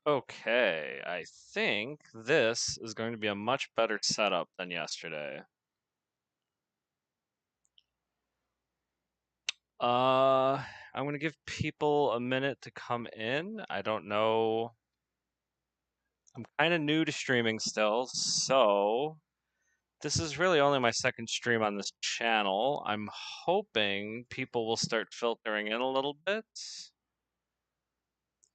Okay, I think this is going to be a much better setup than yesterday. Uh, I'm gonna give people a minute to come in. I don't know. I'm kind of new to streaming still, so this is really only my second stream on this channel. I'm hoping people will start filtering in a little bit.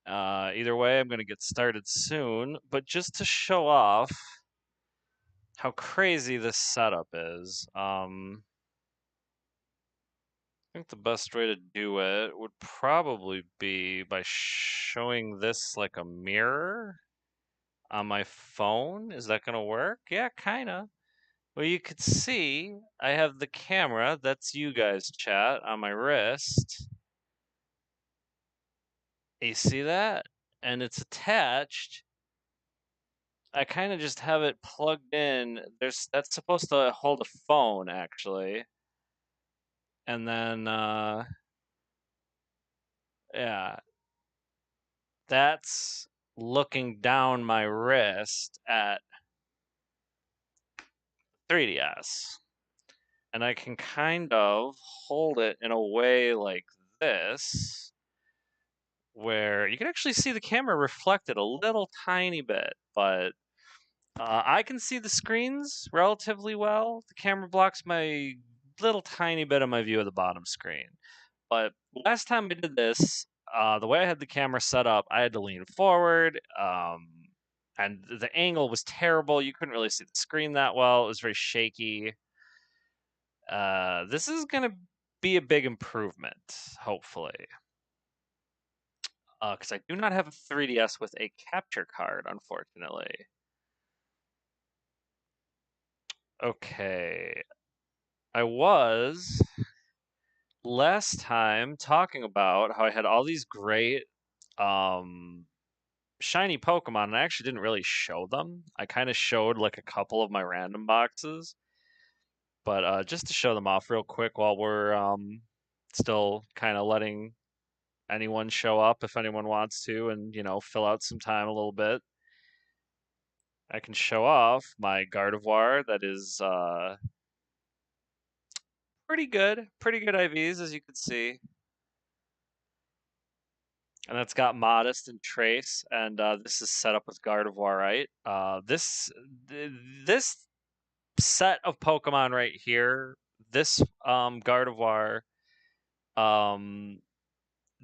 Either way, I'm gonna get started soon, but just to show off how crazy this setup is, I think the best way to do it would probably be by showing this like a mirror on my phone. Is that gonna work? Yeah, kinda. Well, you could see I have the camera, that's you guys chat, on my wrist. You see that? And it's attached. I kind of just have it plugged in. That's supposed to hold a phone actually. And then yeah, that's looking down my wrist at 3DS. And I can kind of hold it in a way like this, where you can actually see the camera reflected a little tiny bit, but I can see the screens relatively well. The camera blocks my little tiny bit of my view of the bottom screen. But last time I did this, the way I had the camera set up, I had to lean forward, and the angle was terrible. You couldn't really see the screen that well. It was very shaky. This is going to be a big improvement, hopefully. Because I do not have a 3DS with a capture card, unfortunately. Okay. I was last time talking about how I had all these great shiny Pokemon, and I actually didn't really show them. I kind of showed like a couple of my random boxes, but just to show them off real quick while we're still kind of letting anyone show up if anyone wants to, and fill out some time a little bit. I can show off my Gardevoir that is pretty good IVs as you can see, and that's got Modest and Trace, and this is set up with Gardevoir, right? This set of Pokemon right here, this Gardevoir, um,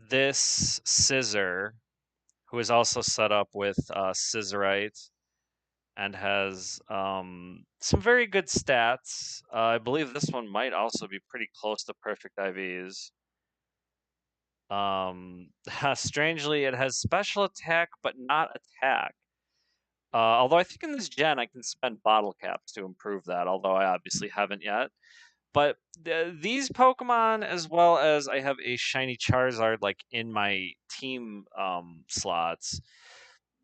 this Scissor, who is also set up with Scissorite and has some very good stats. I believe this one might also be pretty close to perfect IVs. Strangely, it has special attack but not attack. Although I think in this gen I can spend bottle caps to improve that, although I obviously haven't yet. But these Pokemon, as well as I have a shiny Charizard like in my team slots,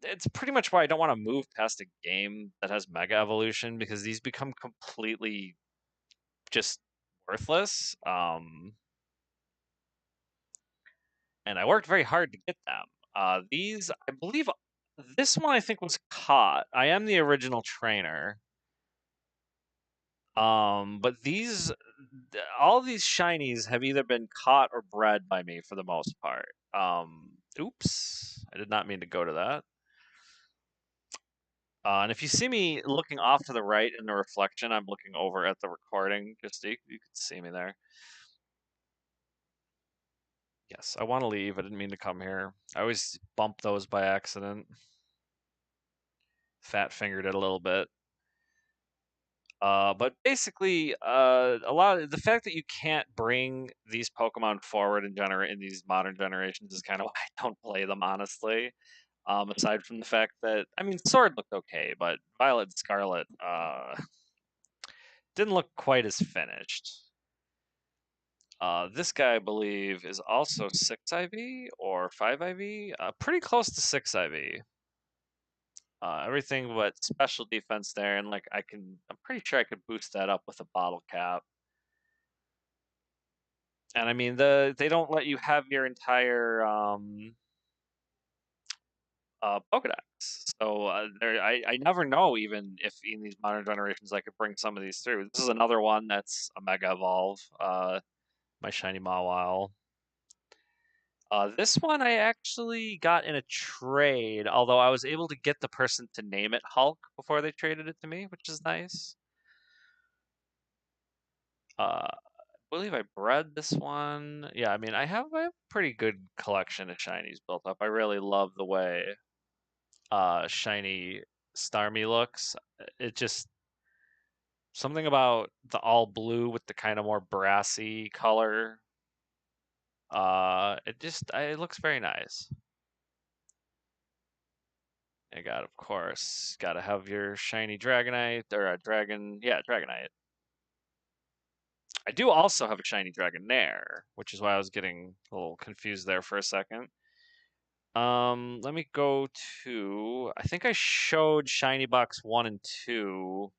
it's pretty much why I don't want to move past a game that has Mega Evolution, because these become completely just worthless. And I worked very hard to get them. These, I believe, this one I think was caught. I am the original trainer. But all these shinies have either been caught or bred by me for the most part. Oops, I did not mean to go to that. And if you see me looking off to the right in the reflection, I'm looking over at the recording, just so you can see me there. Yes, I want to leave. I didn't mean to come here. I always bump those by accident. Fat fingered it a little bit. But basically, a lot of the fact that you can't bring these Pokemon forward in these modern generations is kind of why I don't play them, honestly. Aside from the fact that, I mean, Sword looked okay, but Violet and Scarlet didn't look quite as finished. This guy, I believe, is also 6 IV or 5 IV, pretty close to 6 IV. Everything but special defense there, and like I'm pretty sure I could boost that up with a bottle cap. And I mean, they don't let you have your entire Pokedex. So I never know even if in these modern generations I could bring some of these through. This is another one that's a Mega Evolve. My shiny Mawile. This one I actually got in a trade, although I was able to get the person to name it Hulk before they traded it to me, which is nice. I believe I bred this one. Yeah, I mean, I have a pretty good collection of shinies built up. I really love the way shiny Starmie looks. It just something about the all blue with the kind of more brassy color. It looks very nice. I got, of course, got to have your shiny Dragonite or a dragon. Yeah, Dragonite. I do also have a shiny Dragonair, which is why I was getting a little confused there for a second. Let me go to. I think I showed Shiny Box 1 and 2,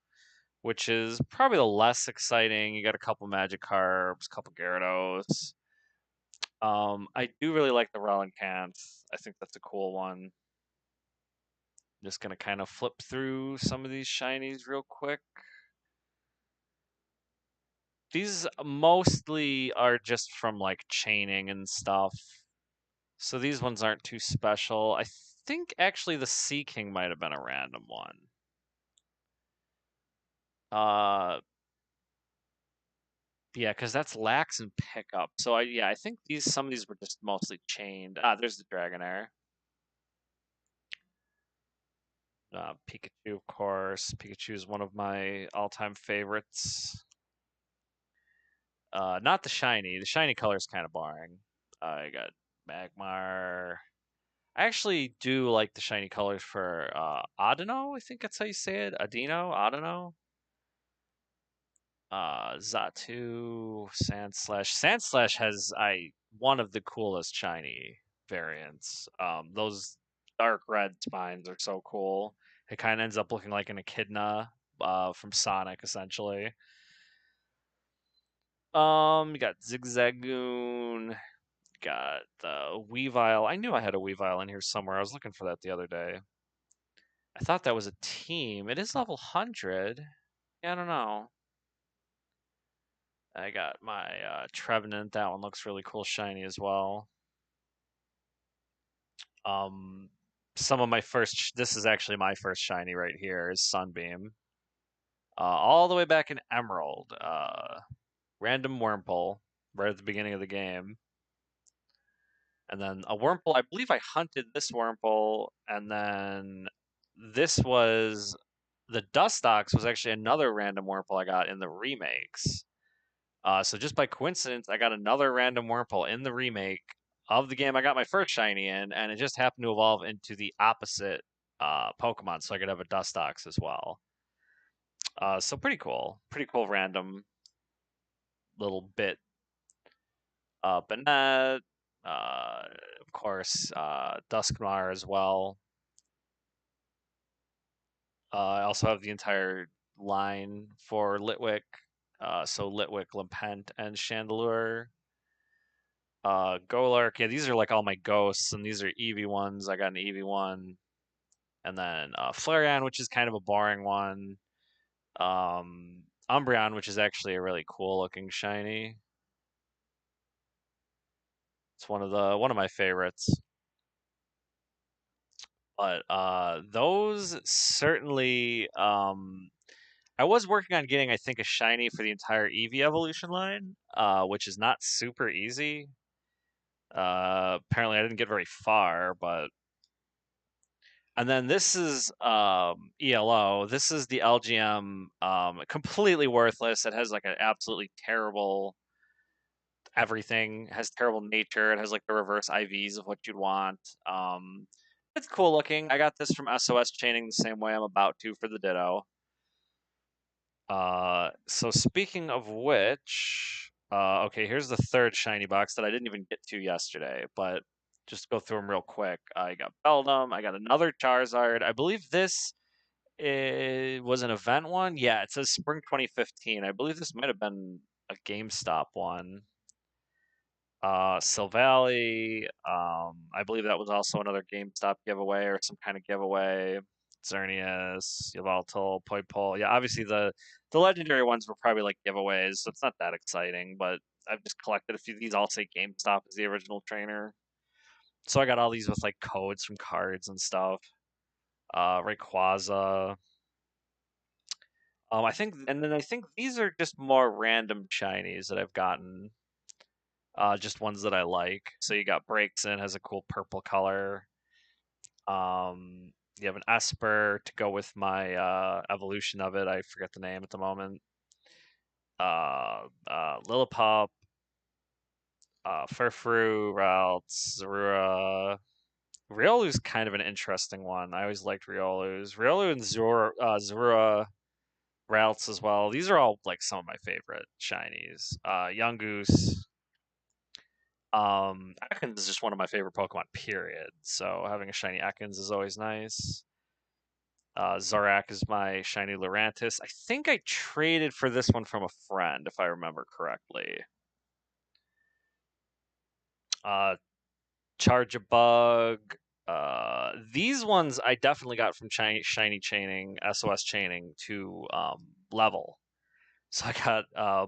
which is probably the less exciting. You got a couple Magikarps, a couple Gyarados. I do really like the Relincanth. I think that's a cool one. Just gonna kind of flip through some of these shinies real quick. These mostly are just from like chaining and stuff. So these ones aren't too special. I think actually the Sea King might have been a random one. Uh yeah, because that's lax and pickup. So I think some of these were just mostly chained. There's the Dragonair. Pikachu, of course. Pikachu is one of my all-time favorites. Not the shiny. The shiny color is kind of boring. I got Magmar. I actually do like the shiny colors for Audino. I think that's how you say it. Audino. Zatu, Sandslash. Sandslash has one of the coolest shiny variants. Those dark red spines are so cool. It kind of ends up looking like an echidna from Sonic, essentially. You got Zigzagoon. Got the Weavile. I knew I had a Weavile in here somewhere. I was looking for that the other day. I thought that was a team. It is level 100. Yeah, I don't know. I got my Trevenant. That one looks really cool, shiny as well. Um, some of my first. This is actually my first shiny right here. Is Sunbeam. All the way back in Emerald. Random Wurmple right at the beginning of the game. And then a Wurmple. I believe I hunted this Wurmple, and then this was the Dustox was actually another random Wurmple I got in the remakes. So just by coincidence, I got another random Wurmple in the remake of the game I got my first shiny in, and it just happened to evolve into the opposite Pokemon, so I could have a Dustox as well. So pretty cool random little bit. Banette, of course, Duskmar as well. I also have the entire line for Litwick. So Litwick, Lampent, and Chandelure. Golark, yeah, these are like all my ghosts, and these are Eevee ones. I got an Eevee one. And then Flareon, which is kind of a boring one. Umbreon, which is actually a really cool looking shiny. It's one of my favorites. But those certainly I was working on getting, I think, a shiny for the entire Eevee evolution line, which is not super easy. Apparently I didn't get very far, but and then this is ELO. This is the LGM, completely worthless. It has like an absolutely terrible everything. It has terrible nature. It has like the reverse IVs of what you'd want. It's cool looking. I got this from SOS chaining the same way I'm about to for the Ditto. So speaking of which, okay, here's the third shiny box that I didn't even get to yesterday, but just go through them real quick. I got Beldum. I got another Charizard. I believe this was an event one. Yeah, it says Spring 2015. I believe this might have been a GameStop one. Silvally. I believe that was also another GameStop giveaway or some kind of giveaway. Xerneas, Yveltal, Poipole. Yeah, obviously the legendary ones were probably like giveaways, so it's not that exciting. But I've just collected a few. These all say GameStop is the original trainer, so I got all these with like codes from cards and stuff. Rayquaza. I think, and then I think these are just more random shinies that I've gotten. Just ones that I like. So you got Breaksin has a cool purple color. You have an Esper to go with my evolution of it. I forget the name at the moment. Lillipup, Furfrou, Ralts, Zorua. Riolu's kind of an interesting one. I always liked Riolu's. Riolu and Zorua, Ralts as well. These are all like some of my favorite shinies. Yungoos. Ekans is just one of my favorite Pokemon, period. So having a shiny Ekans is always nice. Zorak is my shiny Lurantis. I think I traded for this one from a friend, if I remember correctly. Charge a Bug. These ones I definitely got from shiny chaining, SOS chaining to level. So I got a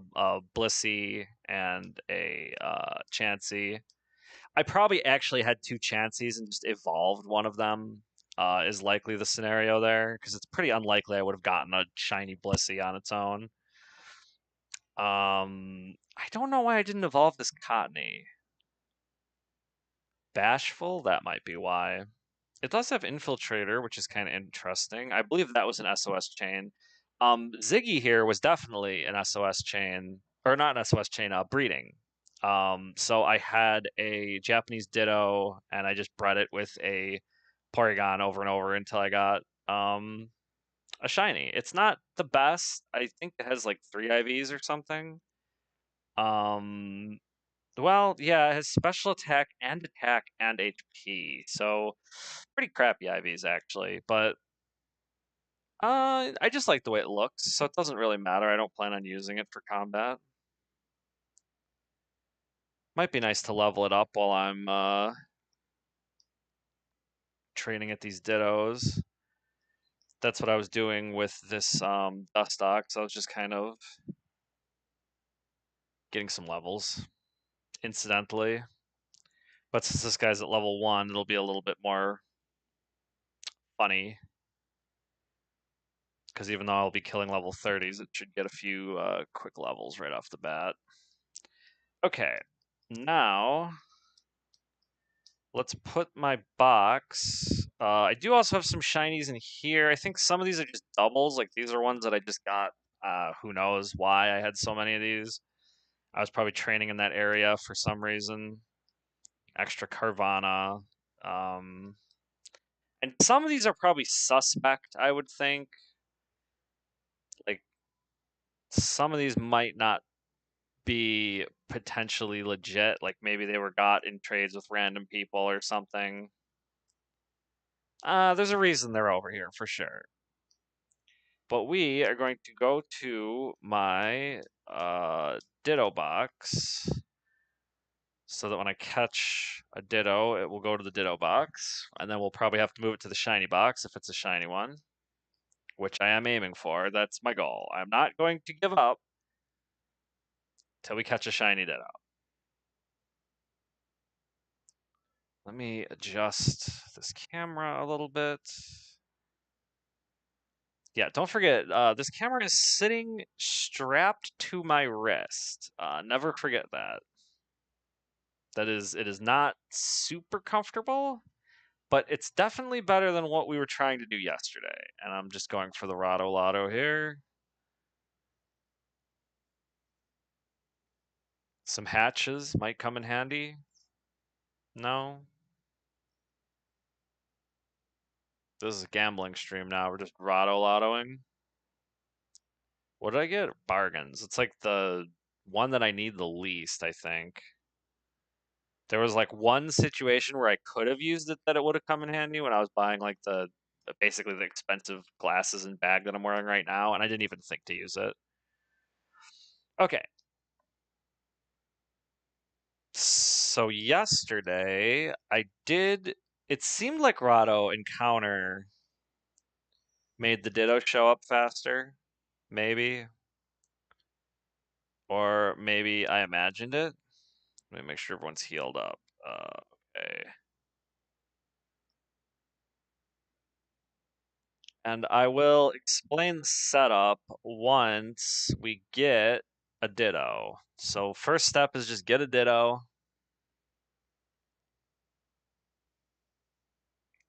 Blissey and a Chansey. I probably actually had two Chanseys and just evolved one of them. Is likely the scenario there because it's pretty unlikely I would have gotten a shiny Blissey on its own. I don't know why I didn't evolve this Cottony. Bashful? That might be why. It does have Infiltrator, which is kind of interesting. I believe that was an SOS chain. Ziggy here was definitely an SOS chain, or not an SOS chain, breeding. So I had a Japanese Ditto, and I just bred it with a Porygon over and over until I got a shiny. It's not the best. I think it has like 3 IVs or something. Well, yeah, it has special attack and HP, so pretty crappy IVs actually. But I just like the way it looks, so it doesn't really matter. I don't plan on using it for combat. Might be nice to level it up while I'm training at these Dittos. That's what I was doing with this Dustox. I was just kind of getting some levels, incidentally. But since this guy's at level 1, it'll be a little bit more funny. Because even though I'll be killing level 30s, it should get a few quick levels right off the bat. Okay, now let's put my box. I do also have some shinies in here. I think some of these are just doubles. Like these are ones that I just got. Who knows why I had so many of these. I was probably training in that area for some reason. Extra Carvana. And some of these are probably suspect, I would think. Like some of these might not be potentially legit. Like maybe they were got in trades with random people or something. There's a reason they're over here for sure. But we are going to go to my Ditto box so that when I catch a Ditto, it will go to the Ditto box, and then we'll probably have to move it to the shiny box if it's a shiny one, which I am aiming for. That's my goal. I'm not going to give up till we catch a shiny Ditto. Let me adjust this camera a little bit. Yeah, don't forget, this camera is sitting strapped to my wrist. Never forget that. It is not super comfortable, but it's definitely better than what we were trying to do yesterday. And I'm just going for the Rotto Lotto here. Some hatches might come in handy. No. This is a gambling stream now. We're just Rotto Lottoing. What did I get? Bargains. It's like the one that I need the least, I think. There was like one situation where I could have used it that it would have come in handy when I was buying like the basically the expensive glasses and bag that I'm wearing right now, and I didn't even think to use it. Okay. So yesterday, I did. It seemed like Rado Encounter made the Ditto show up faster. Maybe. Or maybe I imagined it. Let me make sure everyone's healed up. Okay. And I will explain the setup once we get a Ditto. So first step is just get a Ditto.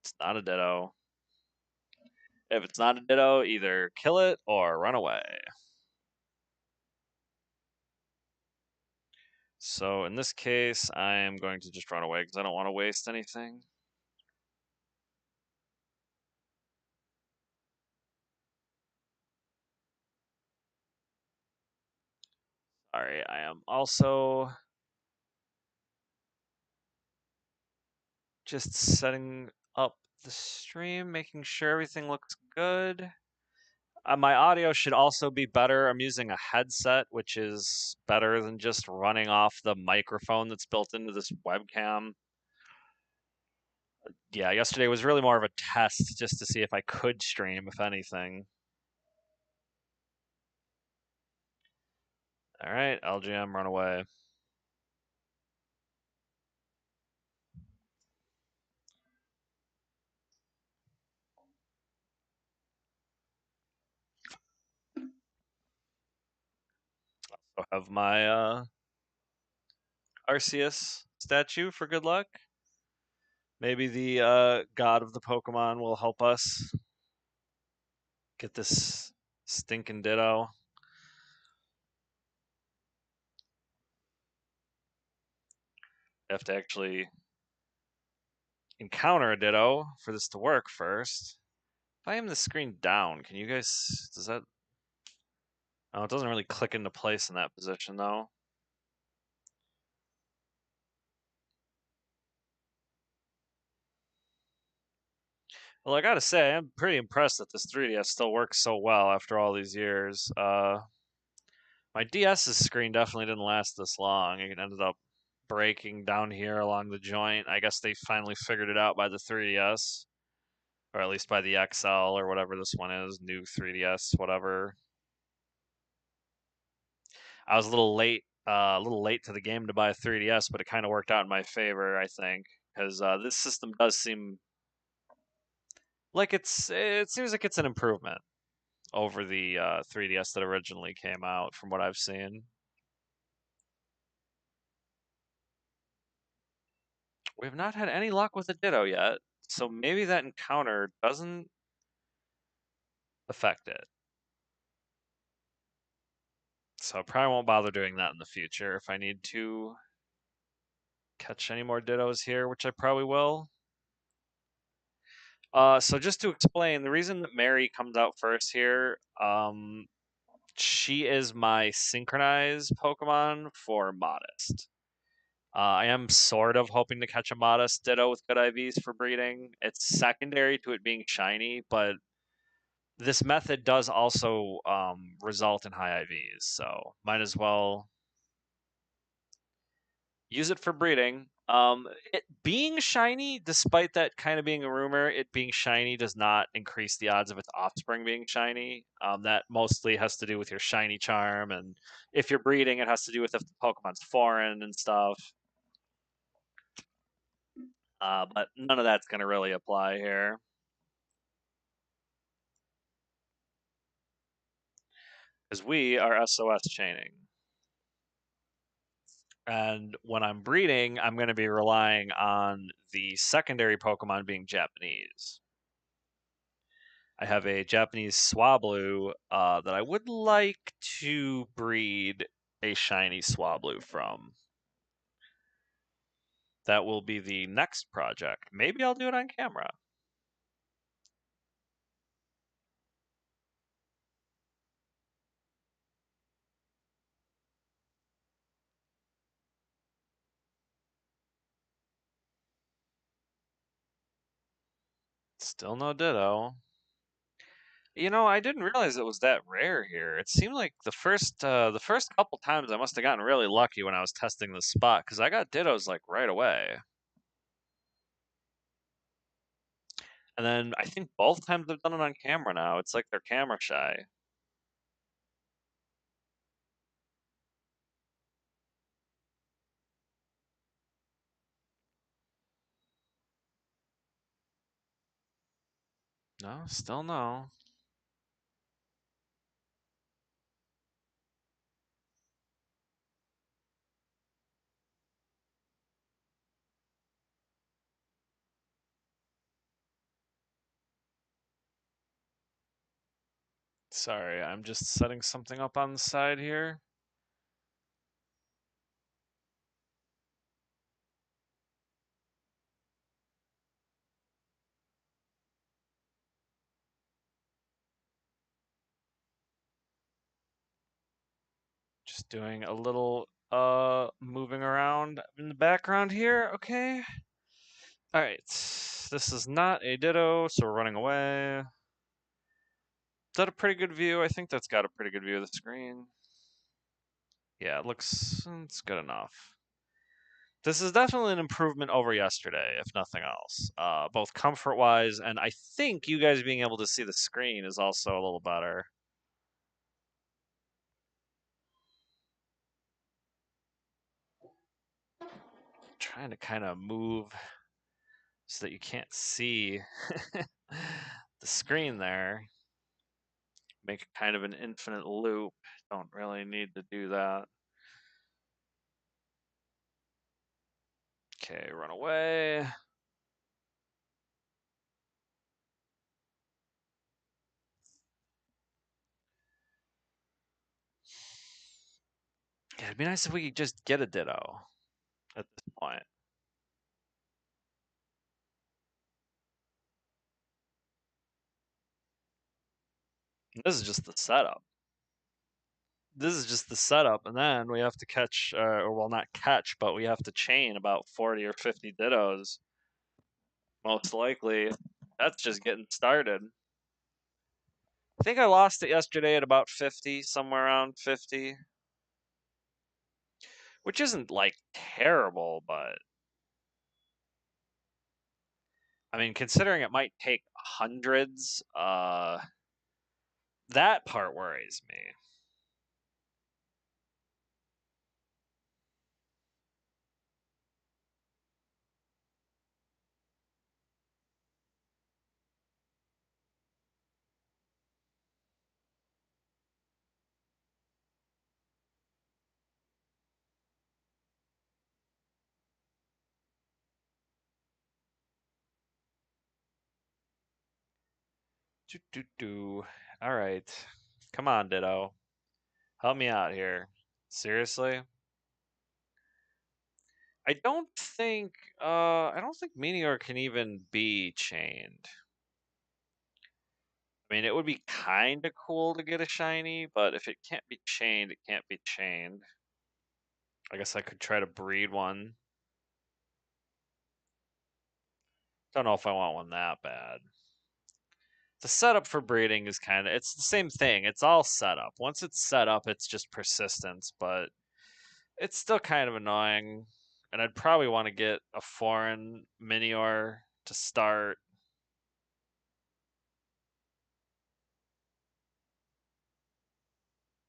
It's not a Ditto. If it's not a Ditto, either kill it or run away. So in this case, I am going to just run away because I don't want to waste anything. Sorry, I am also just setting up the stream, making sure everything looks good. My audio should also be better. I'm using a headset, which is better than just running off the microphone that's built into this webcam. Yeah, yesterday was really more of a test just to see if I could stream, if anything. All right, LGM, run away. So have my Arceus statue for good luck. Maybe the god of the Pokemon will help us get this stinking Ditto. I have to actually encounter a Ditto for this to work first. If I aim the screen down, can you guys, does that, oh, it doesn't really click into place in that position though. Well, I gotta say, I'm pretty impressed that this 3DS still works so well after all these years. My DS's screen definitely didn't last this long. It ended up breaking down here along the joint. I guess they finally figured it out by the 3DS, or at least by the XL or whatever this one is, new 3DS, whatever. I was a little late to the game to buy a 3DS, but it kind of worked out in my favor, I think, because this system does seem like it seems like it's an improvement over the 3DS that originally came out, from what I've seen. We have not had any luck with a Ditto yet, so maybe that encounter doesn't affect it. So I probably won't bother doing that in the future if I need to catch any more Dittos here, which I probably will. So just to explain, the reason that Mary comes out first here, she is my synchronized Pokemon for Modest. I am sort of hoping to catch a Modest Ditto with good IVs for breeding. It's secondary to it being shiny, but this method does also result in high IVs, so might as well use it for breeding. It being shiny, despite that kind of being a rumor, it being shiny does not increase the odds of its offspring being shiny. That mostly has to do with your shiny charm, and if you're breeding, it has to do with if the Pokemon's foreign and stuff. But none of that's going to really apply here. Because we are SOS chaining. And when I'm breeding, I'm going to be relying on the secondary Pokemon being Japanese. I have a Japanese Swablu that I would like to breed a shiny Swablu from. That will be the next project. Maybe I'll do it on camera. Still no Ditto. You know, I didn't realize it was that rare here. It seemed like the first couple times I must have gotten really lucky when I was testing the spot because I got dittos like right away. And then I think both times I've done it on camera now. It's like they're camera shy. No, still no. Sorry, I'm just setting something up on the side here. Just doing a little moving around in the background here, okay? Alright. This is not a ditto, so we're running away. Is that a pretty good view? I think that's got a pretty good view of the screen. Yeah, it's good enough. This is definitely an improvement over yesterday, if nothing else. Both comfort-wise, and I think you guys being able to see the screen is also a little better. Trying to kind of move so that you can't see the screen there. Make it kind of an infinite loop. Don't really need to do that. Okay, run away. Yeah, it'd be nice if we could just get a ditto at this point. This is just the setup. This is just the setup, and then we have to catch, or well, not catch, but we have to chain about 40 or 50 dittos. Most likely. That's just getting started. I think I lost it yesterday at about 50, somewhere around 50. Which isn't like terrible, but I mean, considering it might take hundreds, that part worries me. Do do do. All right, come on, Ditto, help me out here. Seriously, I don't think Meteor can even be chained. I mean, it would be kind of cool to get a shiny, but if it can't be chained, it can't be chained. I guess I could try to breed one. Don't know if I want one that bad. The setup for breeding is it's the same thing. It's all setup. Once it's set up, it's just persistence, but it's still kind of annoying. And I'd probably want to get a foreign Minior to start.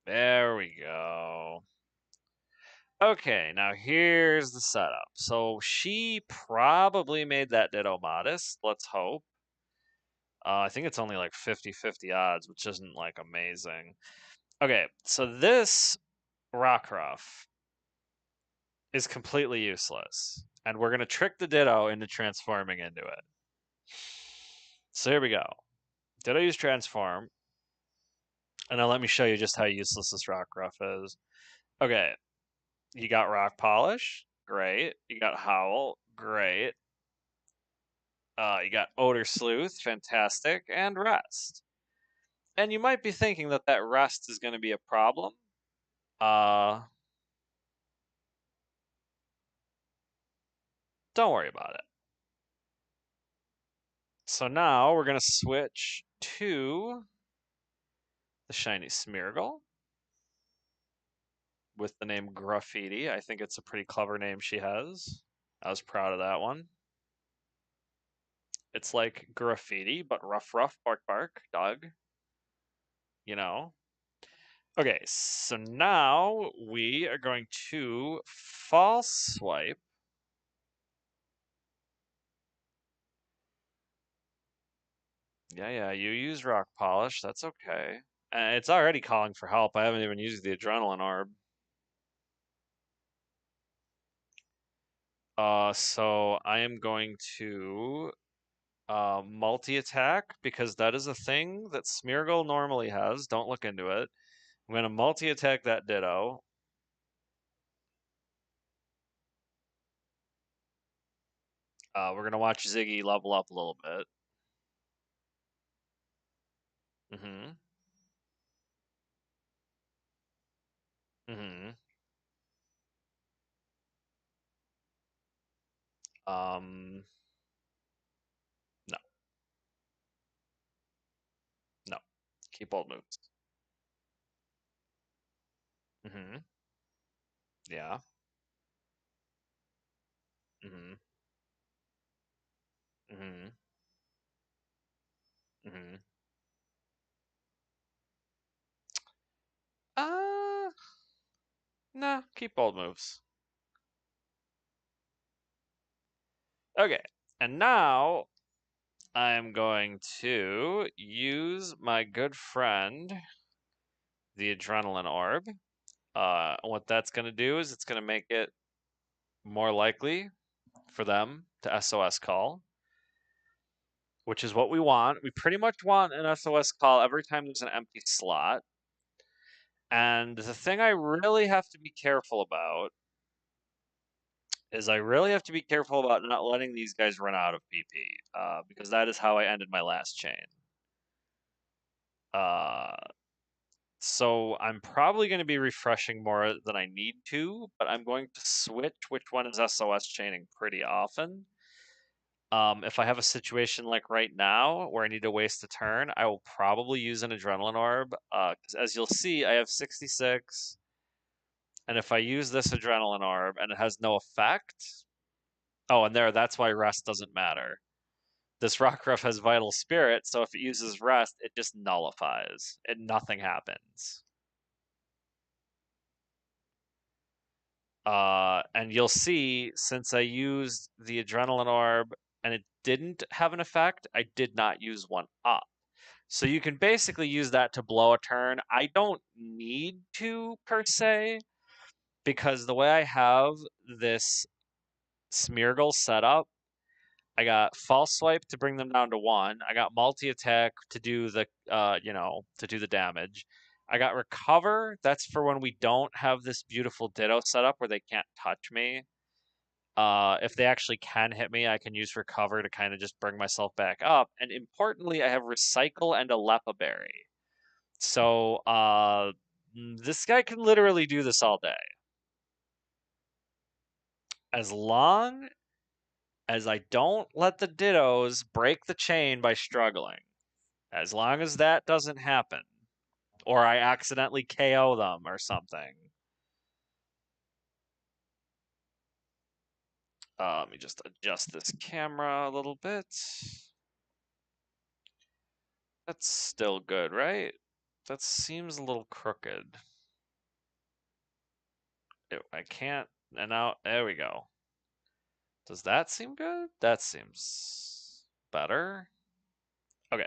There we go. Okay, now here's the setup. So she probably made that Ditto modest. Let's hope. I think it's only like 50-50 odds, which isn't like amazing. Okay, so this Rockruff is completely useless. And we're going to trick the Ditto into transforming into it. So here we go. Ditto use transform. And now let me show you just how useless this Rockruff is. Okay, you got Rock Polish. Great. You got Howl. Great. You got Odor Sleuth. Fantastic. And Rest. And you might be thinking that that Rest is going to be a problem. Don't worry about it. So now we're going to switch to the shiny Smeargle with the name Graffiti. I think it's a pretty clever name she has. I was proud of that one. It's like graffiti, but rough, rough, bark, bark, dog. You know? Okay, so now we are going to false swipe. Yeah, you use rock polish. That's okay. It's already calling for help. I haven't even used the adrenaline orb. So I am going to multi-attack because that is a thing that Smeargle normally has. Don't look into it. I'm going to multi-attack that Ditto. We're going to watch Ziggy level up a little bit. Mm-hmm. Mm-hmm. Um, no, no. Keep old moves. Mm-hmm. Yeah. Mm-hmm. Mm-hmm. Mm-hmm. Uh, nah, keep old moves. Okay, and now I'm going to use my good friend, the Adrenaline Orb. What that's going to do is it's going to make it more likely for them to SOS call, which is what we want. We pretty much want an SOS call every time there's an empty slot. And the thing I really have to be careful about is I really have to be careful about not letting these guys run out of PP, because that is how I ended my last chain. Uh, so I'm probably going to be refreshing more than I need to, but I'm going to switch which one is SOS chaining pretty often. If I have a situation like right now where I need to waste a turn, I will probably use an Adrenaline Orb, because as you'll see, I have 66, and if I use this Adrenaline Orb and it has no effect, oh, and that's why rest doesn't matter. This Rockruff has Vital Spirit, so if it uses rest, it just nullifies, and nothing happens. And you'll see, since I used the Adrenaline Orb and it didn't have an effect, I did not use one up. So you can basically use that to blow a turn. I don't need to, per se, because the way I have this Smeargle set up, I got false swipe to bring them down to 1. I got multi attack to do the to do the damage. I got recover. That's for when we don't have this beautiful Ditto setup where they can't touch me. If they actually can hit me, I can use recover to kind of just bring myself back up. And importantly, I have recycle and a Lepa Berry. So this guy can literally do this all day. As long as I don't let the Dittos break the chain by struggling. As long as that doesn't happen, or I accidentally KO them or something. Let me just adjust this camera a little bit. That's still good, right? That seems a little crooked. I can't. And now, there we go. Does that seem good? That seems better. Okay.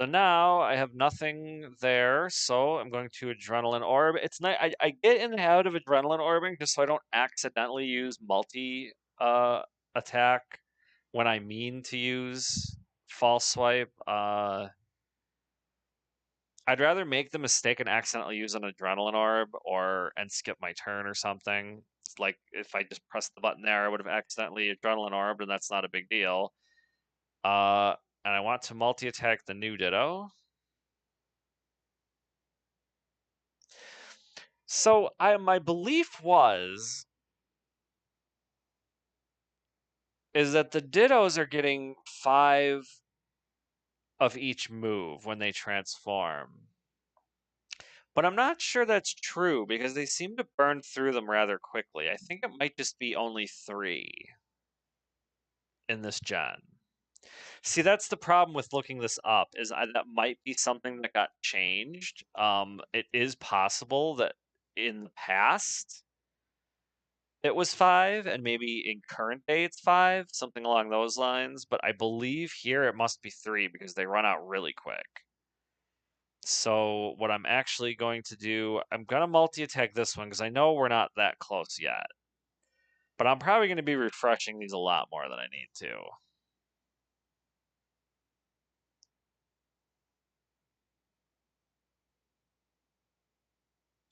So now I have nothing there, so I'm going to Adrenaline Orb. It's not. I get in the habit of Adrenaline Orbing just so I don't accidentally use multi attack when I mean to use false swipe. I'd rather make the mistake and accidentally use an Adrenaline Orb and skip my turn or something. It's like if I just pressed the button there, I would have accidentally Adrenaline Orbed, and that's not a big deal. Uh, and I want to multi attack the new Ditto. So my belief is that the Dittos are getting 5 of each move when they transform. But I'm not sure that's true because they seem to burn through them rather quickly. I think it might just be only 3 in this gen. See, that's the problem with looking this up is that might be something that got changed. It is possible that in the past it was 5 and maybe in current day it's 5, something along those lines, but I believe here it must be 3 because they run out really quick. So what I'm actually going to do, I'm going to multi-attack this one because I know we're not that close yet. But I'm probably going to be refreshing these a lot more than I need to.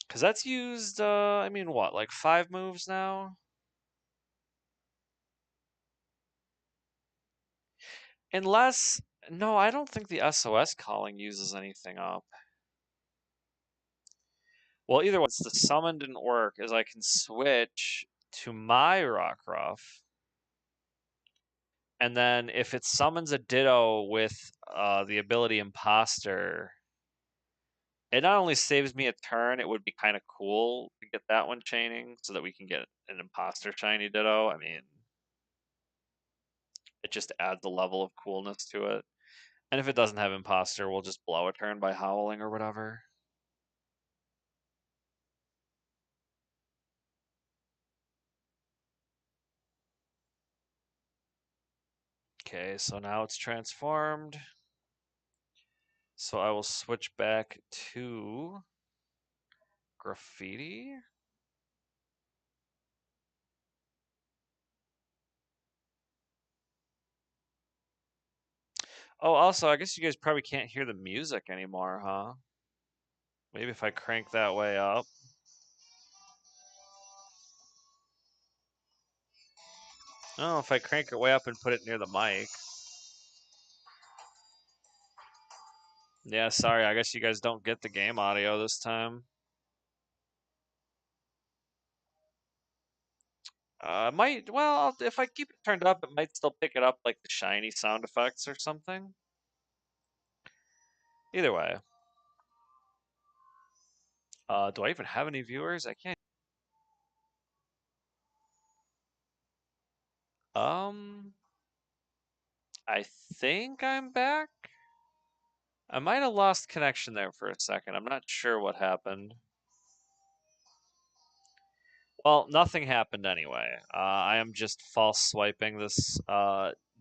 Because that's used, I mean, what, like 5 moves now? Unless, no, I don't think the SOS calling uses anything up. Well, either way, the summon didn't work, is I can switch to my Rockruff. And then if it summons a Ditto with the ability Imposter, it not only saves me a turn, it would be kind of cool to get that one chaining so that we can get an Imposter shiny Ditto. I mean, it just adds a level of coolness to it. And if it doesn't have Imposter, we'll just blow a turn by howling or whatever. Okay, so now it's transformed. So I will switch back to Graffiti. Oh, also, I guess you guys probably can't hear the music anymore, huh? Maybe if I crank that way up. Oh, if I crank it way up and put it near the mic. Yeah, sorry, I guess you guys don't get the game audio this time. Might, well, if I keep it turned up, it might still pick it up like the shiny sound effects or something. Either way. Do I even have any viewers? I can't. I think I'm back. I might have lost connection there for a second. I'm not sure what happened. Well, nothing happened anyway. I am just false swiping this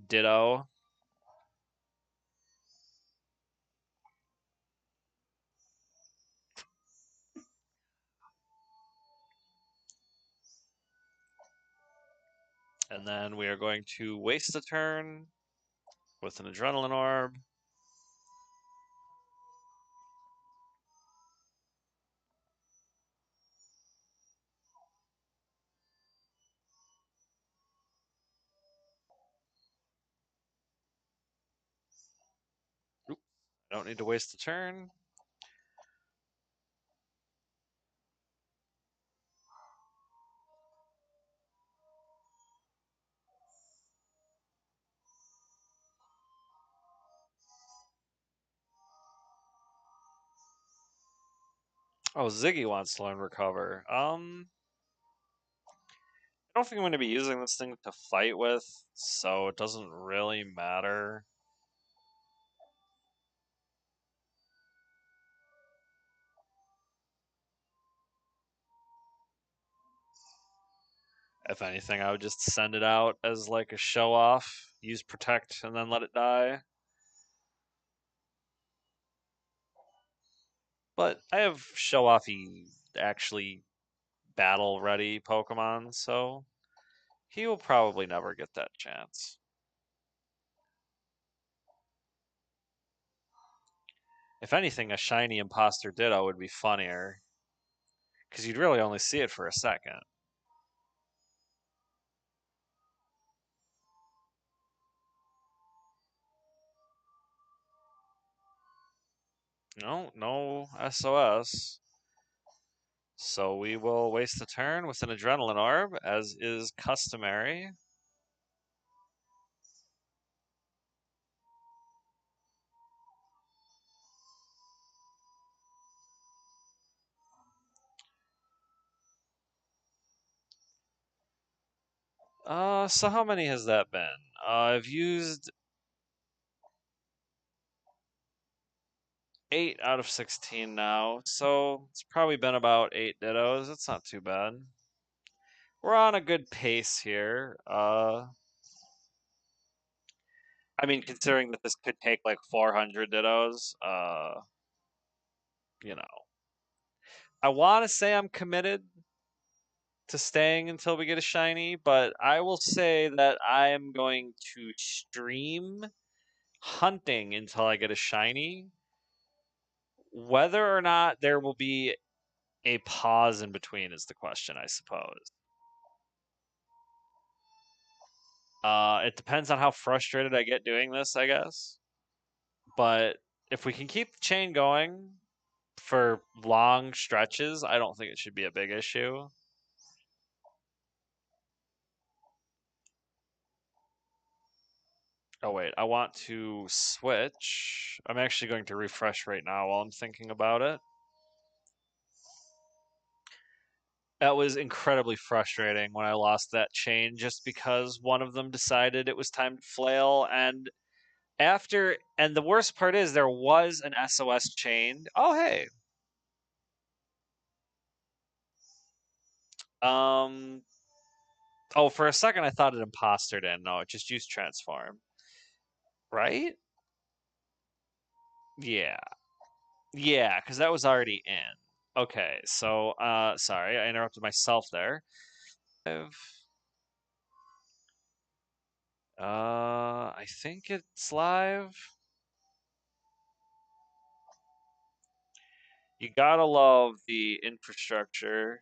ditto. And then we are going to waste a turn with an adrenaline orb. Oop, I don't need to waste a turn. Oh, Ziggy wants to learn Recover. I don't think I'm going to be using this thing to fight with, so it doesn't really matter. If anything, I would just send it out as like a show off, use Protect, and then let it die. But I have show offy actually battle ready Pokemon, so he will probably never get that chance. If anything, a shiny Imposter Ditto would be funnier, because you'd really only see it for a second. No, no SOS. So we will waste a turn with an Adrenaline Orb, as is customary. So how many has that been? I've used 8 out of 16 now, so it's probably been about 8 dittos. It's not too bad. We're on a good pace here. I mean, considering that this could take like 400 dittos, you know, I want to say I'm committed to staying until we get a shiny, but I will say that I am going to stream hunting until I get a shiny. Whether or not there will be a pause in between is the question, I suppose. It depends on how frustrated I get doing this, I guess. But if we can keep the chain going for long stretches, I don't think it should be a big issue. Oh wait, I want to switch. I'm actually going to refresh right now while I'm thinking about it. That was incredibly frustrating when I lost that chain just because one of them decided it was time to flail and the worst part is there was an SOS chain. Oh hey. Um oh, for a second I thought it impostered in. No, it just used transform. Right? Yeah. Yeah, because that was already in. Okay, so sorry, I interrupted myself there. I've I think it's live. You gotta love the infrastructure.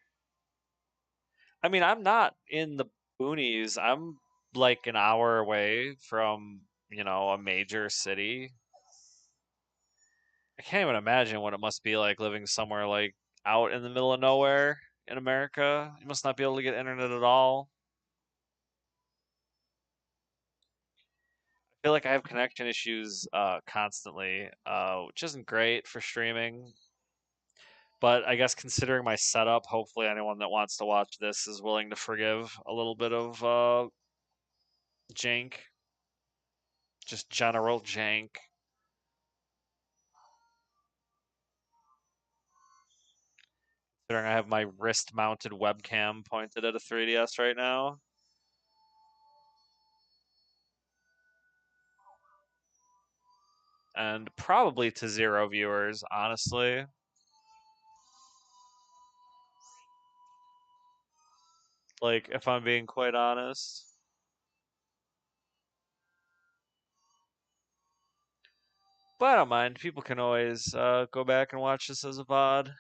I mean, I'm not in the boonies. I'm like an hour away from, a major city. I can't even imagine what it must be like living somewhere like out in the middle of nowhere in America. You must not be able to get internet at all. I feel like I have connection issues constantly, which isn't great for streaming. But I guess considering my setup, hopefully anyone that wants to watch this is willing to forgive a little bit of jank, just general jank. Considering I have my wrist-mounted webcam pointed at a 3DS right now, and probably to zero viewers, honestly. Like, if I'm being quite honest. But I don't mind. People can always go back and watch this as a VOD.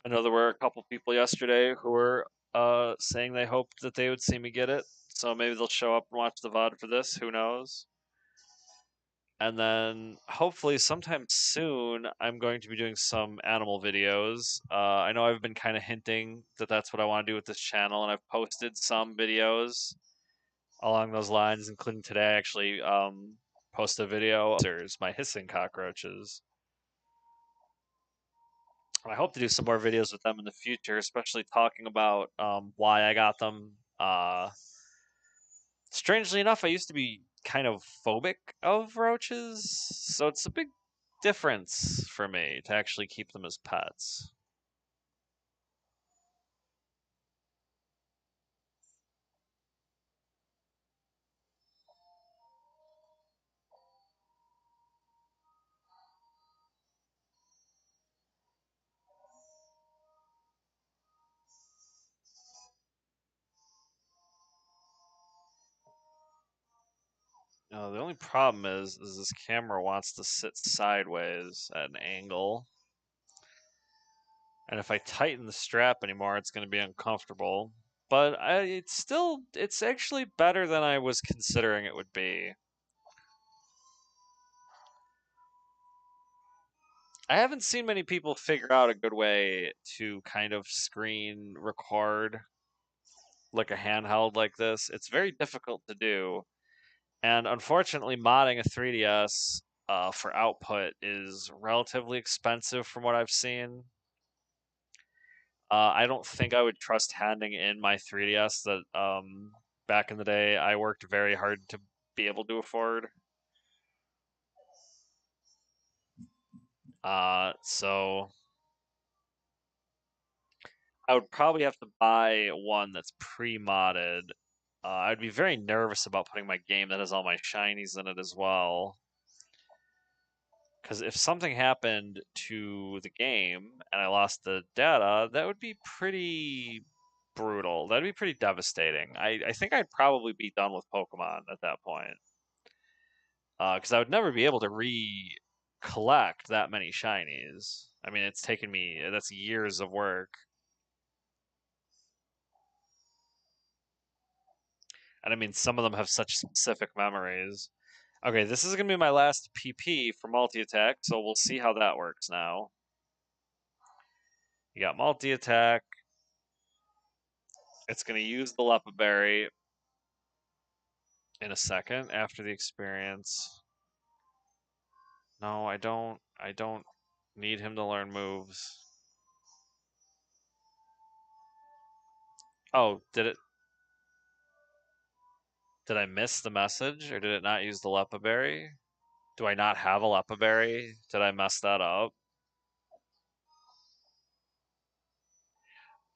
I know there were a couple people yesterday who were saying they hoped that they would see me get it. So maybe they'll show up and watch the VOD for this. Who knows? And then hopefully sometime soon, I'm going to be doing some animal videos. I know I've been kind of hinting that that's what I want to do with this channel, and I've posted some videos along those lines, including today. I actually posted a video of my hissing cockroaches. And I hope to do some more videos with them in the future, especially talking about why I got them. Strangely enough, I used to be kind of phobic of roaches, so it's a big difference for me to actually keep them as pets. The only problem is this camera wants to sit sideways at an angle, and if I tighten the strap anymore, it's going to be uncomfortable. But it's actually better than I was considering it would be. I haven't seen many people figure out a good way to kind of screen record like a handheld like this. It's very difficult to do. And unfortunately, modding a 3DS for output is relatively expensive from what I've seen. I don't think I would trust handing in my 3DS that back in the day I worked very hard to be able to afford. So I would probably have to buy one that's pre-modded. I'd be very nervous about putting my game that has all my shinies in it as well. Because if something happened to the game and I lost the data, that would be pretty brutal. That'd be pretty devastating. I think I'd probably be done with Pokemon at that point. Because I would never be able to collect that many shinies. I mean, it's taken me, that's years of work. And I mean, some of them have such specific memories. Okay, this is going to be my last PP for multi-attack, so we'll see how that works now. You got multi-attack. It's going to use the Leppa Berry in a second after the experience. No, I don't. I don't need him to learn moves. Oh, did I miss the message or did it not use the Leppa Berry? Do I not have a Leppa Berry? Did I mess that up?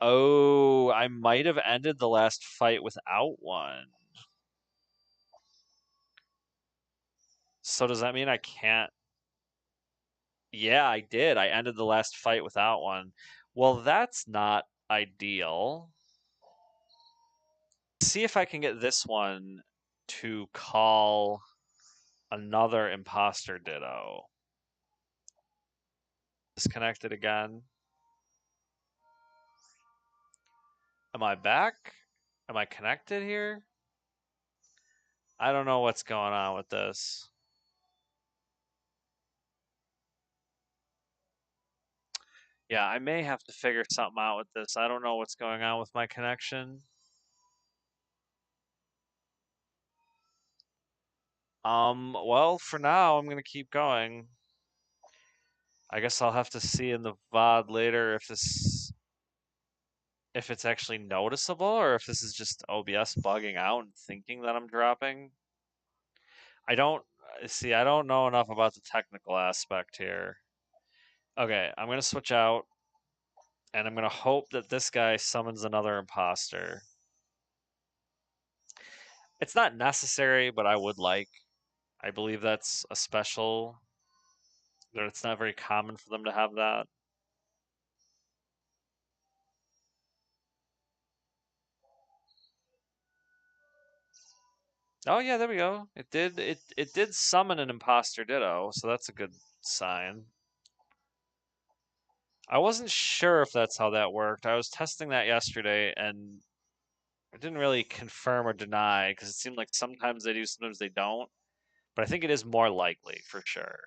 Oh, I might have ended the last fight without one. So does that mean I can't? Yeah, I did. I ended the last fight without one. Well, that's not ideal. See if I can get this one to call another imposter ditto. Disconnected again. Am I back? Am I connected here? I don't know what's going on with this. Yeah, I may have to figure something out with this. I don't know what's going on with my connection. Well, for now, I'm gonna keep going. I guess I'll have to see in the VOD later if it's actually noticeable or if this is just OBS bugging out and thinking that I'm dropping. I don't see, I don't know enough about the technical aspect here. Okay, I'm gonna switch out and I'm gonna hope that this guy summons another imposter. It's not necessary, but I would like. I believe that's a special. That it's not very common for them to have that. Oh yeah, there we go. It did summon an imposter ditto, so that's a good sign. I wasn't sure if that's how that worked. I was testing that yesterday and I didn't really confirm or deny because it seemed like sometimes they do, sometimes they don't. But I think it is more likely for sure.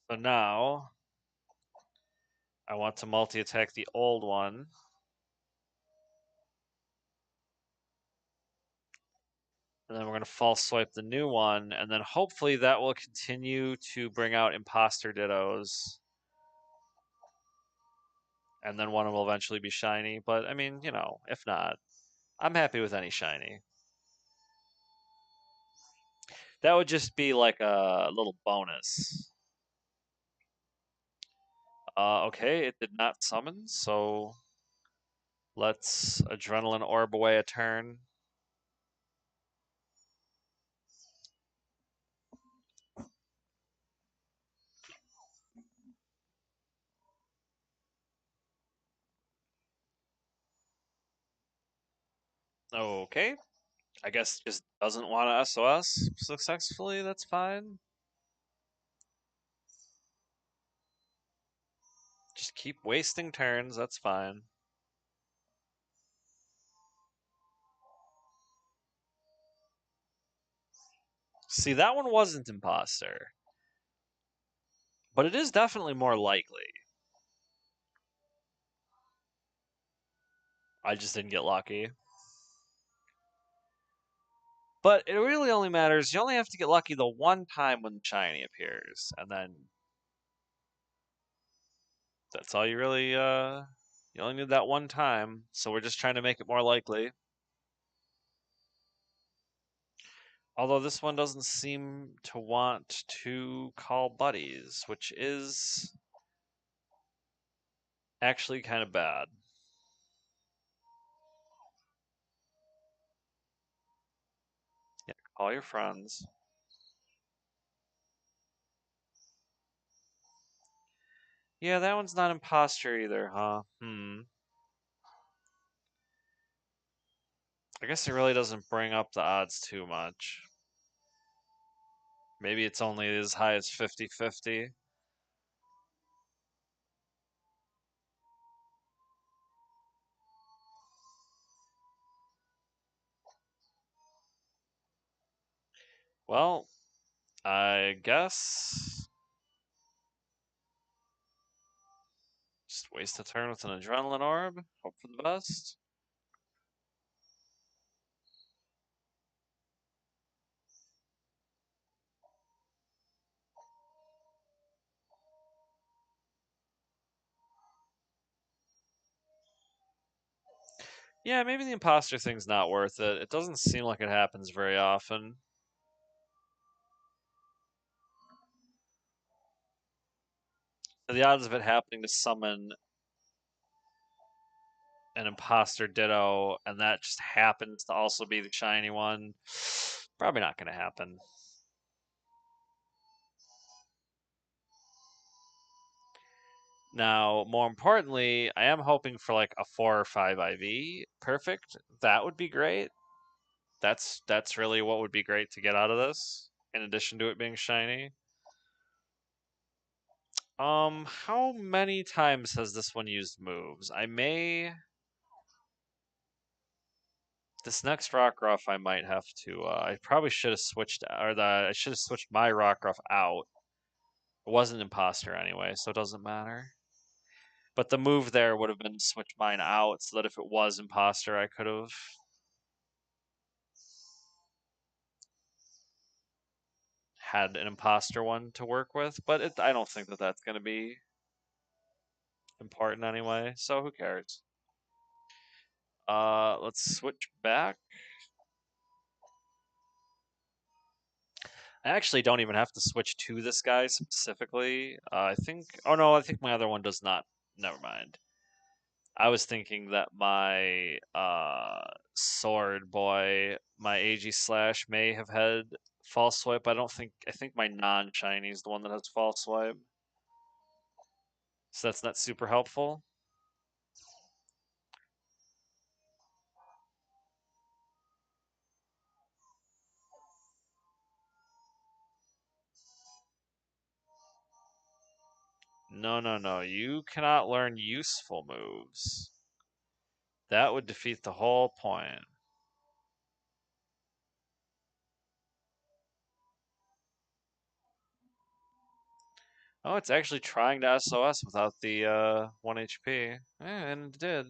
So now I want to multi-attack the old one. And then we're going to false swipe the new one, and then hopefully that will continue to bring out imposter dittos. And then one will eventually be shiny. But I mean, you know, if not, I'm happy with any shiny. That would just be like a little bonus. Okay, it did not summon, so let's Adrenaline Orb away a turn. Okay, I guess just doesn't want to SOS successfully, that's fine. Just keep wasting turns, that's fine. See, that one wasn't imposter. But it is definitely more likely. I just didn't get lucky. But it really only matters. You only have to get lucky the one time when shiny appears, and then that's all you really. You only need that one time, so we're just trying to make it more likely. Although this one doesn't seem to want to call buddies, which is actually kind of bad. Yeah, call your friends. Yeah, that one's not imposter either, huh? I guess it really doesn't bring up the odds too much. Maybe it's only as high as 50-50. Well, I guess just waste a turn with an adrenaline orb. Hope for the best. Yeah, maybe the imposter thing's not worth it. It doesn't seem like it happens very often. The odds of it happening to summon an imposter ditto and that just happens to also be the shiny one, probably not going to happen. Now, more importantly, I am hoping for like a 4 or 5 IV. Perfect. That would be great. That's really what would be great to get out of this, in addition to it being shiny. How many times has this one used moves? This next Rockruff I might have to I probably should have switched I should have switched my Rockruff out. It wasn't imposter anyway, so it doesn't matter. But the move there would have been to switch mine out so that if it was imposter I could have had an imposter one to work with, but I don't think that that's going to be important anyway, so who cares? Let's switch back. I actually don't even have to switch to this guy specifically. I think. Oh no, I think my other one does not. Never mind. I was thinking that my sword boy, my AG slash, may have had false swipe. I don't think. I think my non shiny is the one that has false swipe. So that's not super helpful. No, no, no. You cannot learn useful moves. That would defeat the whole point. Oh, it's actually trying to SOS without the 1 HP. And it did.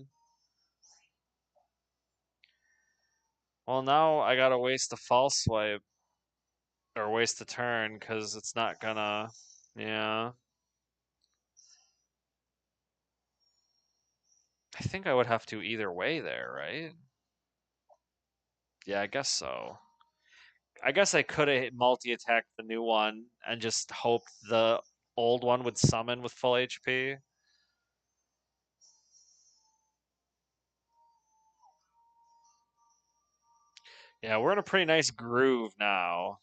Well, now I gotta waste a false swipe. Or waste a turn, because it's not gonna... Yeah. I think I would have to either way there, right? Yeah, I guess so. I guess I could have multi-attacked the new one and just hoped the old one would summon with full HP. Yeah, we're in a pretty nice groove now.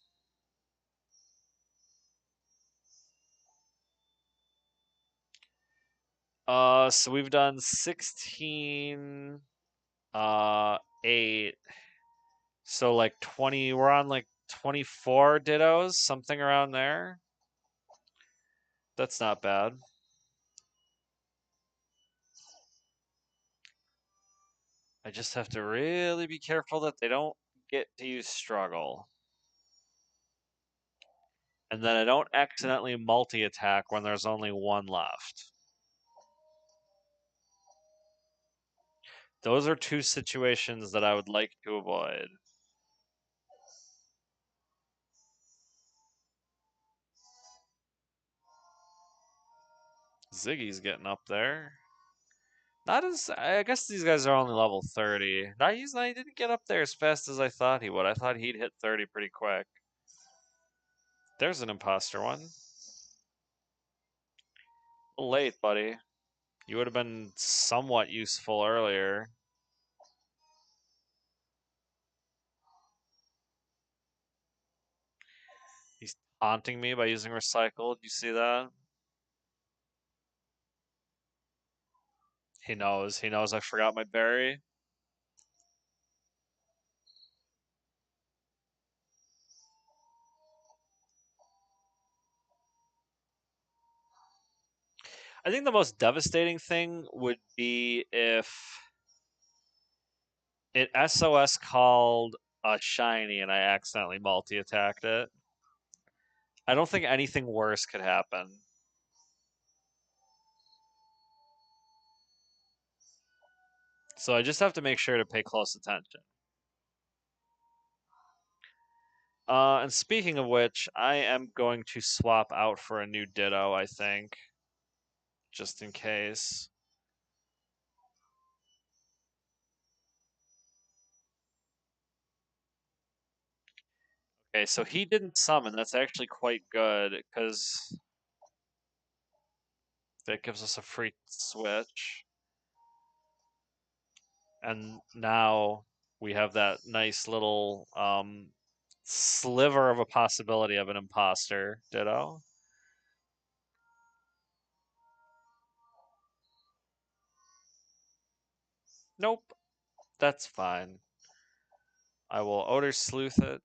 So we've done 16, 8. So like 20, we're on like 24 dittos, something around there. That's not bad. I just have to really be careful that they don't get to use struggle. And then I don't accidentally multi-attack when there's only one left. Those are two situations that I would like to avoid. Ziggy's getting up there. Not as I guess these guys are only level 30. Not he didn't get up there as fast as I thought he would. I thought he'd hit 30 pretty quick. There's an imposter one. A little late, buddy. You would have been somewhat useful earlier. He's taunting me by using recycle. Did you see that? He knows. He knows I forgot my berry. I think the most devastating thing would be if it SOS called a shiny and I accidentally multi-attacked it. I don't think anything worse could happen. So I just have to make sure to pay close attention. And speaking of which, I am going to swap out for a new ditto, I think. Just in case. Okay, so he didn't summon. That's actually quite good, because that gives us a free switch. And now we have that nice little sliver of a possibility of an imposter ditto. Nope, that's fine. I will odor sleuth it.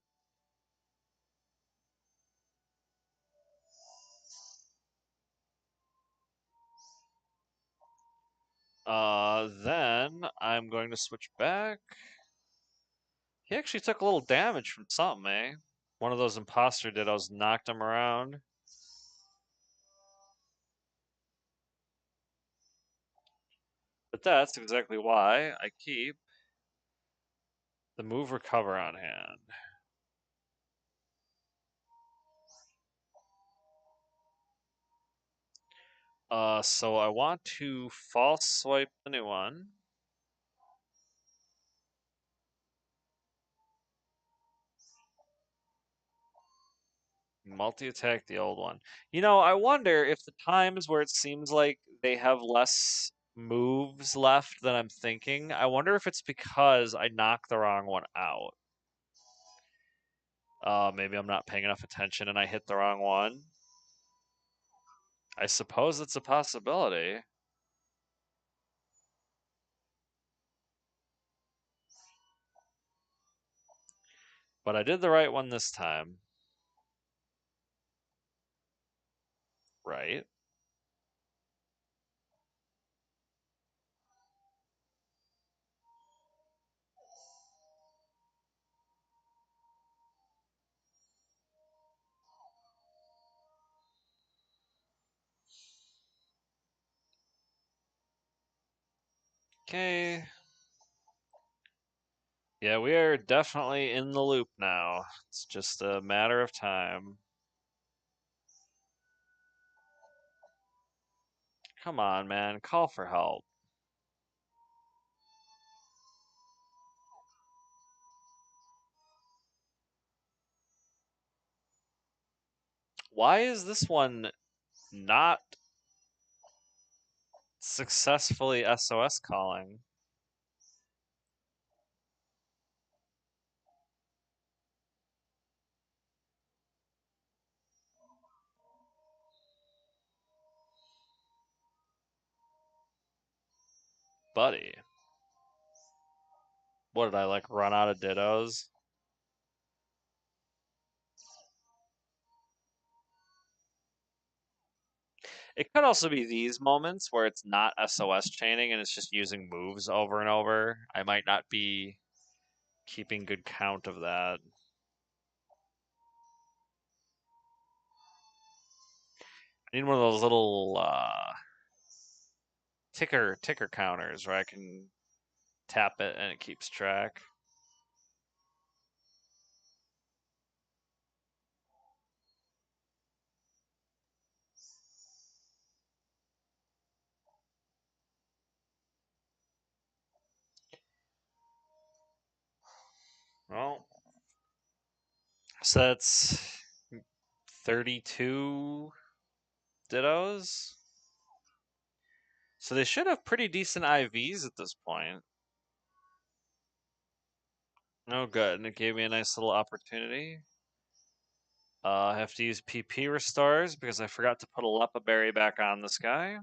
Then I'm going to switch back. He actually took a little damage from something, eh? One of those imposter dittos knocked him around. But that's exactly why I keep the move recover on hand. So I want to false swipe the new one. Multi-attack the old one. You know, I wonder if the times where it seems like they have less moves left than I'm thinking, I wonder if it's because I knocked the wrong one out. Maybe I'm not paying enough attention and I hit the wrong one. I suppose it's a possibility. But I did the right one this time. Right? Okay. Yeah, we are definitely in the loop now. It's just a matter of time. Come on, man. Call for help. Why is this one not successfully SOS calling? Buddy. What did I like run out of dittos? It could also be these moments where it's not SOS chaining and it's just using moves over and over. I might not be keeping good count of that. I need one of those little ticker counters where I can tap it and it keeps track. So that's 32 dittos. So they should have pretty decent IVs at this point. Oh, good. And it gave me a nice little opportunity. I have to use PP restores because I forgot to put a Leppa Berry back on this guy.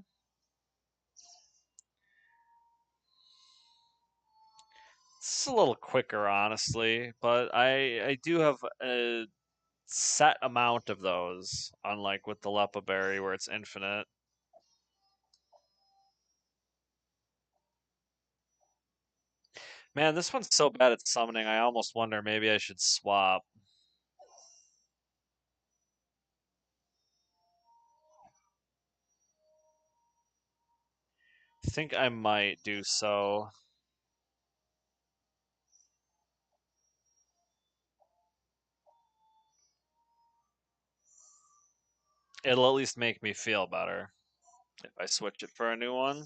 It's a little quicker, honestly, but I do have a set amount of those, unlike with the Leppa Berry where it's infinite. Man, this one's so bad at summoning, I almost wonder maybe I should swap. I think I might do so. It'll at least make me feel better if I switch it for a new one.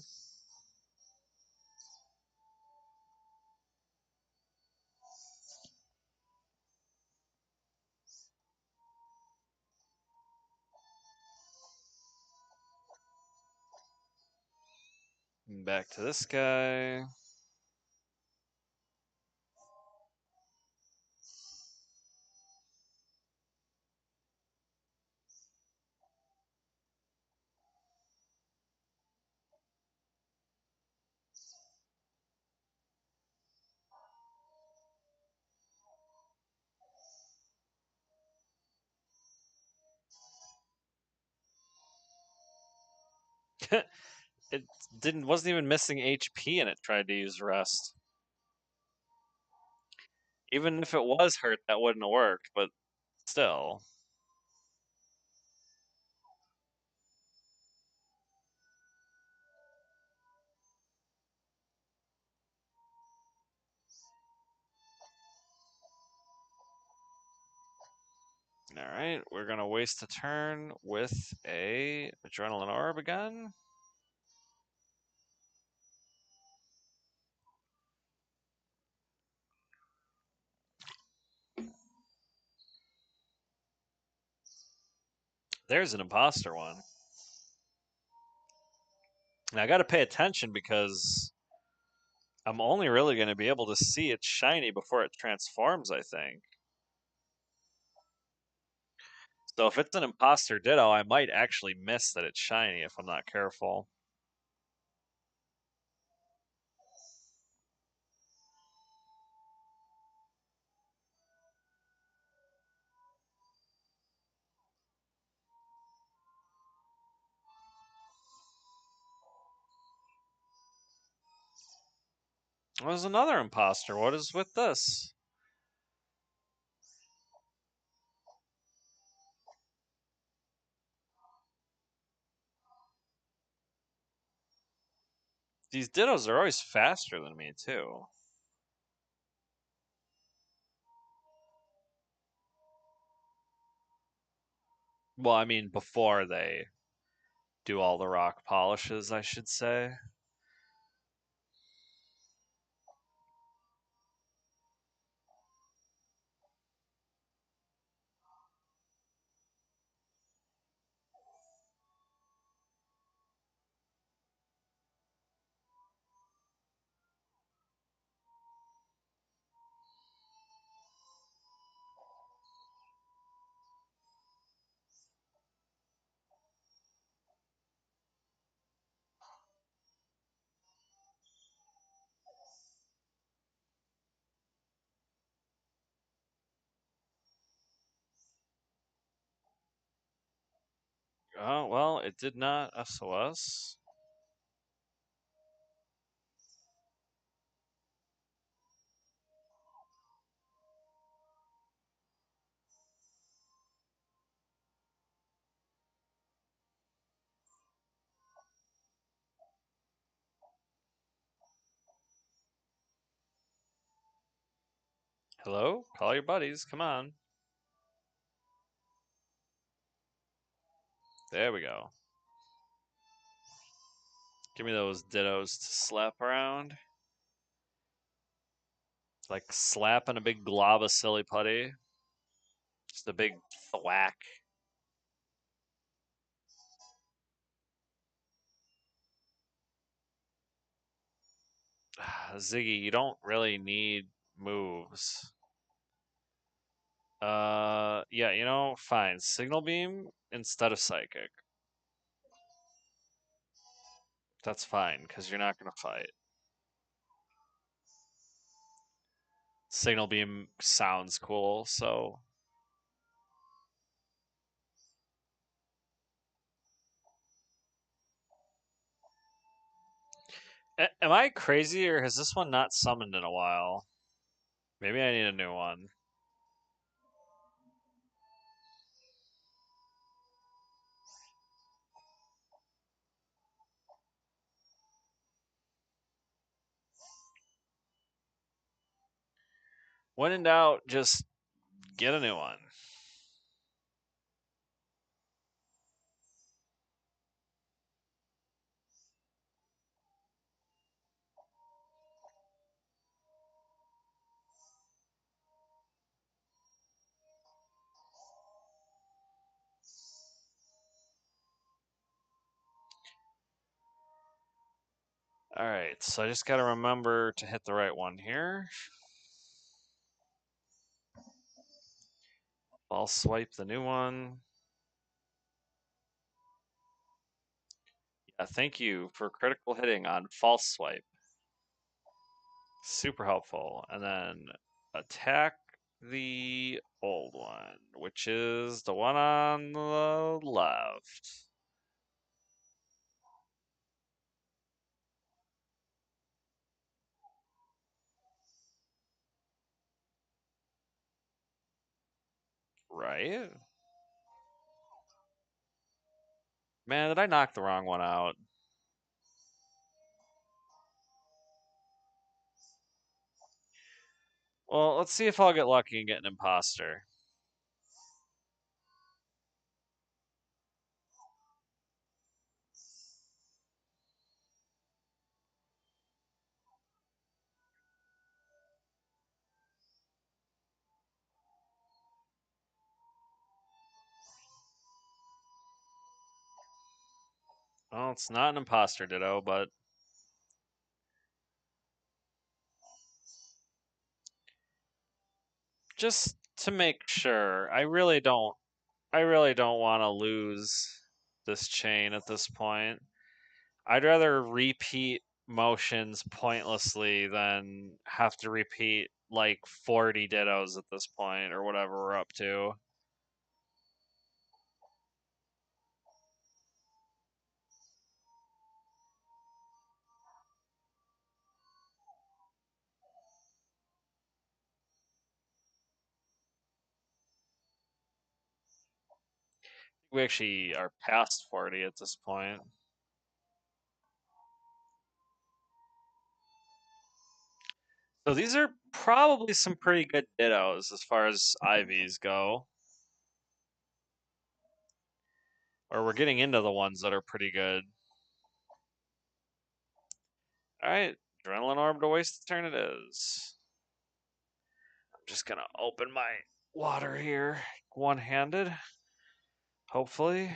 Back to this guy. It wasn't even missing HP and it tried to use rest. Even if it was hurt, that wouldn't have worked, but still. Alright, we're gonna waste a turn with a Adrenaline Orb again. There's an imposter one. Now I gotta pay attention because I'm only really gonna be able to see it shiny before it transforms, I think. So if it's an imposter ditto, I might actually miss that it's shiny if I'm not careful. There's another imposter. What is with this? These dittos are always faster than me, too. Well, I mean, before they do all the rock polishes, I should say. Oh, well, it did not SOS. Hello? Call your buddies. Come on. There we go. Give me those dittos to slap around. Like slapping a big glob of silly putty. Just a big thwack. Ziggy, you don't really need moves. Yeah, fine. Signal beam instead of psychic. That's fine, because you're not gonna fight. Signal beam sounds cool, so. Am I crazy, or has this one not summoned in a while? Maybe I need a new one. When in doubt, just get a new one. Alright, so I just gotta remember to hit the right one here. I'll swipe the new one. Yeah, thank you for critical hitting on false swipe. Super helpful. And then attack the old one, which is the one on the left. Right? Man, did I knock the wrong one out? Well, let's see if I'll get lucky and get an imposter. Well, it's not an imposter ditto, but just to make sure, I really don't want to lose this chain at this point. I'd rather repeat motions pointlessly than have to repeat like 40 dittos at this point or whatever we're up to. We actually are past 40 at this point. So these are probably some pretty good dittos as far as IVs go. Or we're getting into the ones that are pretty good. Alright, Adrenaline Orb to waste the turn it is. I'm just gonna open my water here, one-handed. Hopefully.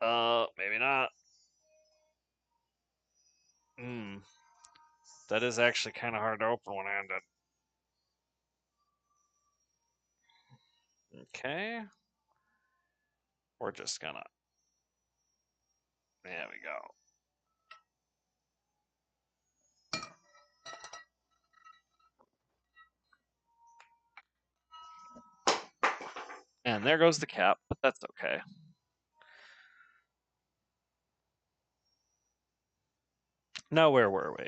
Maybe not. Hmm. That is actually kind of hard to open one-handed. Okay. We're just gonna. There we go. And there goes the cap, but that's okay. Now, where were we?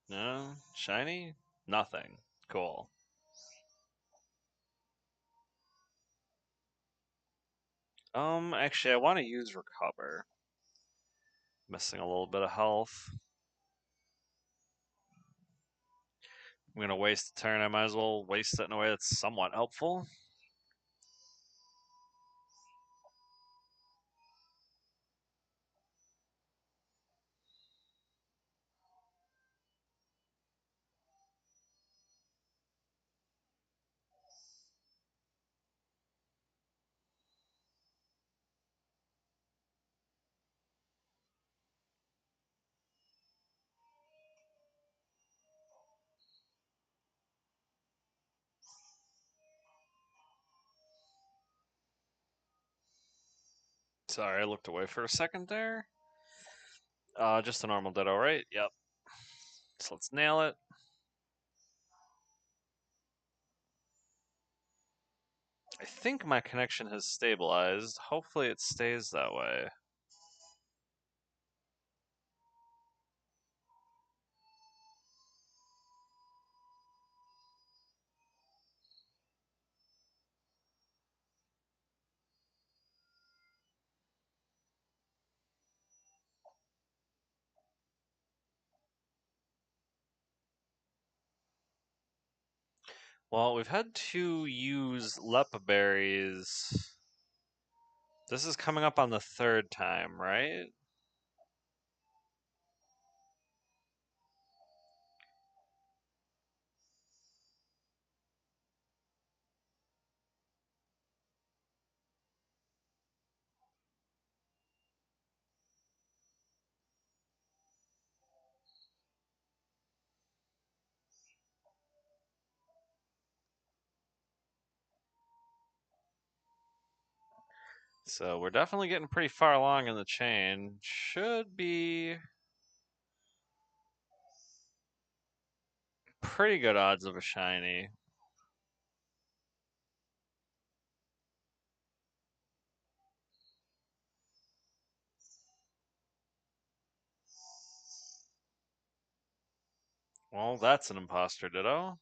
No? Shiny? Nothing. Cool. Actually, I want to use recover. Missing a little bit of health. I'm gonna waste a turn. I might as well waste it in a way that's somewhat helpful. Sorry, I looked away for a second there. Just a normal ditto, right? Yep. So let's nail it. I think my connection has stabilized. Hopefully it stays that way. Well, we've had to use Lepa berries. This is coming up on the third time, right? So we're definitely getting pretty far along in the chain. Should be pretty good odds of a shiny. Well, that's an imposter ditto.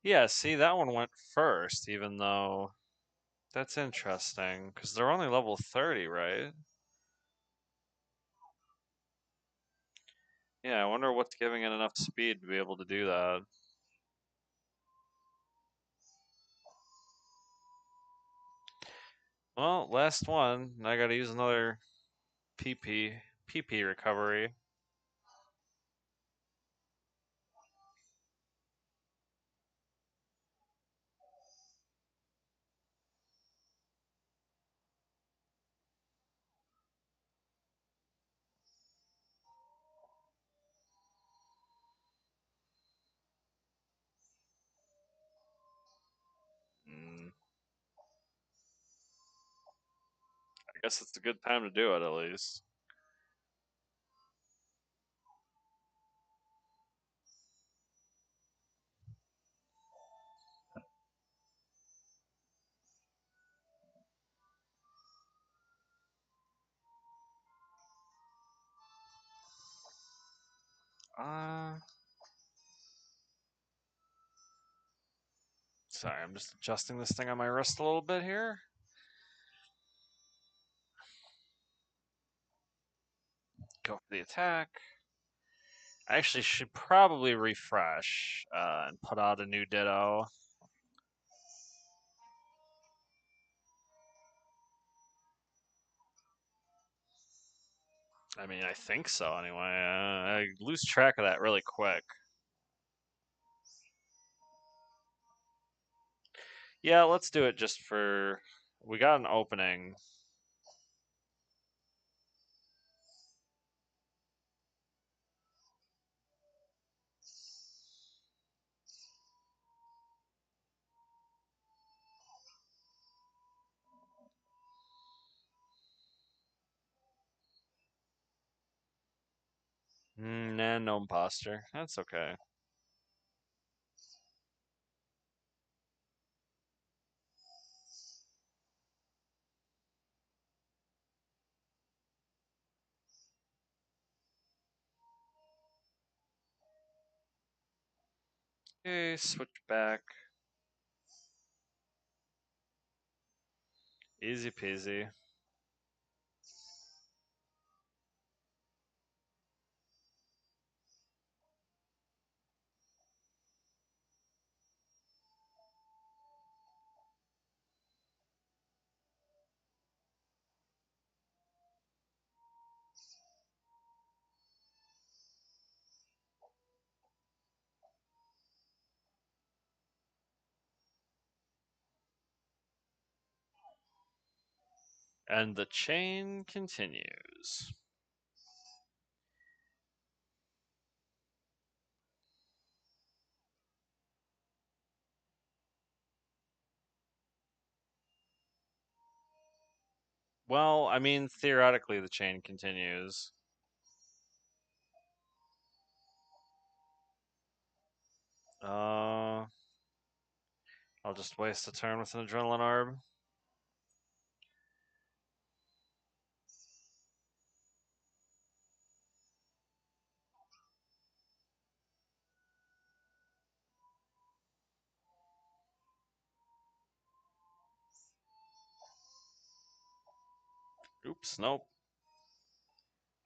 Yeah, see, that one went first, even though that's interesting, because they're only level 30, right? Yeah, I wonder what's giving it enough speed to be able to do that. Well, last one. I gotta use another PP recovery. I guess it's a good time to do it at least. Uh, Sorry, I'm just adjusting this thing on my wrist a little bit here. Go for the attack. I actually should probably refresh and put out a new ditto. I mean, I think so anyway. I lose track of that really quick. Yeah, let's do it just for. We got an opening. Nah, no imposter. That's okay. Okay, switch back. Easy peasy. And the chain continues. Well, I mean, theoretically, the chain continues. Uh, I'll just waste a turn with an adrenaline orb. Oops, nope.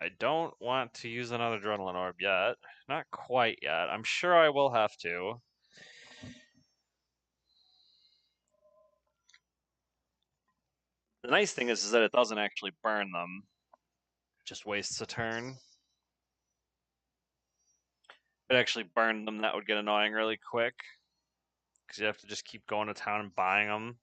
I don't want to use another adrenaline orb yet. Not quite yet. I'm sure I will have to. The nice thing is that it doesn't actually burn them. Just wastes a turn. If it actually burned them, that would get annoying really quick. Because you have to just keep going to town and buying them.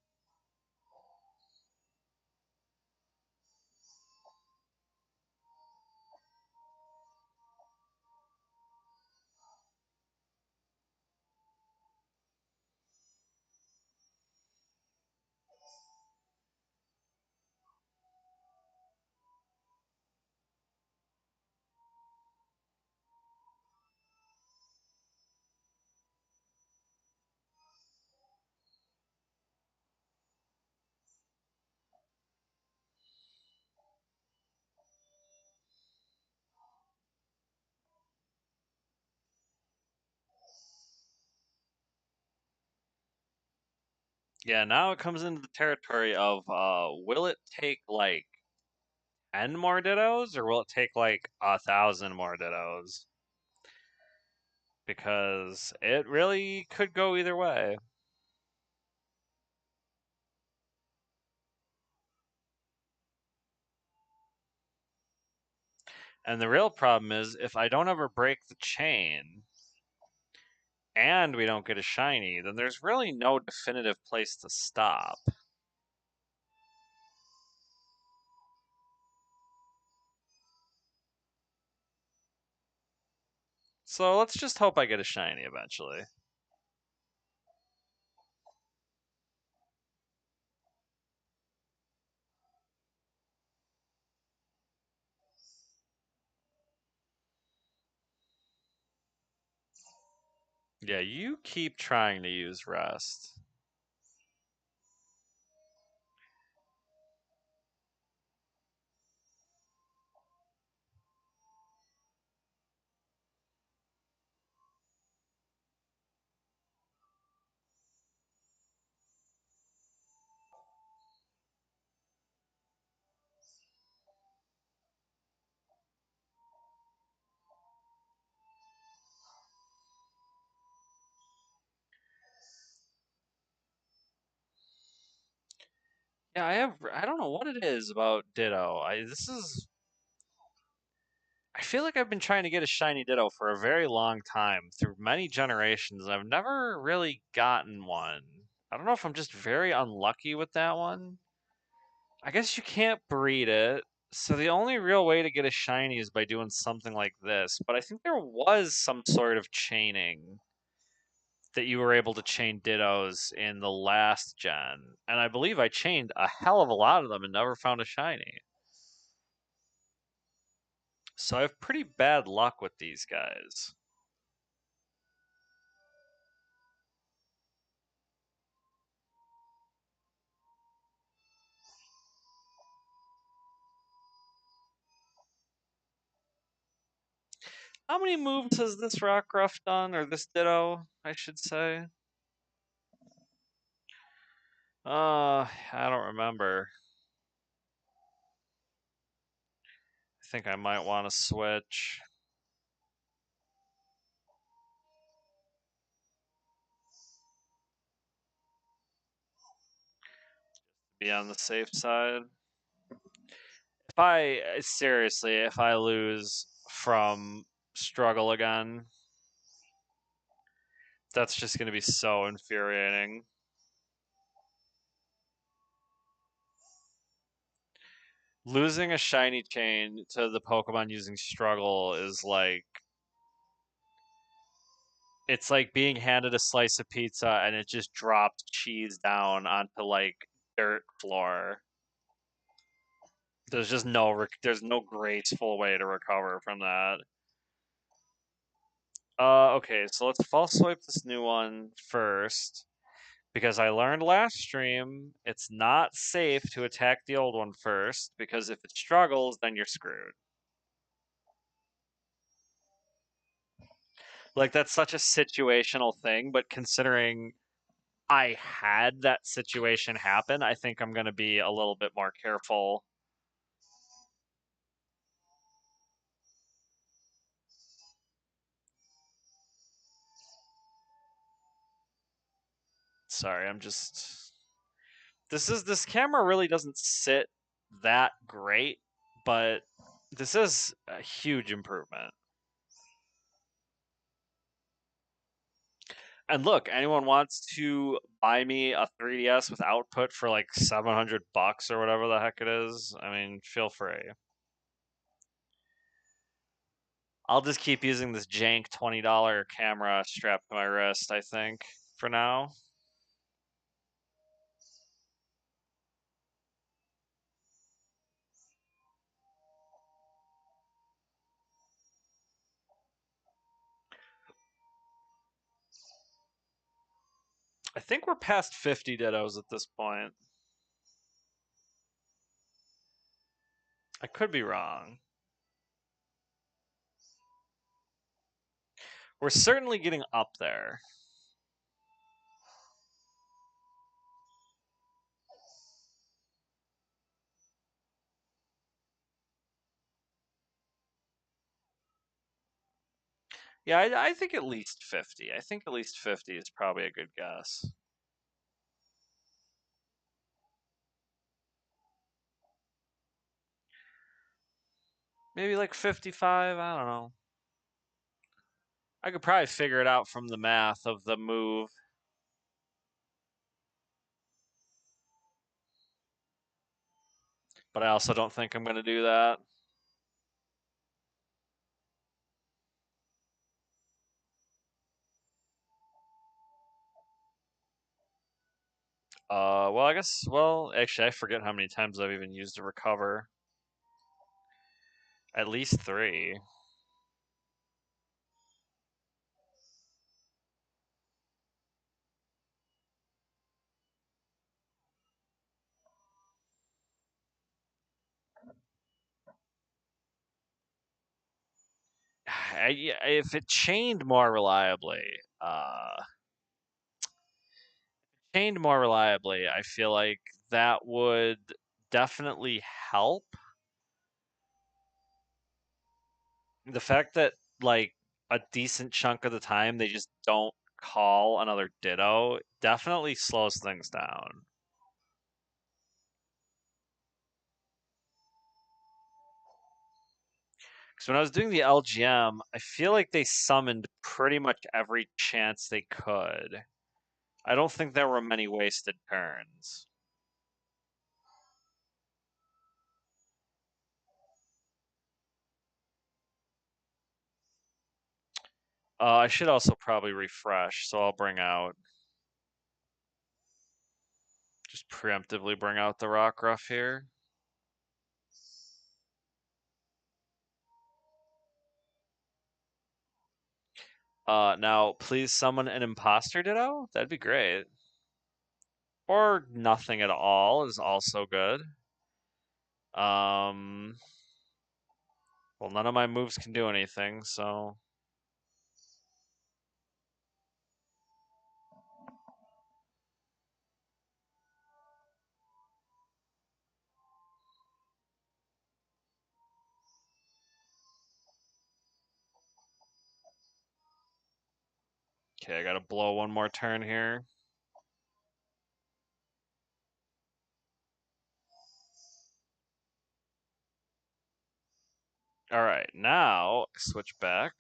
Yeah, now it comes into the territory of will it take like 10 more dittos or will it take like 1,000 more dittos? Because it really could go either way. And the real problem is if I don't ever break the chain and we don't get a shiny, then there's really no definitive place to stop. So let's just hope I get a shiny eventually. Yeah, you keep trying to use rest. Yeah, I don't know what it is about Ditto. I feel like I've been trying to get a shiny Ditto for a very long time through many generations. I've never really gotten one. I don't know if I'm just very unlucky with that one. I guess you can't breed it. So the only real way to get a shiny is by doing something like this. But I think there was some sort of chaining that you were able to chain Dittos in the last gen. And I believe I chained a hell of a lot of them and never found a shiny. So I have pretty bad luck with these guys. How many moves has this Rockruff done, or this Ditto, I should say? I don't remember. I think I might want to switch. Be on the safe side. If I seriously, if I lose from struggle again, that's just going to be so infuriating. Losing a shiny chain to the Pokemon using struggle is like, it's like being handed a slice of pizza and it just dropped cheese down onto like dirt floor. There's just there's no graceful way to recover from that. Okay, so let's false swipe this new one first. Because I learned last stream, it's not safe to attack the old one first, because if it struggles, then you're screwed. Like, that's such a situational thing, but considering I had that situation happen, I think I'm going to be a little bit more careful. Sorry, I'm just. This camera really doesn't sit that great, but this is a huge improvement. And look, anyone wants to buy me a 3DS with output for like $700 or whatever the heck it is, I mean, feel free. I'll just keep using this jank $20 camera strapped to my wrist, I think, for now. I think we're past 50 Dittos at this point. I could be wrong. We're certainly getting up there. Yeah, I think at least 50. I think at least 50 is probably a good guess. Maybe like 55, I don't know. I could probably figure it out from the math of the move. But I also don't think I'm going to do that. Well, I guess, well, actually, I forget how many times I've even used to recover. At least 3. If it chained more reliably, I feel like that would definitely help. The fact that, like, a decent chunk of the time they just don't call another Ditto definitely slows things down. Because when I was doing the LGM, I feel like they summoned pretty much every chance they could. I don't think there were many wasted turns. I should also probably refresh, so I'll bring out, just preemptively bring out the Rockruff here. Now, please summon an imposter Ditto? That'd be great. Or nothing at all is also good. Um, Well, none of my moves can do anything, so. Okay, I gotta blow one more turn here. Alright, now switch back.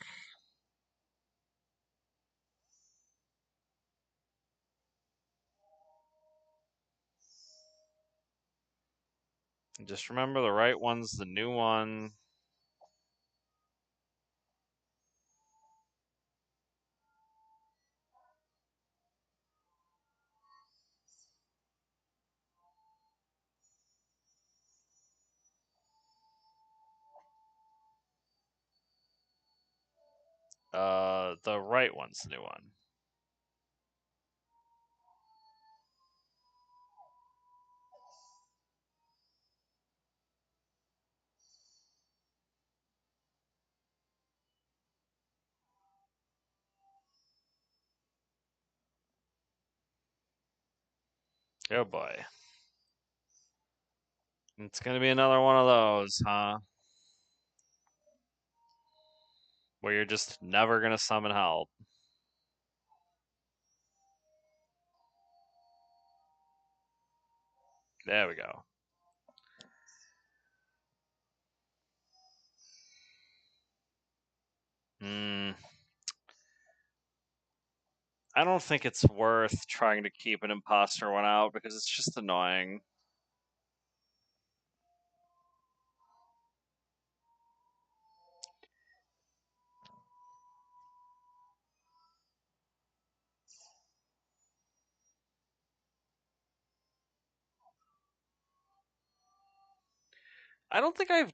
Just remember the right one's the new one. The right one's the new one. Oh boy. It's gonna be another one of those, huh? Where you're just never gonna summon help. There we go. I don't think it's worth trying to keep an imposter one out because it's just annoying. I don't think I've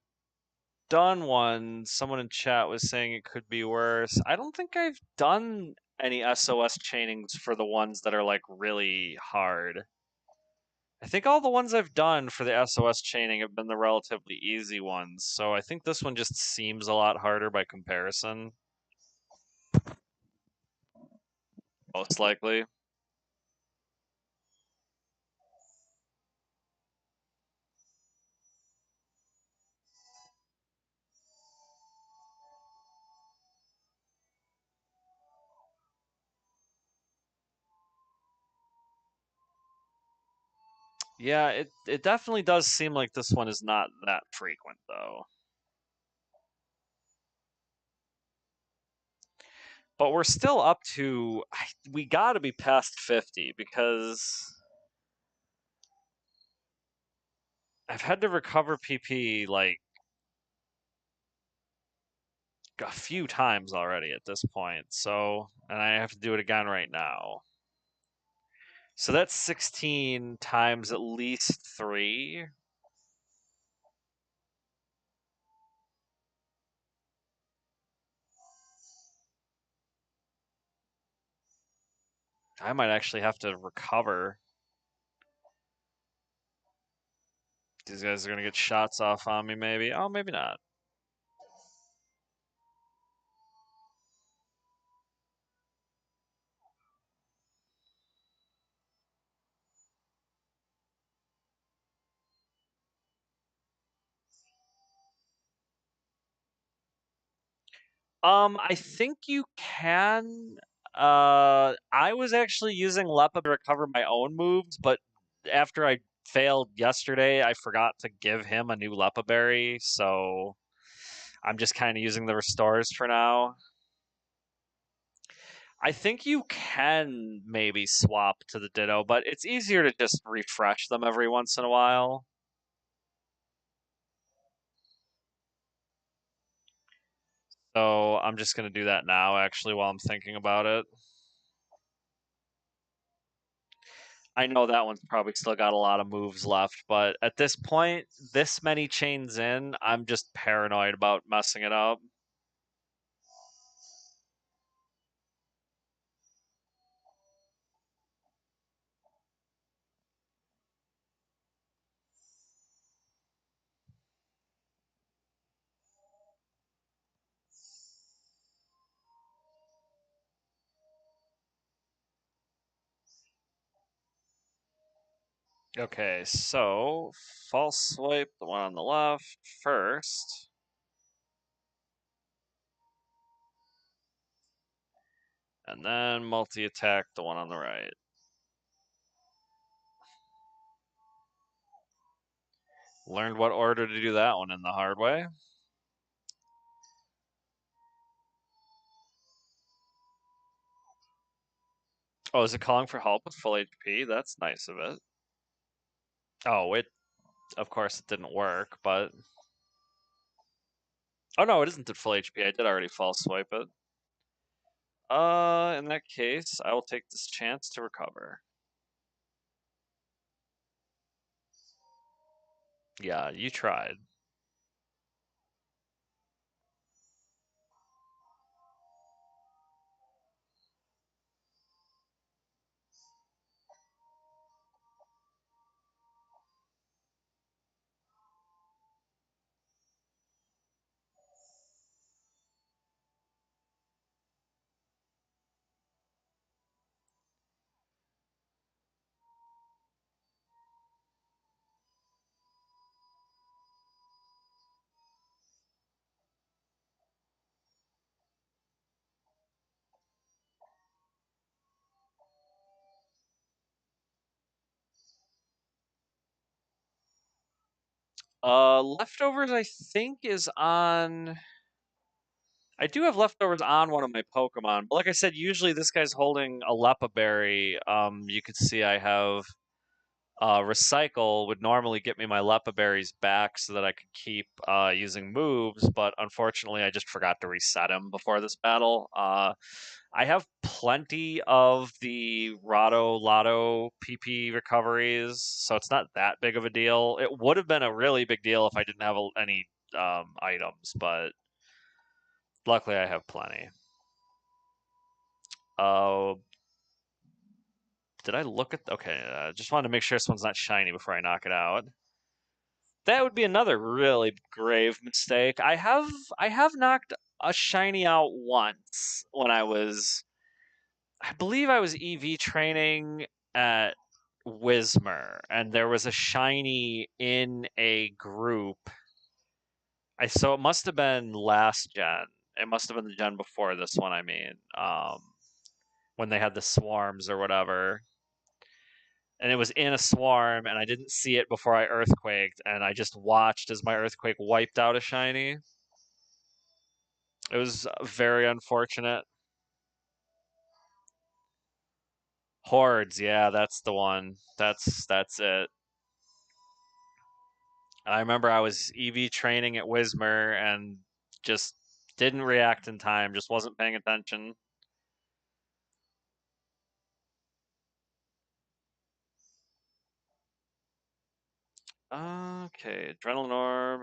done one. Someone in chat was saying it could be worse. I don't think I've done any SOS chainings for the ones that are like really hard. I think all the ones I've done for the SOS chaining have been the relatively easy ones, so I think this one just seems a lot harder by comparison. Most likely. Yeah, it definitely does seem like this one is not that frequent though. But we're still up to we got to be past 50 because I've had to recover PP like a few times already at this point. So, and I have to do it again right now. So that's 16 times at least 3. I might actually have to recover. These guys are going to get shots off on me maybe. Oh, maybe not. I think you can. I was actually using Lepa to recover my own moves, but after I failed yesterday, I forgot to give him a new Lepa berry, so I'm just kind of using the restores for now. I think you can maybe swap to the Ditto, but it's easier to just refresh them every once in a while. So I'm just going to do that now, actually, while I'm thinking about it. I know that one's probably still got a lot of moves left, but at this point, this many chains in, I'm just paranoid about messing it up. Okay, so false swipe the one on the left first. And then multi-attack the one on the right. Learned what order to do that one in the hard way. Oh, is it calling for help with full HP? That's nice of it. Oh, of course, it didn't work, but... Oh, no, it isn't at full HP. I did already false swipe it. In that case, I will take this chance to recover. Yeah, you tried. Leftovers, I think, is on... I do have leftovers on one of my Pokemon, but like I said, usually this guy's holding a Leppa Berry. You could see I have Recycle would normally get me my Leppa Berries back so that I could keep using moves, but unfortunately I just forgot to reset him before this battle. I have plenty of the Rado Lotto PP recoveries, so it's not that big of a deal. It would have been a really big deal if I didn't have any items, but luckily I have plenty. Uh, did I look at? Okay, just wanted to make sure this one's not shiny before I knock it out. That would be another really grave mistake. I have knocked a shiny out once when I believe I was EV training at Wismer, and there was a shiny in a group. So it must have been last gen. It must have been the gen before this one. I mean, when they had the swarms or whatever, and it was in a swarm, and I didn't see it before I earthquaked, and I just watched as my earthquake wiped out a shiny. It was very unfortunate. Hordes, yeah, that's the one. That's it. And I remember I was EV training at Wismer and just didn't react in time, just wasn't paying attention. Okay, Adrenaline Orb.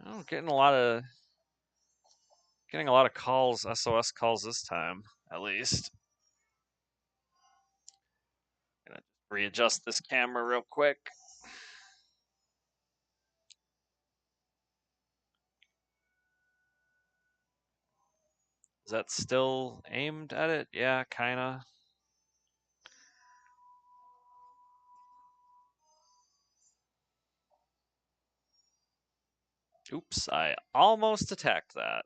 Oh, getting a lot of calls, SOS calls this time, at least. Gonna readjust this camera real quick. Is that still aimed at it? Yeah, kinda. Oops, I almost attacked that.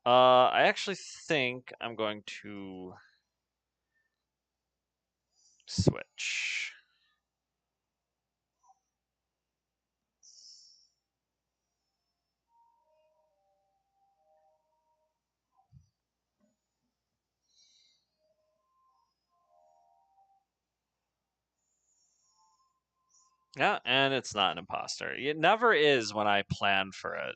I actually think I'm going to switch. Yeah, and it's not an imposter. It never is when I plan for it.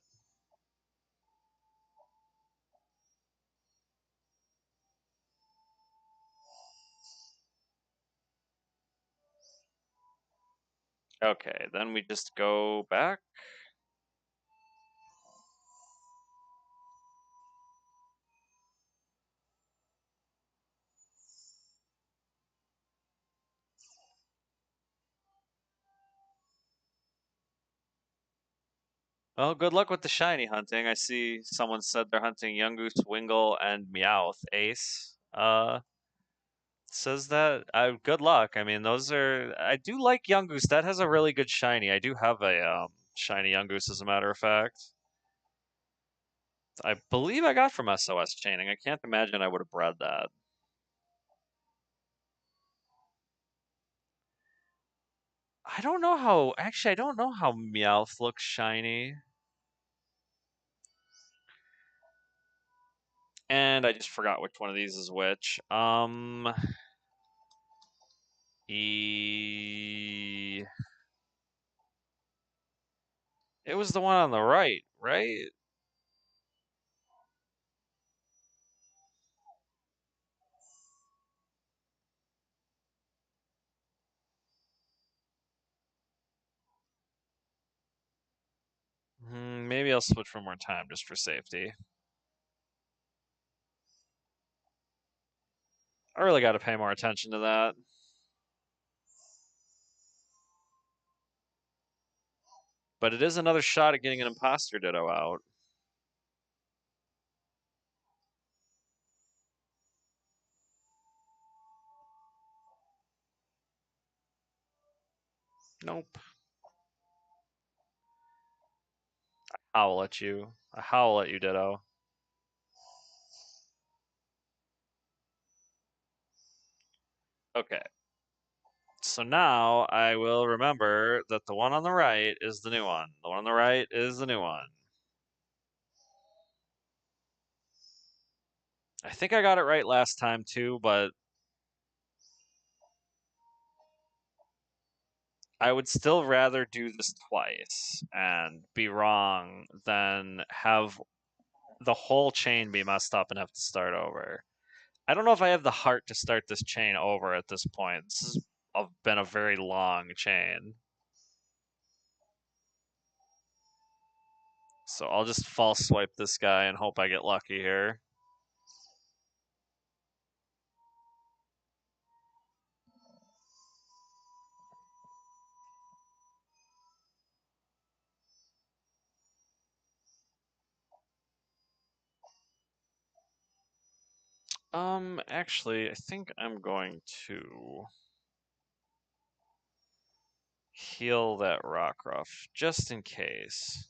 Okay, then we just go back. Well, good luck with the shiny hunting. I see someone said they're hunting Yungoos, Wingull, and Meowth. Ace. Says that. Good luck. I mean, those are. I do like Yungoos. That has a really good shiny. I do have a shiny Yungoos, as a matter of fact. I believe I got from SOS chaining. I can't imagine I would have bred that. I don't know how. Actually, I don't know how Meowth looks shiny. And I just forgot which one of these is which. E. It was the one on the right, right? Maybe I'll switch one more time just for safety. I really got to pay more attention to that. But it is another shot at getting an imposter ditto out. Nope. Howl at you. I howl at you, ditto. Okay. So now I will remember that the one on the right is the new one. The one on the right is the new one. I think I got it right last time too, but I would still rather do this twice and be wrong than have the whole chain be messed up and have to start over. I don't know if I have the heart to start this chain over at this point. This has been a very long chain. So I'll just false swipe this guy and hope I get lucky here. Actually, I think I'm going to heal that Rockruff just in case.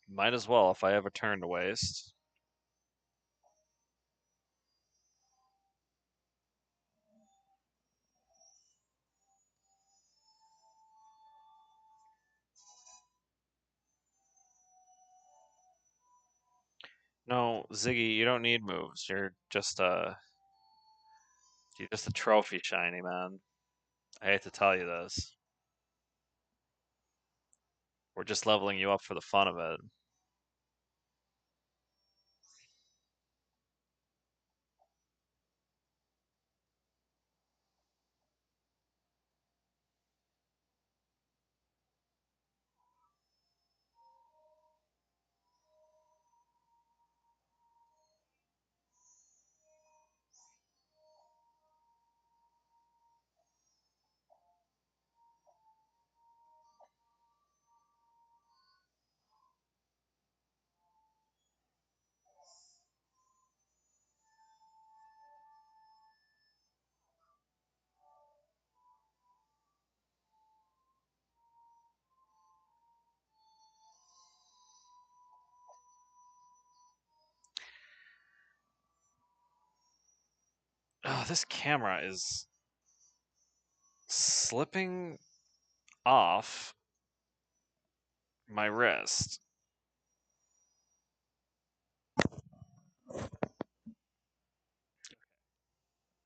Might as well if I have a turn to waste. No, Ziggy, you don't need moves. You're just a trophy shiny, man. I hate to tell you this. We're just leveling you up for the fun of it. Oh, this camera is slipping off my wrist.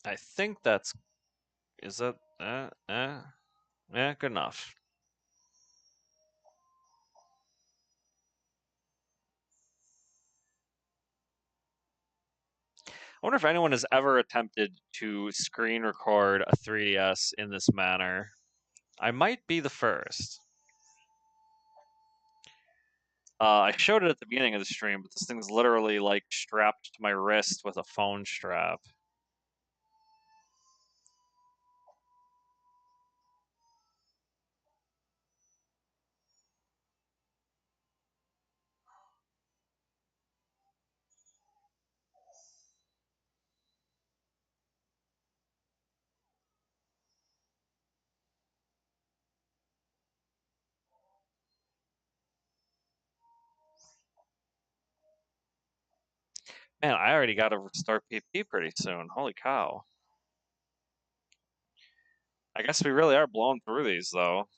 I think that's is that yeah, good enough. I wonder if anyone has ever attempted to screen record a 3DS in this manner. I might be the first. I showed it at the beginning of the stream, but this thing's literally like strapped to my wrist with a phone strap. Man, I already got to restart PP pretty soon. Holy cow. I guess we really are blowing through these, though.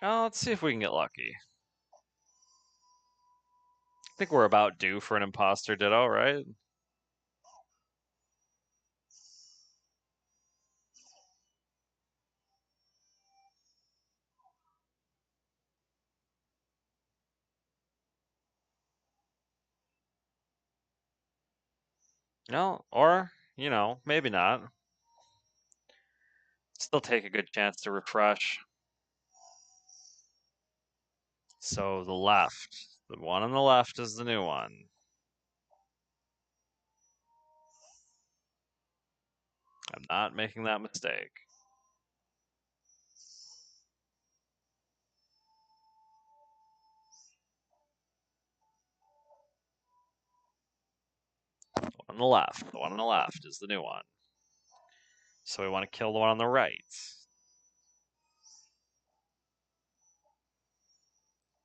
Oh, let's see if we can get lucky. I think we're about due for an imposter ditto, right? No, or, maybe not. Still take a good chance to refresh. So the left. The one on the left is the new one. I'm not making that mistake. The one on the left. The one on the left is the new one. So we want to kill the one on the right.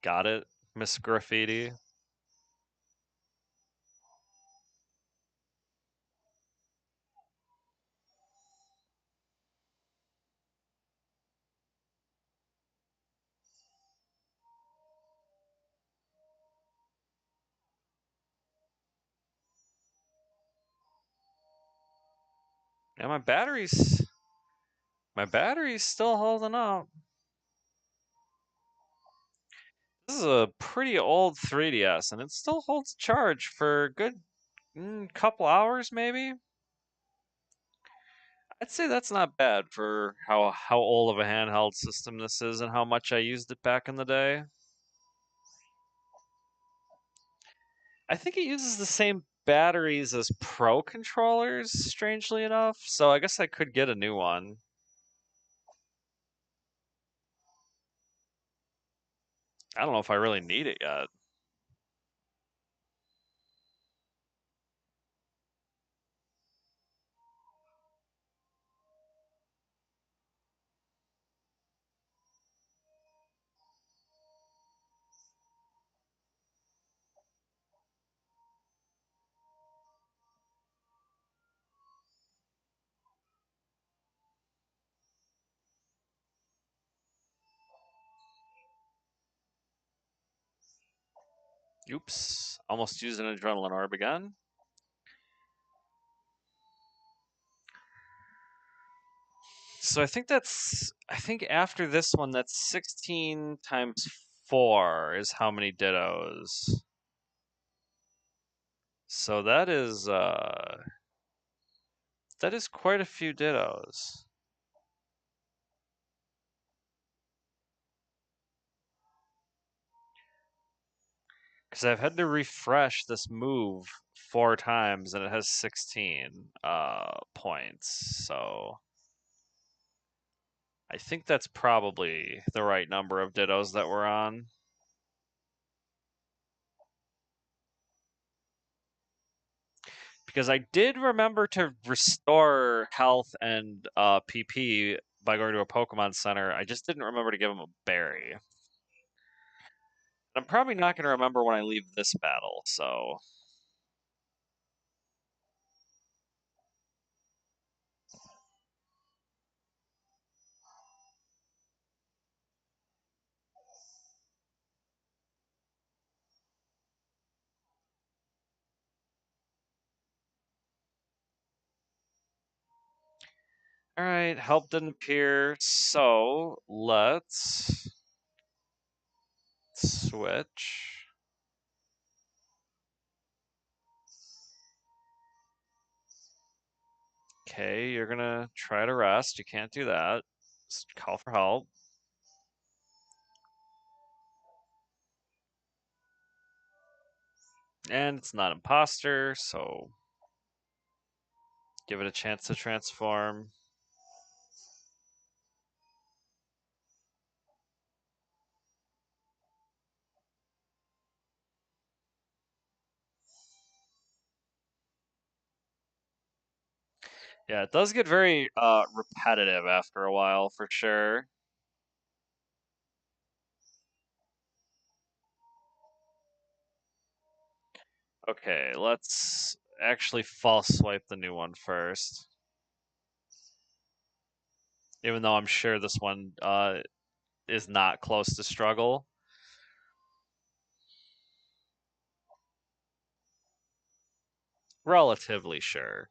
Got it, Miss Graffiti? Yeah, my battery's still holding up. This is a pretty old 3DS, and it still holds charge for a good couple hours, maybe. I'd say that's not bad for how old of a handheld system this is and how much I used it back in the day. I think it uses the same batteries as Pro controllers, strangely enough, so I guess I could get a new one. I don't know if I really need it yet. Oops, almost used an adrenaline orb again. So I think after this one, that's 16 times 4 is how many dittos. So that is quite a few dittos. Because I've had to refresh this move 4 times and it has 16 points. So I think that's probably the right number of dittos that we're on. Because I did remember to restore health and PP by going to a Pokemon Center. I just didn't remember to give him a berry. I'm probably not going to remember when I leave this battle, so. Alright, help didn't appear, so let's switch. Okay, you're gonna try to rest. You can't do that. Just call for help. And it's not imposter, so give it a chance to transform. Yeah, it does get very repetitive after a while, for sure. Okay, let's actually false swipe the new one first. Even though I'm sure this one is not close to struggle. Relatively sure.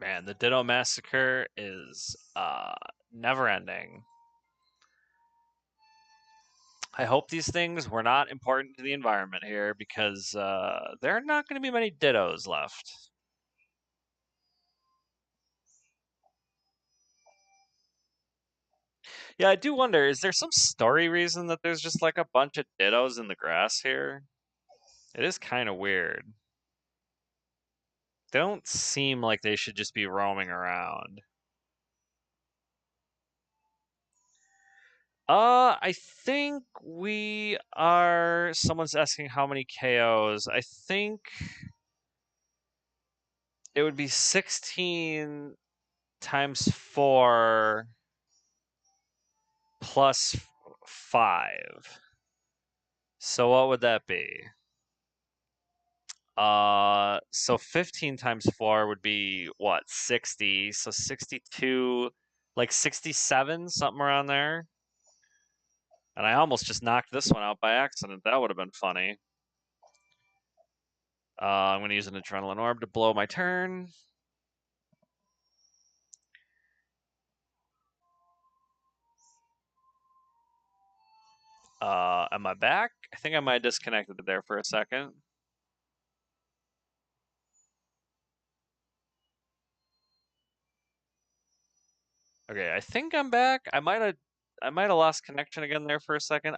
Man, the Ditto Massacre is never ending. I hope these things were not important to the environment here because there are not going to be many Dittos left. Yeah, I do wonder, is there some story reason that there's just like a bunch of Dittos in the grass here? It is kind of weird. They don't seem like they should just be roaming around. I think we are. Someone's asking how many KOs. I think it would be 16 times 4 plus 5. So what would that be? So 15 times 4 would be what? 60. So 62, like 67, something around there. And I almost just knocked this one out by accident. That would have been funny. I'm going to use an adrenaline orb to blow my turn. Am I back? I think I might have disconnected there for a second. Okay, I think I'm back. I might have lost connection again there for a second.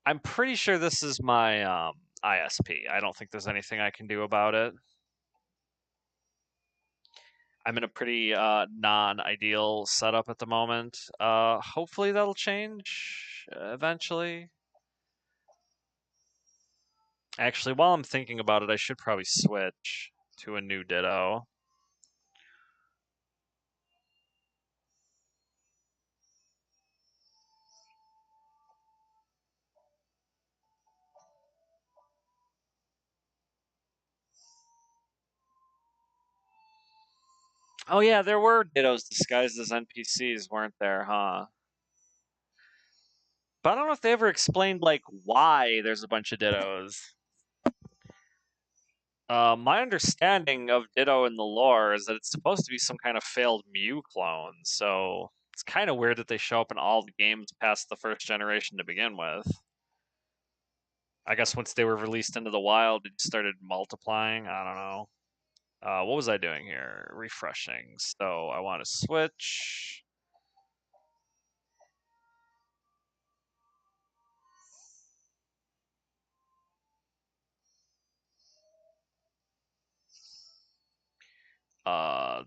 I'm pretty sure this is my ISP. I don't think there's anything I can do about it. I'm in a pretty non-ideal setup at the moment. Hopefully that'll change eventually. Actually, while I'm thinking about it, I should probably switch to a new Ditto. Oh yeah, there were Dittos disguised as NPCs, weren't there, huh? But I don't know if they ever explained like why there's a bunch of Dittos. My understanding of Ditto in the lore is that it's supposed to be some kind of failed Mew clone, so it's kind of weird that they show up in all the games past the first generation to begin with. I guess once they were released into the wild, it started multiplying. I don't know. What was I doing here? Refreshing. So I want to switch.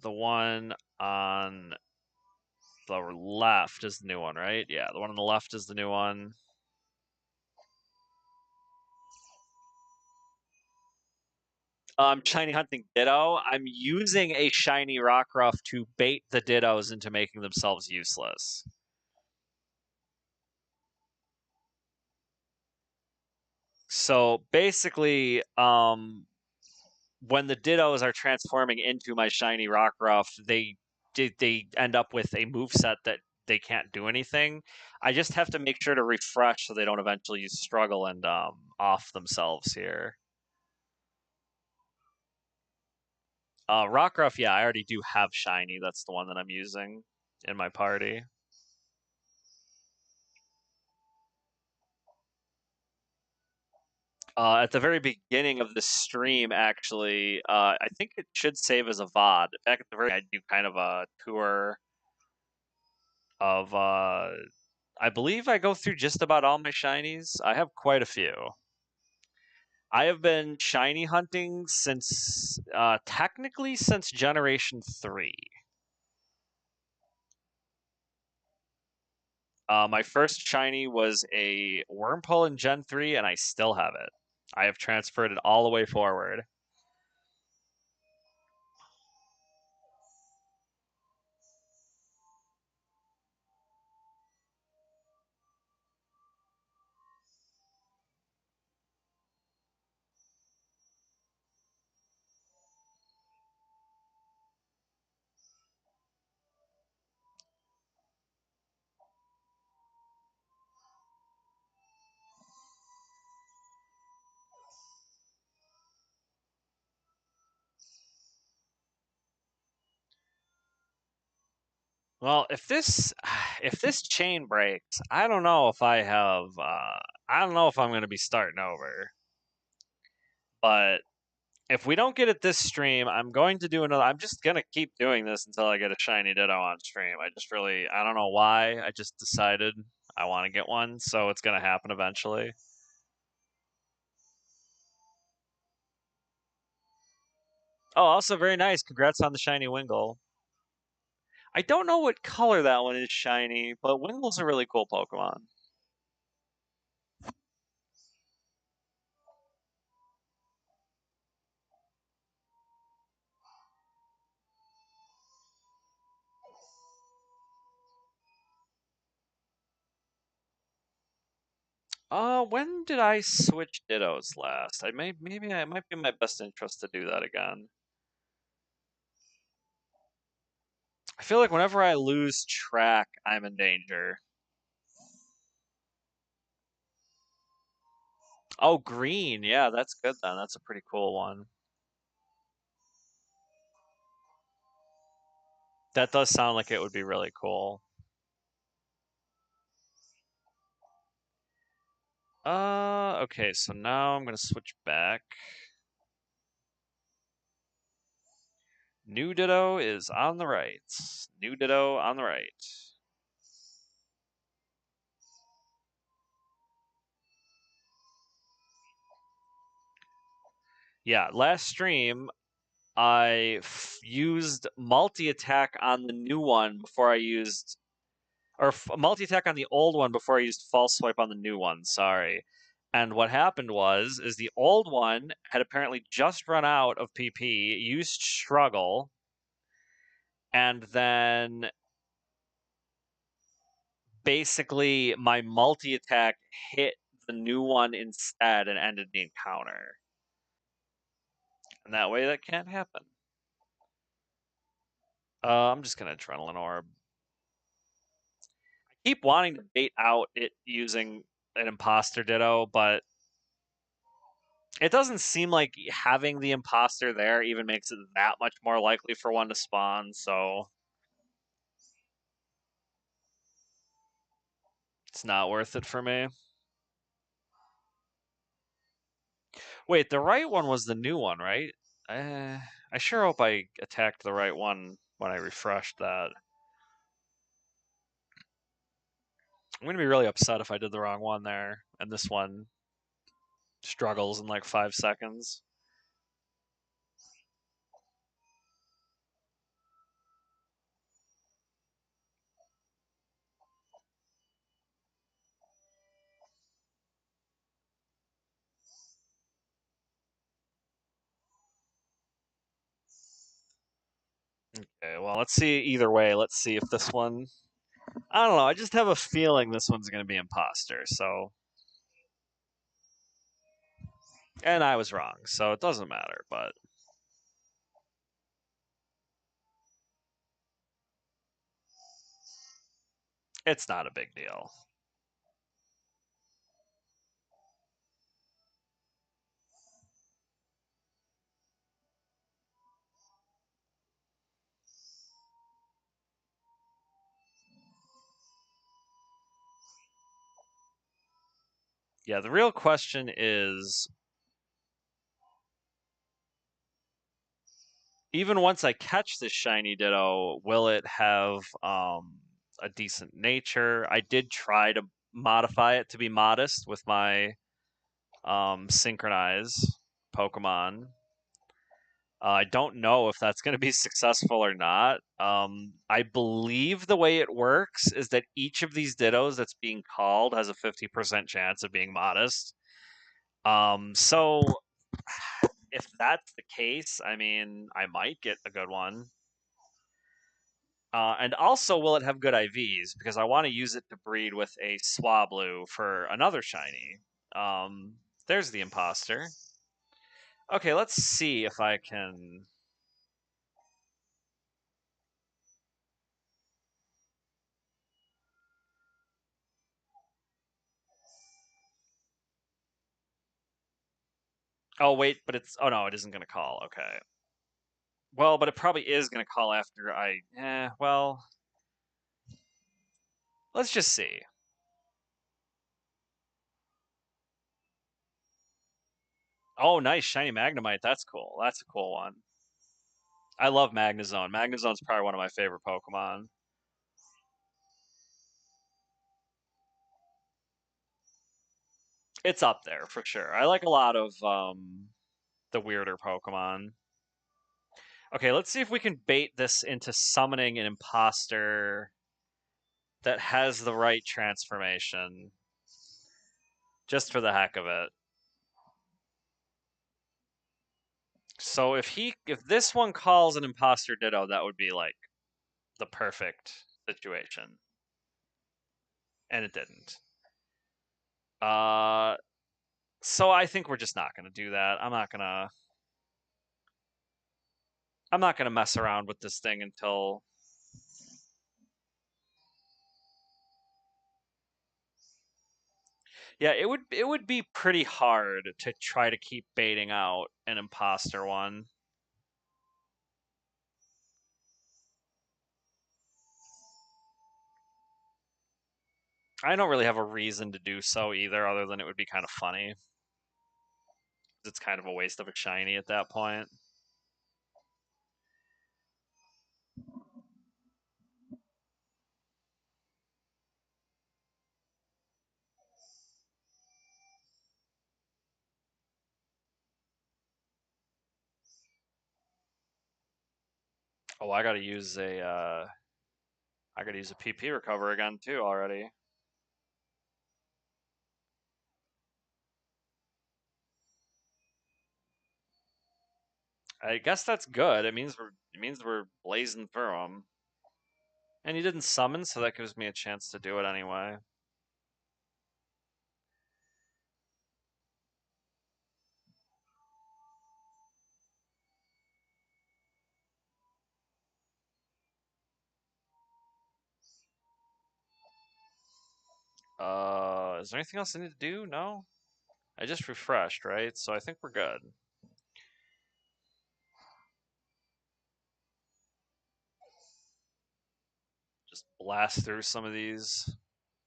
The one on the left is the new one, right? Yeah, the one on the left is the new one. Shiny hunting Ditto. I'm using a shiny Rockruff to bait the Dittos into making themselves useless. So basically, when the Dittos are transforming into my shiny Rockruff, they end up with a move set that they can't do anything. I just have to make sure to refresh so they don't eventually struggle and off themselves here. Rockruff, yeah, I already do have shiny. That's the one that I'm using in my party. At the very beginning of the stream, actually, I think it should save as a VOD. Back at the very, I do kind of a tour of. I believe I go through just about all my shinies. I have quite a few. I have been shiny hunting since, technically, since Generation 3. My first shiny was a Wormhole in Gen 3, and I still have it. I have transferred it all the way forward. Well, if this if this chain breaks, I don't know if I have I don't know if I'm going to be starting over. But if we don't get it this stream, I'm going to do another. I'm just going to keep doing this until I get a shiny Ditto on stream. I don't know why. I just decided I want to get one, so it's going to happen eventually. Oh, also very nice. Congrats on the shiny Wingull. I don't know what color that one is shiny, but Wingull's a really cool Pokemon. When did I switch Dittos last? Maybe it might be in my best interest to do that again. I feel like whenever I lose track, I'm in danger. Oh, green. Yeah, that's good then. That's a pretty cool one. That does sound like it would be really cool. Okay, so now I'm gonna switch back. New Ditto is on the right. New Ditto on the right. Yeah, last stream I used multi attack on the new one before I used, or multi attack on the old one before I used false swipe on the new one. Sorry. And what happened is the old one had apparently just run out of PP, used struggle, and then basically my multi attack hit the new one instead and ended the encounter. And that way that can't happen. I'm just gonna adrenaline orb. I keep wanting to bait out it using an imposter ditto, but it doesn't seem like having the imposter there even makes it that much more likely for one to spawn, so it's not worth it for me. Wait, the right one was the new one, right? I sure hope I attacked the right one when I refreshed that. I'm gonna be really upset if I did the wrong one there, and this one struggles in like 5 seconds. Okay, well, let's see either way. Let's see if this one. I don't know. I just have a feeling this one's going to be imposter. So, and I was wrong, so it doesn't matter. But it's not a big deal. Yeah, the real question is, even once I catch this shiny Ditto, will it have a decent nature? I did try to modify it to be modest with my synchronize Pokemon. I don't know if that's going to be successful or not. I believe the way it works is that each of these Dittos that's being called has a 50% chance of being modest. So if that's the case, I mean, I might get a good one. And also, will it have good IVs? Because I want to use it to breed with a Swablu for another shiny. Um, there's the imposter. Okay, let's see if I can. Oh wait, but it's. Oh no, it isn't going to call. Okay. Well, but it probably is going to call after I. Well, let's just see. Oh, nice shiny Magnemite. That's cool. That's a cool one. I love Magnezone. Magnezone's probably one of my favorite Pokemon. It's up there for sure. I like a lot of the weirder Pokemon. Okay, let's see if we can bait this into summoning an imposter that has the right transformation, just for the heck of it. So if this one calls an imposter Ditto, that would be like the perfect situation, and it didn't. Uh, so I think we're just not gonna do that. I'm not gonna mess around with this thing until. Yeah, it would be pretty hard to try to keep baiting out an imposter one. I don't really have a reason to do so either, other than it would be kind of funny. It's kind of a waste of a shiny at that point. Oh, I gotta use a PP recover again too already. I guess that's good. It means we're blazing through them. And he didn't summon, so that gives me a chance to do it anyway. Is there anything else I need to do? No? I just refreshed, right? So I think we're good. Just blast through some of these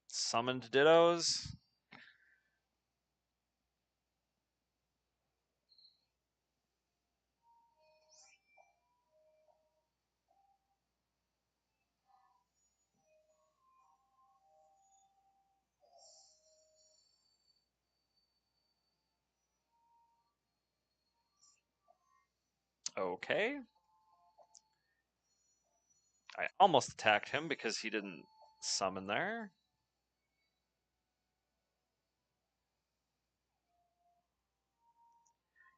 summoned Dittos. Okay. I almost attacked him because he didn't summon there.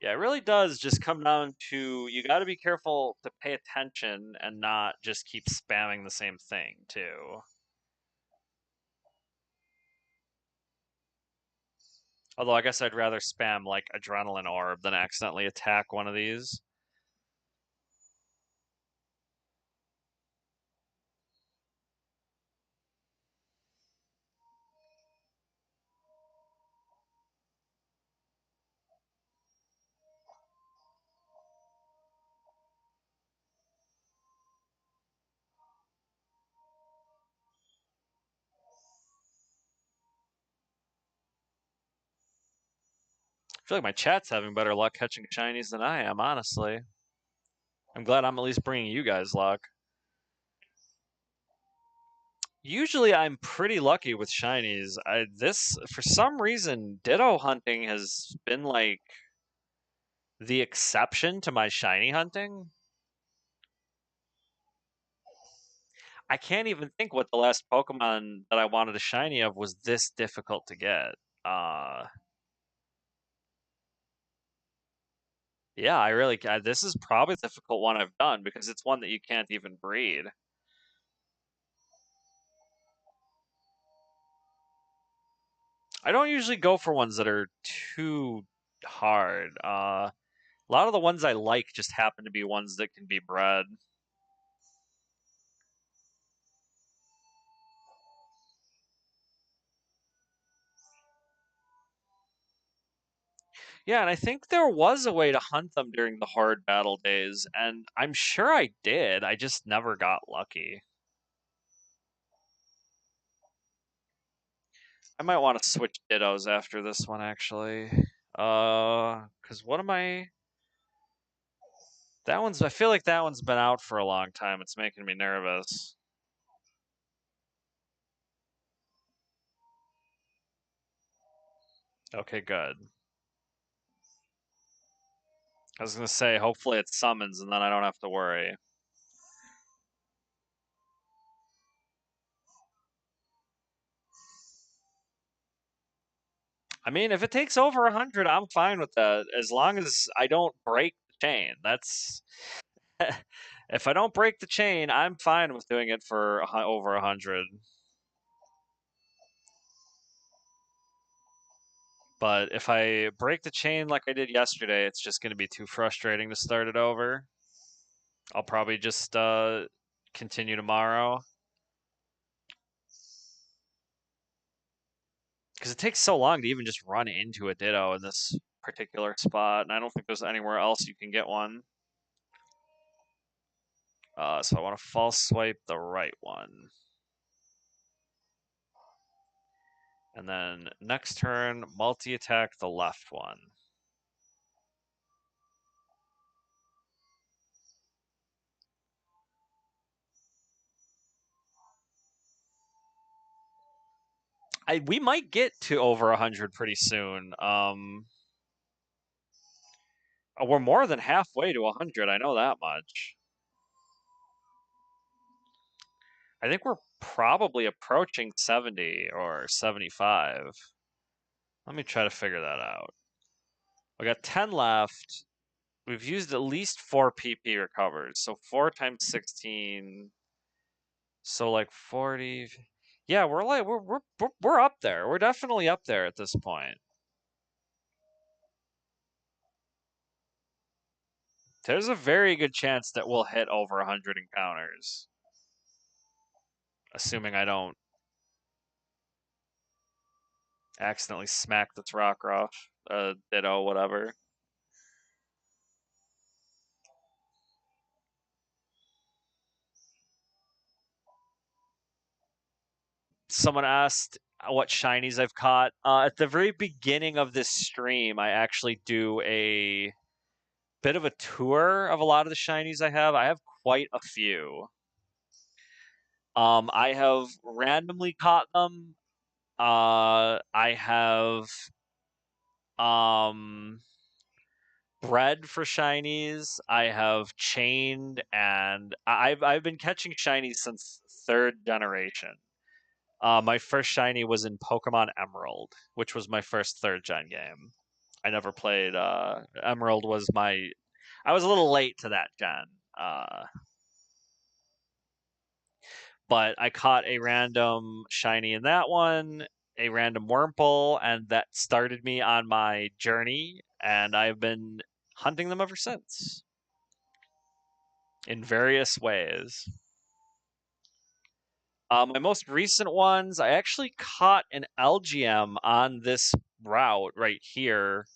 Yeah, it really does just come down to you got to be careful to pay attention and not just keep spamming the same thing, too. Although I guess I'd rather spam like Adrenaline Orb than accidentally attack one of these. I feel like my chat's having better luck catching shinies than I am, honestly. I'm glad I'm at least bringing you guys luck. Usually I'm pretty lucky with shinies. This for some reason ditto hunting has been like the exception to my shiny hunting. I can't even think what the last Pokemon that I wanted a shiny of was this difficult to get. Uh yeah, this is probably the difficult one I've done because it's one that you can't even breed. I don't usually go for ones that are too hard. A lot of the ones I like just happen to be ones that can be bred. Yeah, and I think there was a way to hunt them during the hard battle days, and I'm sure I did. I just never got lucky. I might want to switch Dittos after this one, actually. Because what am I? That one's. I feel like that one's been out for a long time. It's making me nervous. Okay, good. I was gonna say, hopefully it summons, and then I don't have to worry. I mean, if it takes over 100, I'm fine with that. As long as I don't break the chain. That's if I don't break the chain, I'm fine with doing it for over 100. But if I break the chain like I did yesterday, it's just going to be too frustrating to start it over. I'll probably just continue tomorrow. Because it takes so long to even just run into a Ditto in this particular spot, and I don't think there's anywhere else you can get one. So I want to false swipe the right one. And then next turn, multi-attack the left one. We might get to over 100 pretty soon. We're more than halfway to 100. I know that much. I think we're probably approaching 70 or 75. Let me try to figure that out. We got 10 left. We've used at least 4 PP recovers. So 4 times 16. So like 40. Yeah, we're like we're up there. We're definitely up there at this point. There's a very good chance that we'll hit over 100 encounters. Assuming I don't accidentally smack this Rockruff, Ditto, whatever. Someone asked what shinies I've caught. At the very beginning of this stream, I actually do a bit of a tour of a lot of the shinies I have. I have quite a few. I have randomly caught them. I have um bred for shinies. I have chained, and I've been catching shinies since third generation. My first shiny was in Pokemon Emerald, which was my first third gen game. I never played Emerald was my I was a little late to that gen. Uh but I caught a random shiny in that one, a random Wurmple, and that started me on my journey, and I've been hunting them ever since in various ways. My most recent ones, I actually caught an LGM on this route right here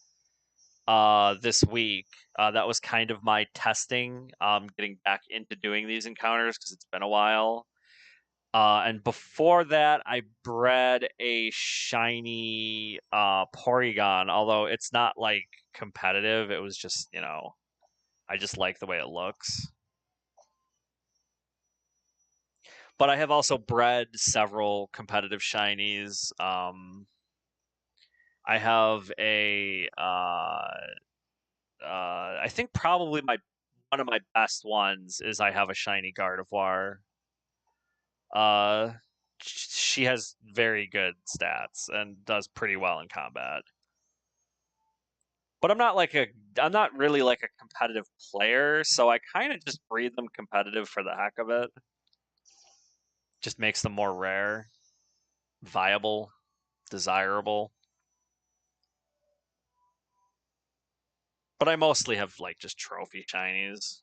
this week. That was kind of my testing, getting back into doing these encounters because it's been a while. And before that, I bred a shiny Porygon, although it's not like competitive. It was just, I just like the way it looks. But I have also bred several competitive shinies. I have I think probably one of my best ones is I have a shiny Gardevoir. Uh, she has very good stats and does pretty well in combat. But I'm not really like a competitive player, so I kind of just breed them competitive for the heck of it. Just makes them more rare, viable, desirable. But I mostly have like just trophy shinies.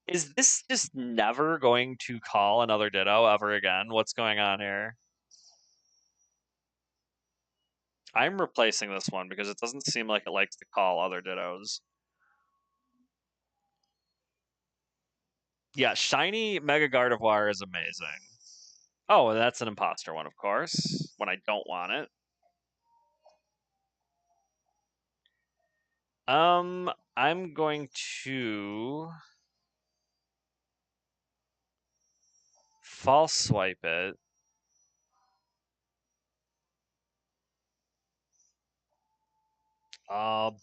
Is this just never going to call another Ditto ever again? What's going on here? I'm replacing this one because it doesn't seem like it likes to call other Dittos. Yeah, shiny Mega Gardevoir is amazing. Oh, that's an imposter one, of course, when I don't want it. I'm going to false swipe it.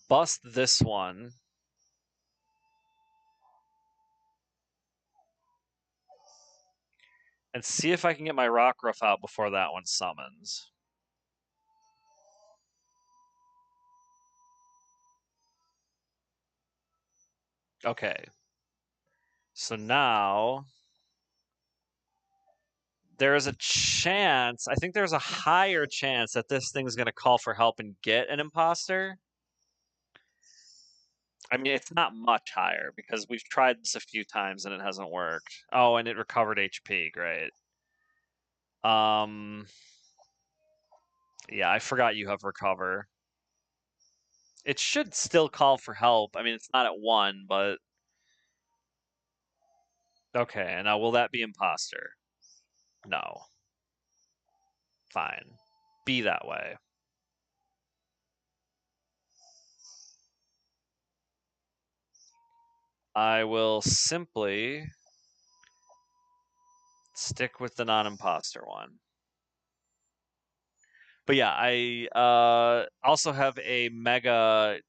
Bust this one. And see if I can get my Rockruff out before that one summons. Okay. So now there is a chance, I think there's a higher chance that this thing's going to call for help and get an imposter. I mean, it's not much higher because we've tried this a few times and it hasn't worked. Oh, and it recovered HP. Great. Yeah, I forgot you have recover. It should still call for help. I mean, it's not at 1, but okay. Now, will that be imposter? No. Fine. Be that way. I will simply stick with the non-imposter one. But yeah, I also have a mega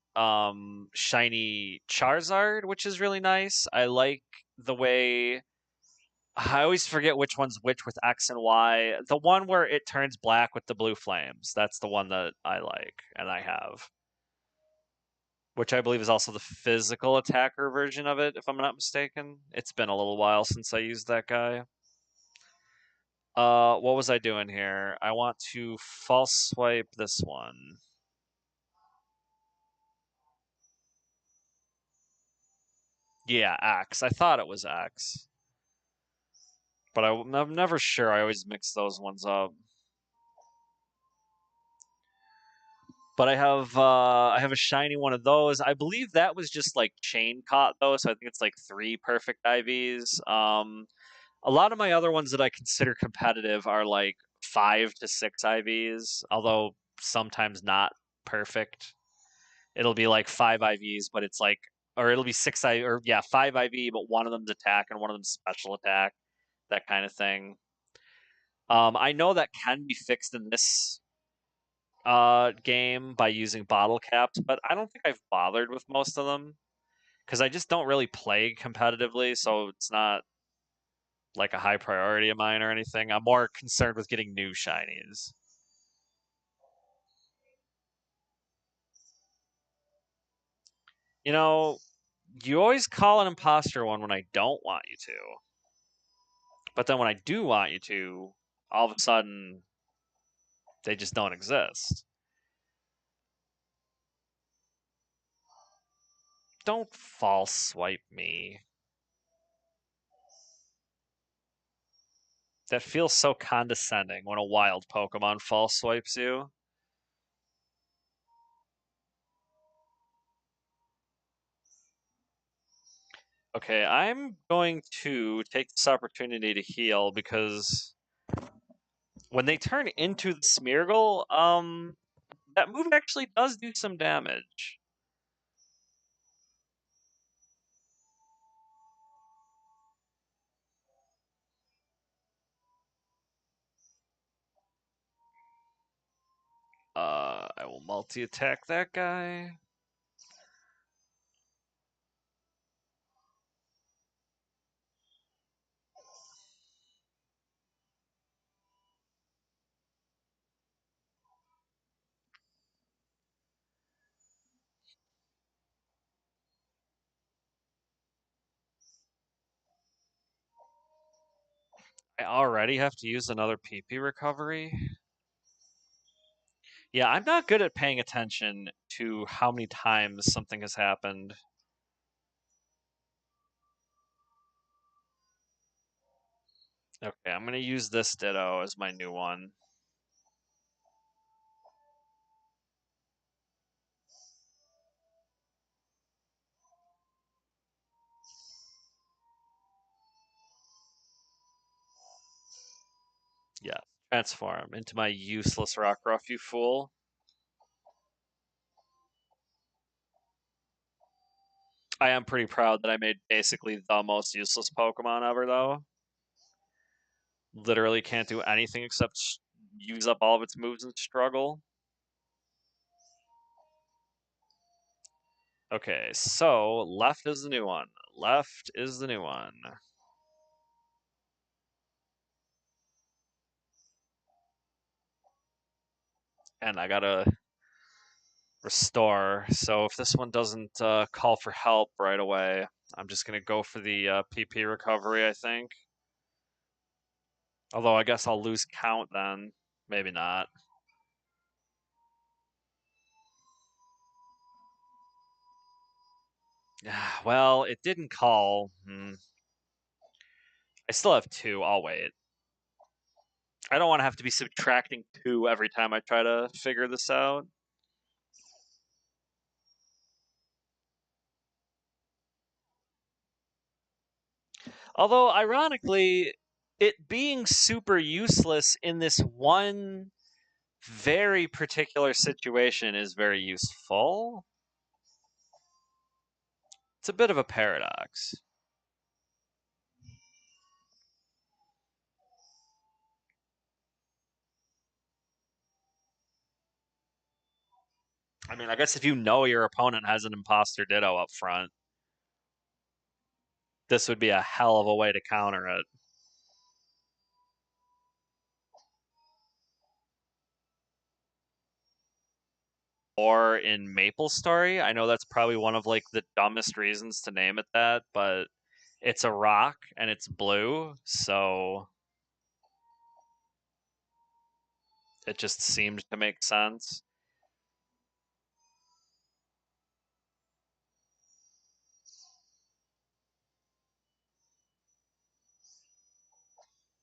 shiny Charizard, which is really nice. I like the way I always forget which one's which with X and Y. The one where it turns black with the blue flames. That's the one that I like and I have. Which I believe is also the physical attacker version of it, if I'm not mistaken. It's been a little while since I used that guy. What was I doing here? I want to false swipe this one. Yeah, X. I thought it was X. But I'm never sure. I always mix those ones up. But I have a shiny one of those. I believe that was just like chain caught though, so I think it's like 3 perfect IVs. A lot of my other ones that I consider competitive are like 5 to 6 IVs, although sometimes not perfect. It'll be like 5 IVs, but it's like, or it'll be 5 IV, but one of them's attack and one of them's special attack, that kind of thing. I know that can be fixed in this game by using bottle caps, but I don't think I've bothered with most of them because I just don't really play competitively, so it's not like a high priority of mine or anything. I'm more concerned with getting new shinies. You know, you always call an imposter one when I don't want you to. But then when I do want you to, all of a sudden, they just don't exist. Don't false swipe me. That feels so condescending when a wild Pokemon false swipes you. Okay, I'm going to take this opportunity to heal because when they turn into the Smeargle, that move actually does do some damage. I will multi-attack that guy. I already have to use another PP recovery. Yeah, I'm not good at paying attention to how many times something has happened. Okay, I'm gonna use this Ditto as my new one. Yeah, transform into my useless Rockruff, you fool. I am pretty proud that I made basically the most useless Pokemon ever, though. Literally can't do anything except use up all of its moves and struggle. Okay, so left is the new one. Left is the new one. And I gotta restore. So if this one doesn't call for help right away, I'm just gonna go for the PP recovery, I think. Although I guess I'll lose count then. Maybe not. Well, it didn't call. I still have two. I'll wait. I don't want to have to be subtracting two every time I try to figure this out. Although, ironically, it being super useless in this one very particular situation is very useful. It's a bit of a paradox. I mean, I guess if you know your opponent has an imposter Ditto up front, this would be a hell of a way to counter it. Or in Maple Story, I know that's probably one of like the dumbest reasons to name it that, but it's a rock and it's blue, so it just seemed to make sense.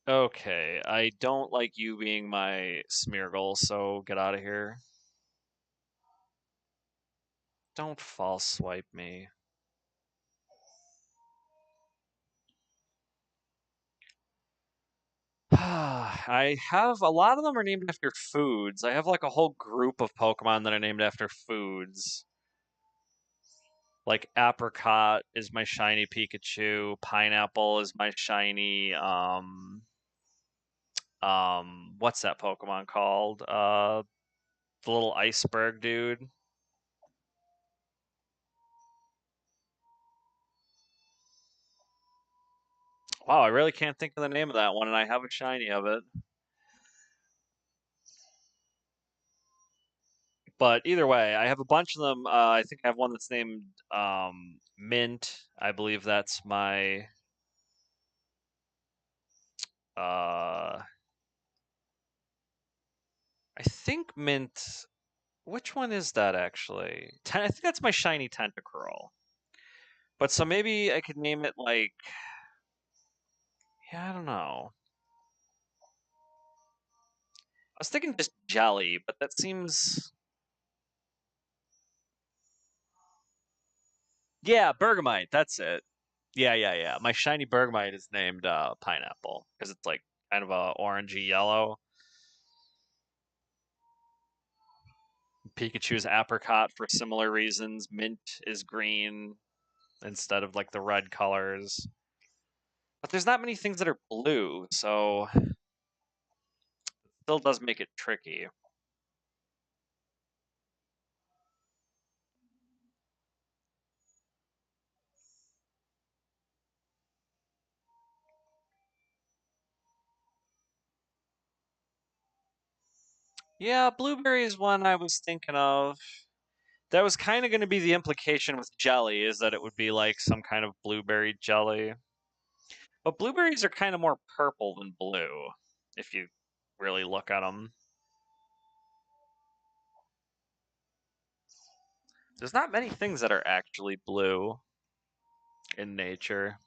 Okay, I don't like you being my Smeargle, so get out of here. Don't false swipe me. I have a lot of them are named after foods. I have like a whole group of Pokemon that are named after foods. Like apricot is my shiny Pikachu, pineapple is my shiny what's that Pokemon called? The little iceberg dude. Wow, I really can't think of the name of that one and I have a shiny of it. But either way, I have a bunch of them. I think I have one that's named Mint. I believe that's my I think Mint. Which one is that actually? I think that's my shiny Tentacruel. But so maybe I could name it like, yeah, I don't know. I was thinking just Jelly, but that seems. Yeah, Bergamite. That's it. Yeah. My shiny Bergamite is named Pineapple because it's like kind of a orangey yellow. Pikachu's Apricot for similar reasons. Mint is green instead of like the red colors. But there's not many things that are blue, so it still does make it tricky. Yeah, blueberry is one I was thinking of. That was kind of going to be the implication with jelly, is that it would be like some kind of blueberry jelly. But blueberries are kind of more purple than blue, if you really look at them. There's not many things that are actually blue in nature.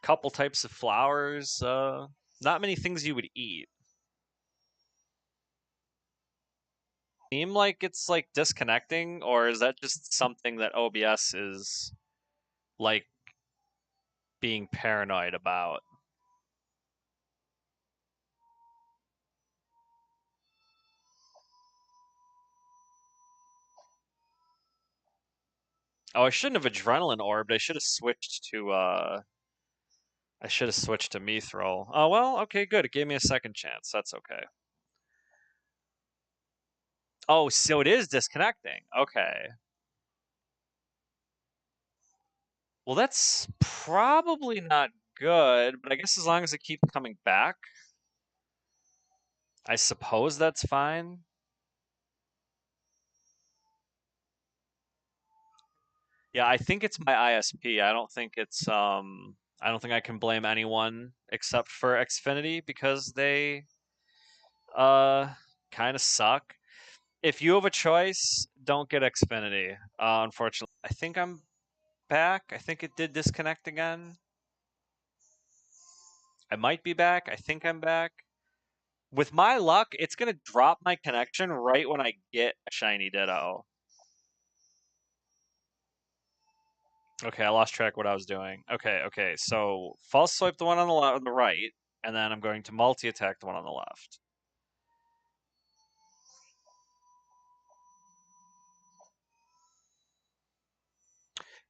Couple types of flowers, not many things you would eat. Seem like it's like disconnecting, or is that just something that OBS is like being paranoid about? Oh, I shouldn't have adrenaline orbed. I should have switched to Mithril. Oh well, okay, good. It gave me a second chance. That's okay. Oh, so it is disconnecting. Okay. Well, that's probably not good, but I guess as long as it keeps coming back, I suppose that's fine. Yeah, I think it's my ISP. I don't think I can blame anyone except for Xfinity because they uh kind of suck. If you have a choice, don't get Xfinity. Unfortunately, I think I'm back. I think it did disconnect again. I might be back. I think I'm back. With my luck, it's gonna drop my connection right when I get a shiny Ditto. Okay, I lost track of what I was doing. Okay. So false swipe the one on the right, and then I'm going to multi attack the one on the left.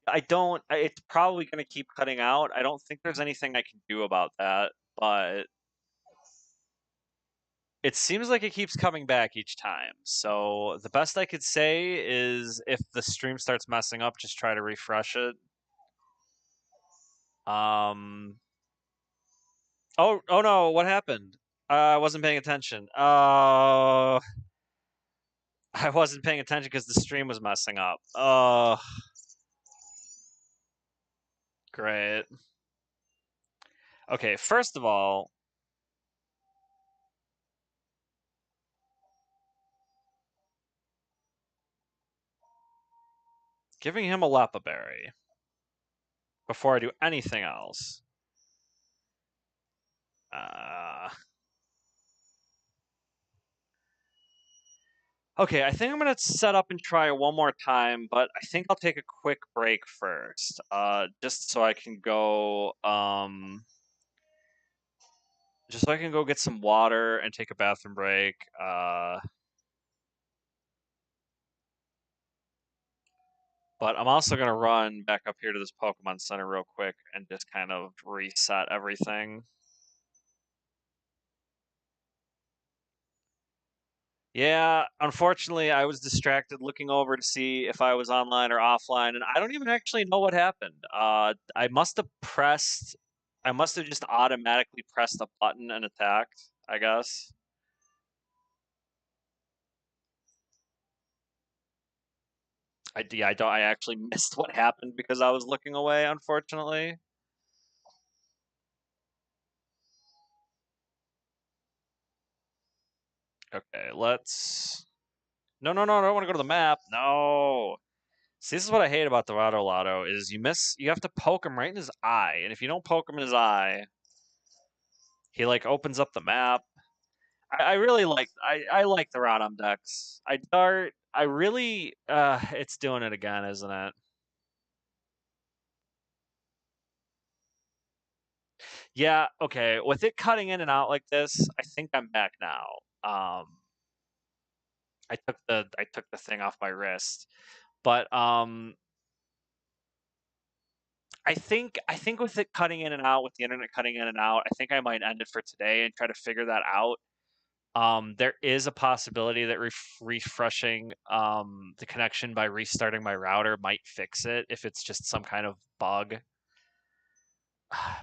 I don't. It's probably going to keep cutting out. I don't think there's anything I can do about that, but it seems like it keeps coming back each time. So the best I could say is if the stream starts messing up, just try to refresh it. Um. Oh no! What happened? I wasn't paying attention. I wasn't paying attention because the stream was messing up. Oh, great. Okay, first of all, giving him a Leppa Berry before I do anything else. Uh, okay, I think I'm gonna set up and try it one more time, but I think I'll take a quick break first, just so I can go, just so I can go get some water and take a bathroom break. But I'm also gonna run back up here to this Pokemon Center real quick and just kind of reset everything. Yeah, unfortunately, I was distracted looking over to see if I was online or offline, and I don't even actually know what happened. I must have just automatically pressed a button and attacked, I guess. I actually missed what happened because I was looking away, unfortunately. Okay, let's. No, no, no! I don't want to go to the map. No. See, this is what I hate about the Rado Lotto is you miss. You have to poke him right in his eye, and if you don't poke him in his eye, he like opens up the map. I really like. I like the Rodom decks. I dart. I really. It's doing it again, isn't it? Yeah. Okay. With it cutting in and out like this, I think I'm back now. I took the thing off my wrist. But I think with it cutting in and out, with the internet cutting in and out, I think I might end it for today and try to figure that out. There is a possibility that refreshing the connection by restarting my router might fix it if it's just some kind of bug.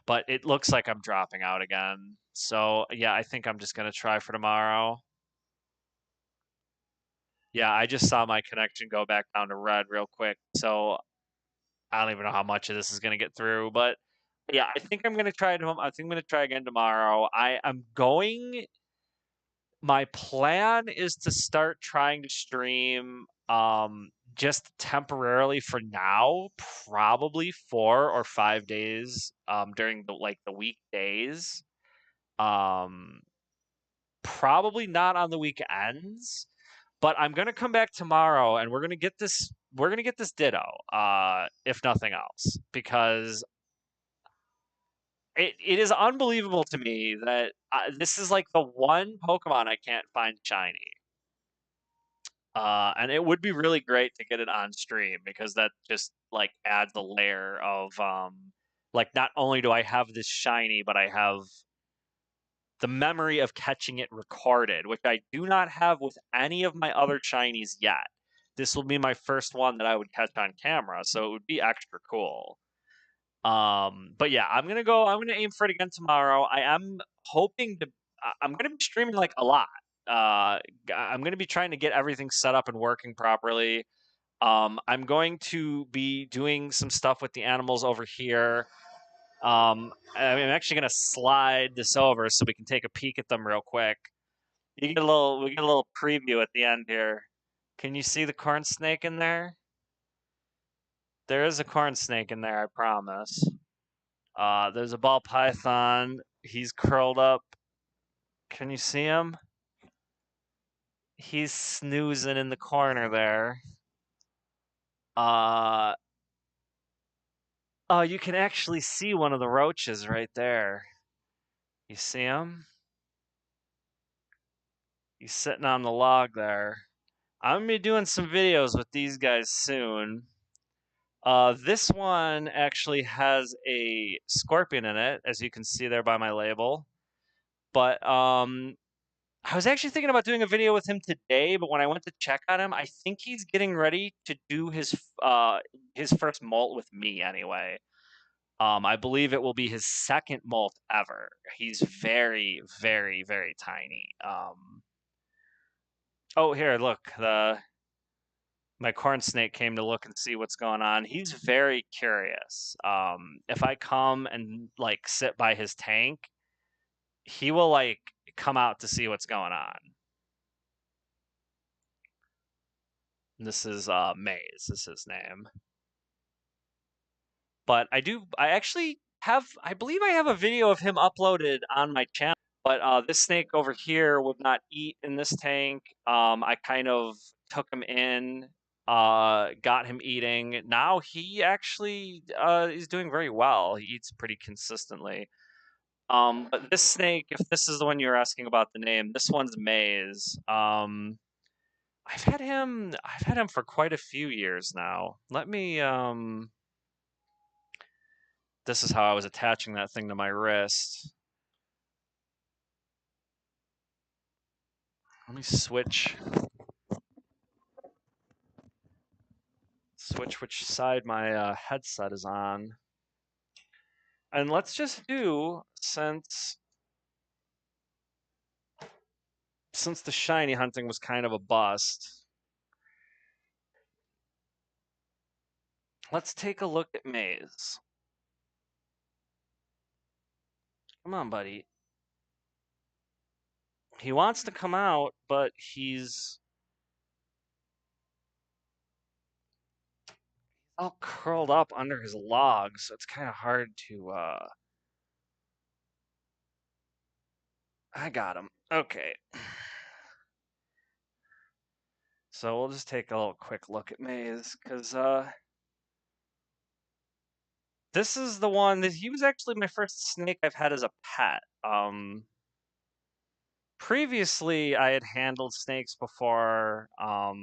But it looks like I'm dropping out again. So yeah, I think I'm just gonna try for tomorrow. Yeah, I just saw my connection go back down to red real quick. So I don't even know how much of this is going to get through, but yeah, I think I'm going to try it. I think I'm going to try again tomorrow. I'm going. My plan is to start trying to stream just temporarily for now, probably 4 or 5 days during the weekdays. Um, Probably not on the weekends, but I'm gonna come back tomorrow and we're gonna get this. We're gonna get this Ditto, if nothing else, because it is unbelievable to me that this is like the one Pokemon I can't find shiny. And it would be really great to get it on stream because that just like adds a layer of like not only do I have this shiny, but I have the memory of catching it recorded, which I do not have with any of my other shinies yet. This will be my first one that I would catch on camera, so it would be extra cool. But yeah, I'm gonna aim for it again tomorrow. I am hoping to. I'm gonna be streaming like a lot. I'm gonna be trying to get everything set up and working properly. I'm going to be doing some stuff with the animals over here. I'm actually gonna slide this over so we can take a peek at them real quick. We get a little preview at the end here. Can you see the corn snake in there? There is a corn snake in there, I promise. There's a ball python. He's curled up. Can you see him? He's snoozing in the corner there. Uh, oh, you can actually see one of the roaches right there. You see him? He's sitting on the log there. I'm gonna be doing some videos with these guys soon. This one actually has a scorpion in it, as you can see there by my label. But I was actually thinking about doing a video with him today, but when I went to check on him, I think he's getting ready to do his first molt with me anyway. I believe it will be his second molt ever. He's very, very, very tiny. Oh, here, look. My corn snake came to look and see what's going on. He's very curious. If I come and like sit by his tank, he will like come out to see what's going on. This is Maze, is his name. But I actually have, I believe I have a video of him uploaded on my channel. But this snake over here would not eat in this tank. I kind of took him in, got him eating. Now he actually is doing very well. He eats pretty consistently. But this snake, if this is the one you're asking about the name, this one's Maze. I've had him for quite a few years now. Let me this is how I was attaching that thing to my wrist. Let me switch which side my headset is on. And let's just do, since the shiny hunting was kind of a bust, Let's take a look at Maze. Come on, buddy. He wants to come out, but he's all curled up under his log, so it's kind of hard to, I got him. Okay. So we'll just take a little quick look at Maze, because, this is the one that he was actually my first snake I've had as a pet. Previously I had handled snakes before. I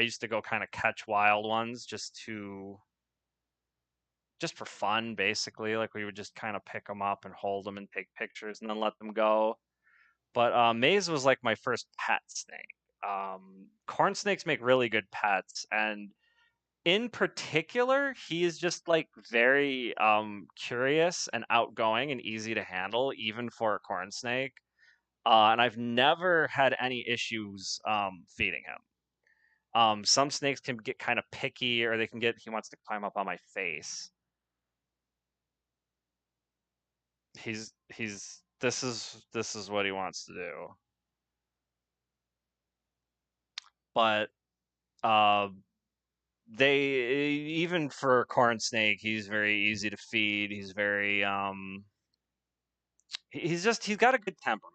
used to go kind of catch wild ones just for fun, basically. Like, we would just kind of pick them up and hold them and take pictures and then let them go. But Maze was like my first pet snake. Corn snakes make really good pets, and in particular, he is just like very curious and outgoing and easy to handle, even for a corn snake. And I've never had any issues feeding him. Some snakes can get kind of picky, or he wants to climb up on my face. This is what he wants to do. But uh, even for a corn snake, he's very easy to feed. He's very he's got a good temperament.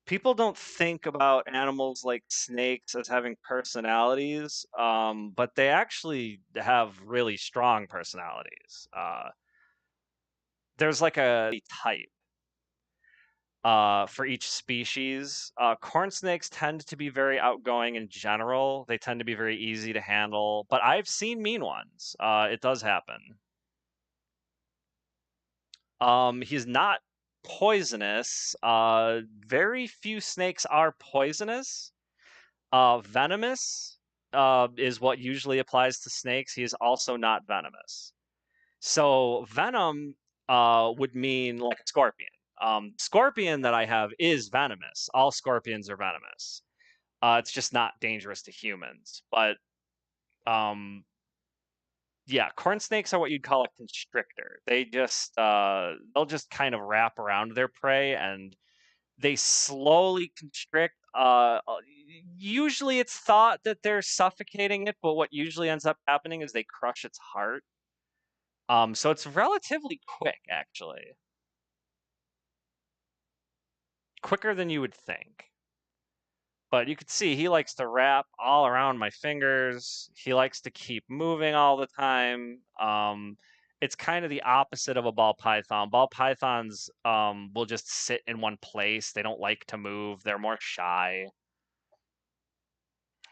People don't think about animals like snakes as having personalities, but they actually have really strong personalities. There's like a type for each species. Corn snakes tend to be very outgoing in general. They tend to be very easy to handle, but I've seen mean ones. It does happen. He's not poisonous. Very few snakes are poisonous. Venomous is what usually applies to snakes. He is also not venomous. So venom would mean like a scorpion. Scorpion that I have is venomous. All scorpions are venomous. It's just not dangerous to humans. But yeah, corn snakes are what you'd call a constrictor. They'll just kind of wrap around their prey, and they slowly constrict. Usually it's thought that they're suffocating it, but what usually ends up happening is they crush its heart. So it's relatively quick, actually. Quicker than you would think. But you could see he likes to wrap all around my fingers. He likes to keep moving all the time. It's kind of the opposite of a ball python. Ball pythons will just sit in one place. They don't like to move. They're more shy.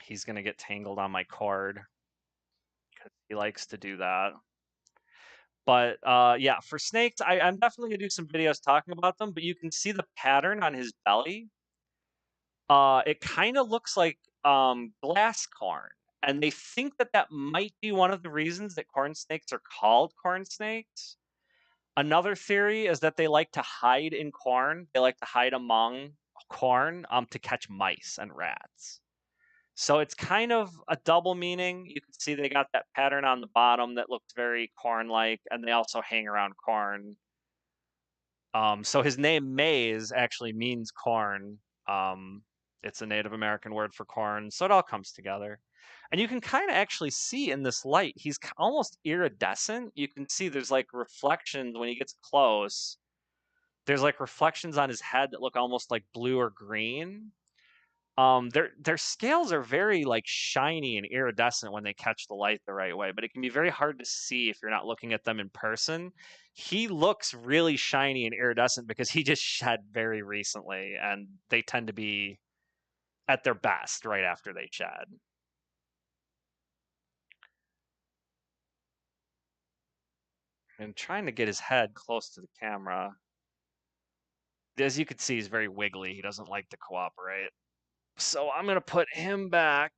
He's gonna get tangled on my cord because he likes to do that. But yeah, for snakes, I'm definitely gonna do some videos talking about them. But you can see the pattern on his belly. It kind of looks like glass corn, and they think that that might be one of the reasons that corn snakes are called corn snakes. Another theory is that they like to hide in corn. They like to hide among corn to catch mice and rats. So it's kind of a double meaning. You can see they got that pattern on the bottom that looks very corn-like, and they also hang around corn. So his name Maize actually means corn. It's a Native American word for corn, so it all comes together. And you can kind of actually see in this light, he's almost iridescent. You can see there's like reflections when he gets close. There's like reflections on his head that look almost like blue or green. Their scales are very like shiny and iridescent when they catch the light the right way, but it can be very hard to see if you're not looking at them in person. He looks really shiny and iridescent because he just shed very recently, and they tend to be at their best right after they shed. And trying to get his head close to the camera. As you can see, he's very wiggly. He doesn't like to cooperate. So I'm gonna put him back.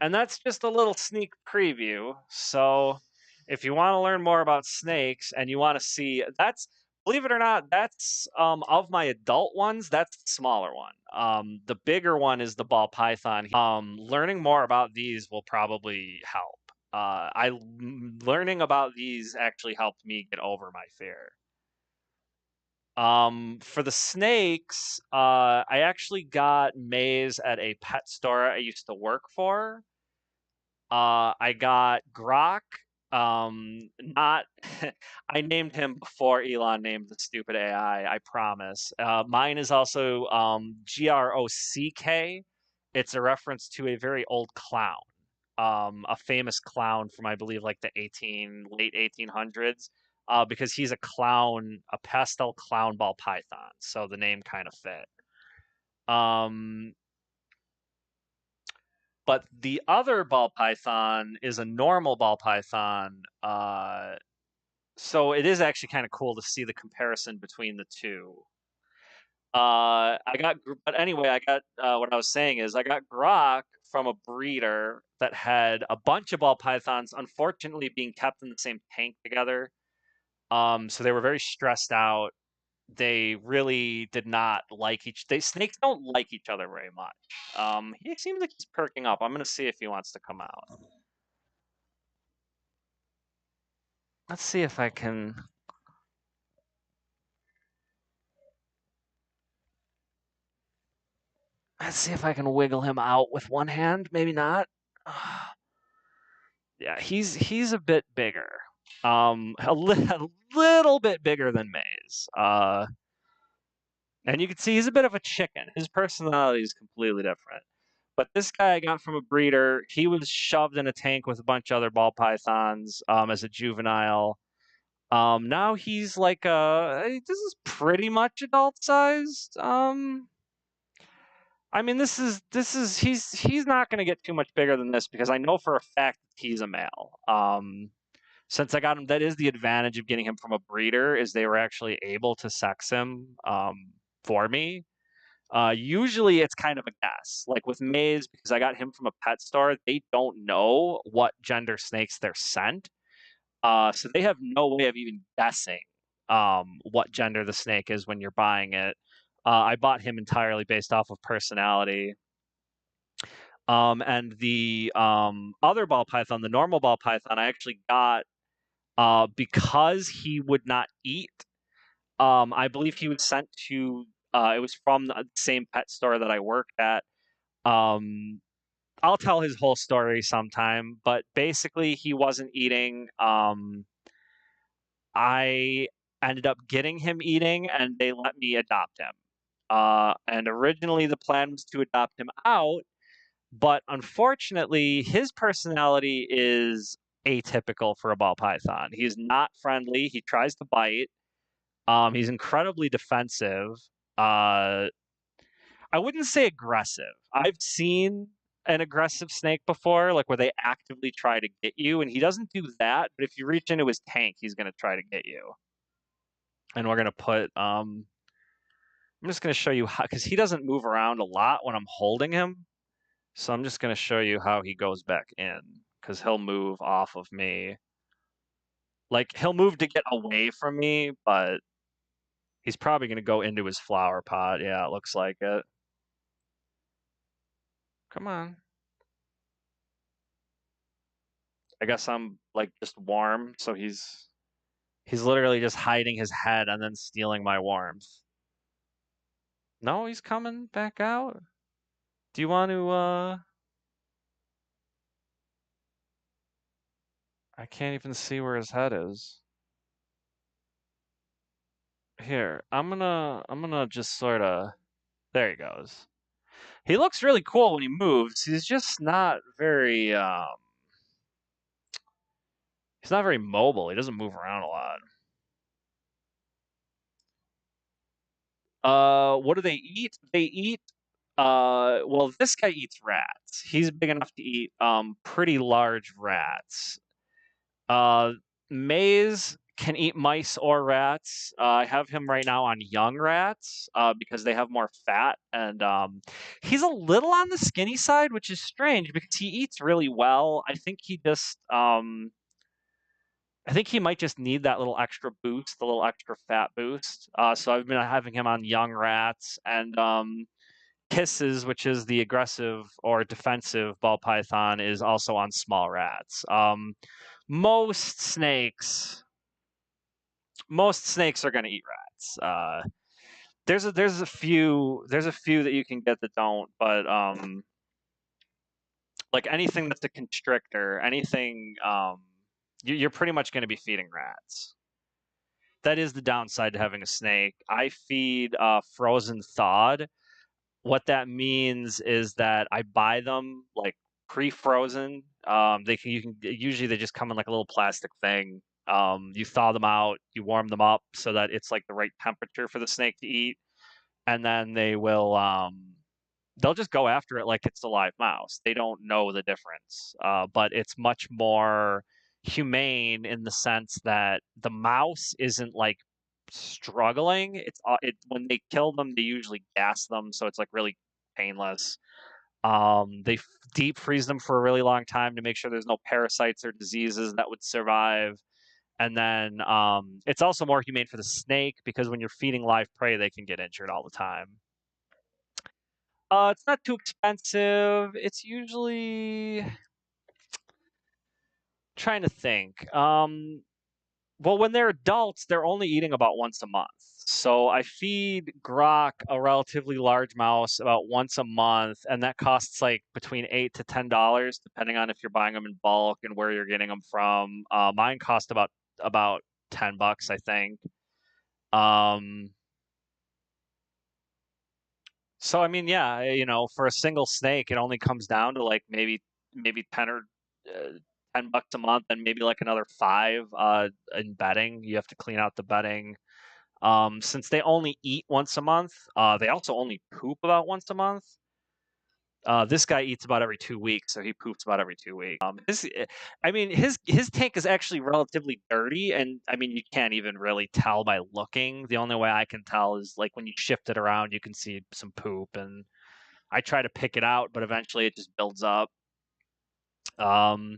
And that's just a little sneak preview. So if you want to learn more about snakes and you want to see, that's, believe it or not, that's of my adult ones, that's the smaller one. The bigger one is the ball python. Learning more about these will probably help. Learning about these actually helped me get over my fear. For the snakes, I actually got Maze at a pet store I used to work for. I got Grok. Not I named him before Elon named the stupid AI, I promise. Mine is also Grock. It's a reference to a very old clown. A famous clown from I believe like the late 1800s. Because he's a clown, a pastel clown ball python, so the name kind of fit. Um, but the other ball python is a normal ball python. So it is actually kind of cool to see the comparison between the two. But anyway, I got what I was saying is I got Grok from a breeder that had a bunch of ball pythons, unfortunately being kept in the same tank together. So they were very stressed out. They really did not like snakes don't like each other very much. He seems like he's perking up. I'm gonna see if he wants to come out. Let's see if I can. Let's see if I can wiggle him out with one hand. Maybe not. Yeah, he's a bit bigger. A little bit bigger than Maze. And you can see he's a bit of a chicken. His personality is completely different. But this guy I got from a breeder. He was shoved in a tank with a bunch of other ball pythons as a juvenile. Now he's like this is pretty much adult sized. I mean, he's not going to get too much bigger than this because I know for a fact that he's a male. Since I got him, that is the advantage of getting him from a breeder is they were actually able to sex him for me. Usually it's kind of a guess. Like with Maze, because I got him from a pet store, they don't know what gender snakes they're sent. So they have no way of even guessing what gender the snake is when you're buying it. I bought him entirely based off of personality. And the other ball python, the normal ball python, I actually got because he would not eat. I believe he was sent to. It was from the same pet store that I worked at. Um, I'll tell his whole story sometime, but basically he wasn't eating. I ended up getting him eating, and they let me adopt him. And originally the plan was to adopt him out, but unfortunately, his personality is atypical for a ball python. He's not friendly. He tries to bite. He's incredibly defensive. Uh, I wouldn't say aggressive. I've seen an aggressive snake before, like where they actively try to get you, and he doesn't do that. But if you reach into his tank, he's going to try to get you. And we're going to put. I'm just going to show you how, because he doesn't move around a lot when I'm holding him. So I'm just going to show you how he goes back in, because he'll move off of me. Like, he'll move to get away from me, but he's probably going to go into his flower pot. Yeah, it looks like it. Come on. I guess I'm, like, just warm, so he's literally just hiding his head and then stealing my warmth. No, he's coming back out. Do you want to, I can't even see where his head is. Here, I'm gonna just sort of, there he goes. He looks really cool when he moves. He's not very mobile. He doesn't move around a lot. What do they eat? They eat well, this guy eats rats. He's big enough to eat pretty large rats. Uh Maze can eat mice or rats. I have him right now on young rats because they have more fat, and he's a little on the skinny side, which is strange because he eats really well. I think he might just need that little extra boost, the little extra fat boost. So I've been having him on young rats, and Kisses, which is the aggressive or defensive ball python, is also on small rats. Most snakes, most snakes are going to eat rats. There's a few that you can get that don't, but like anything that's a constrictor, anything, you're pretty much going to be feeding rats. That is the downside to having a snake. I feed frozen thawed. What that means is that I buy them like pre-frozen. Usually they just come in like a little plastic thing. You thaw them out, you warm them up so that it's like the right temperature for the snake to eat, and then they'll just go after it like it's a live mouse. They don't know the difference, but it's much more humane in the sense that the mouse isn't like struggling. When they kill them, they usually gas them, so it's like really painless. Deep freeze them for a really long time to make sure there's no parasites or diseases that would survive. And then it's also more humane for the snake because when you're feeding live prey, they can get injured all the time. It's not too expensive. It's usually trying to think. Well, when they're adults, they're only eating about once a month. So I feed Grok, a relatively large mouse, about once a month, and that costs like between $8 to $10, depending on if you're buying them in bulk and where you're getting them from. Mine cost about $10, I think. Um, So I mean, yeah, for a single snake, it only comes down to like maybe 10 bucks a month, and maybe like another five in bedding. You have to clean out the bedding. Since they only eat once a month, they also only poop about once a month. This guy eats about every 2 weeks, so he poops about every 2 weeks. I mean, his tank is actually relatively dirty, and I mean, you can't even really tell by looking. The only way I can tell is like when you shift it around, you can see some poop, and I try to pick it out, but eventually it just builds up. Um,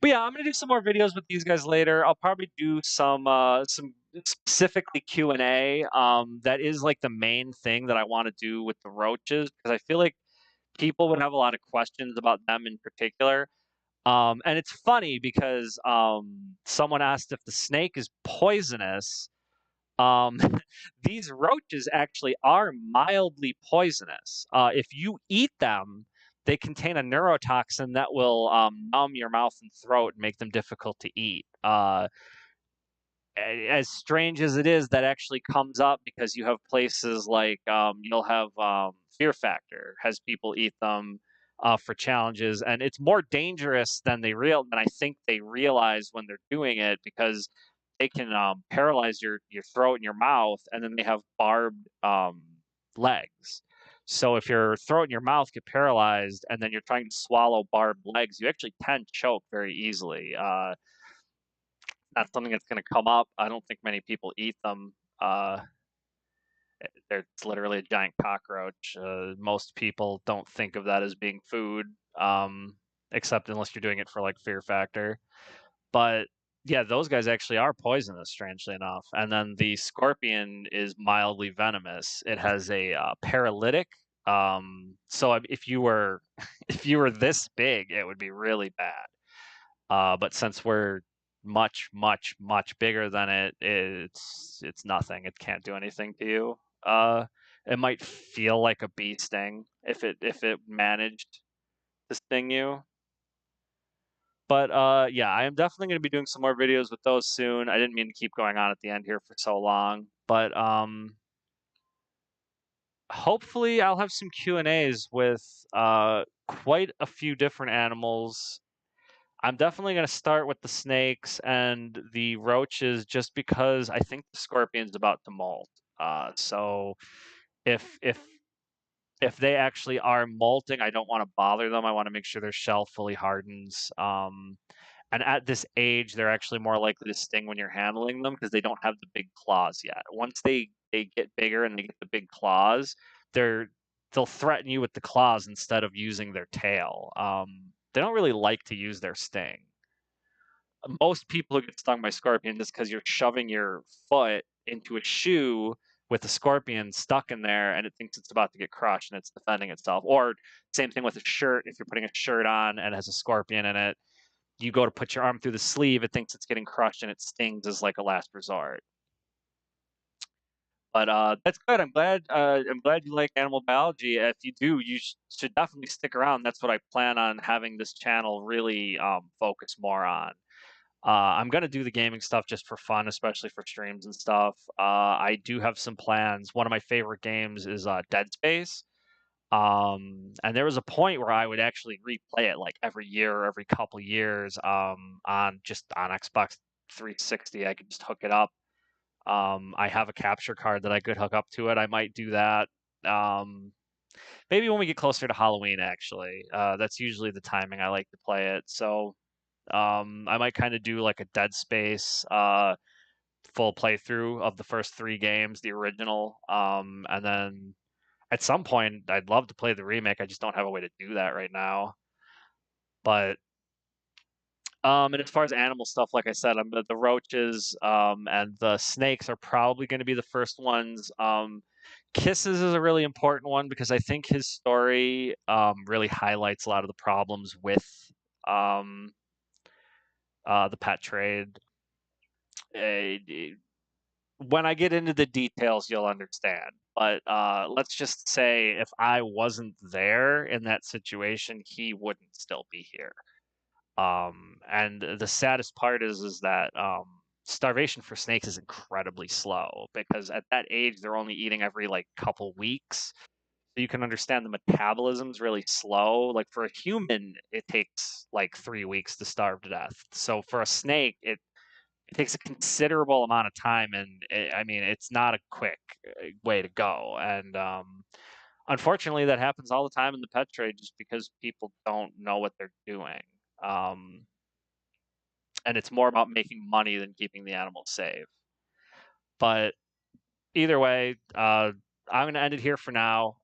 but yeah, I'm gonna do some more videos with these guys later. I'll probably do some specifically Q&A. That is like the main thing that I want to do with the roaches because I feel like people would have a lot of questions about them in particular. And it's funny because someone asked if the snake is poisonous. Um, these roaches actually are mildly poisonous. If you eat them, they contain a neurotoxin that will numb your mouth and throat and make them difficult to eat. As strange as it is, that actually comes up because you have places like you'll have Fear Factor has people eat them for challenges, and it's more dangerous than I think they realize when they're doing it because they can paralyze your throat and your mouth, and then they have barbed legs. So if your throat and your mouth get paralyzed, and then you're trying to swallow barbed legs, you actually can choke very easily. Not something that's going to come up. I don't think many people eat them. Uh, it's literally a giant cockroach. Most people don't think of that as being food, except unless you're doing it for like Fear Factor. But yeah, those guys actually are poisonous, strangely enough. And then the scorpion is mildly venomous. It has a paralytic. So if you were if you were this big, it would be really bad. But since we're much, much, much bigger than it's nothing. It can't do anything to you. It might feel like a bee sting if it managed to sting you. But yeah, I am definitely going to be doing some more videos with those soon. I didn't mean to keep going on at the end here for so long, but hopefully I'll have some Q&As with quite a few different animals. I'm definitely going to start with the snakes and the roaches just because I think the scorpion's about to molt. So if if if they actually are molting, I don't want to bother them. I want to make sure their shell fully hardens. And at this age, they're actually more likely to sting when you're handling them because they don't have the big claws yet. Once they get bigger and they get the big claws, they'll threaten you with the claws instead of using their tail. They don't really like to use their sting. Most people who get stung by scorpion is because you're shoving your foot into a shoe with a scorpion stuck in there and it thinks it's about to get crushed and it's defending itself. Or same thing with a shirt. If you're putting a shirt on and it has a scorpion in it, you go to put your arm through the sleeve, it thinks it's getting crushed and it stings as like a last resort. But that's good. I'm glad you like animal biology. If you do, you should definitely stick around. That's what I plan on having this channel really focus more on. I'm gonna do the gaming stuff just for fun, especially for streams and stuff. I do have some plans. One of my favorite games is Dead Space. And there was a point where I would actually replay it like every year or every couple years on Xbox 360. I could just hook it up. I have a capture card that I could hook up to it. I might do that. Um, Maybe when we get closer to Halloween, actually. That's usually the timing I like to play it. So I might kind of do like a Dead Space full playthrough of the first three games, the original. And then at some point, I'd love to play the remake. I just don't have a way to do that right now. But and as far as animal stuff, like I said, the roaches and the snakes are probably going to be the first ones. Kisses is a really important one because I think his story really highlights a lot of the problems with um, the pet trade. Uh, when I get into the details, you'll understand. But let's just say if I wasn't there in that situation, he wouldn't still be here. And the saddest part is that starvation for snakes is incredibly slow because at that age they're only eating every like couple weeks. So you can understand the metabolism's really slow. Like for a human, it takes like 3 weeks to starve to death. So for a snake, it takes a considerable amount of time, and I mean, it's not a quick way to go. And unfortunately, that happens all the time in the pet trade, just because people don't know what they're doing. Um, and it's more about making money than keeping the animals safe. But either way, I'm gonna end it here for now.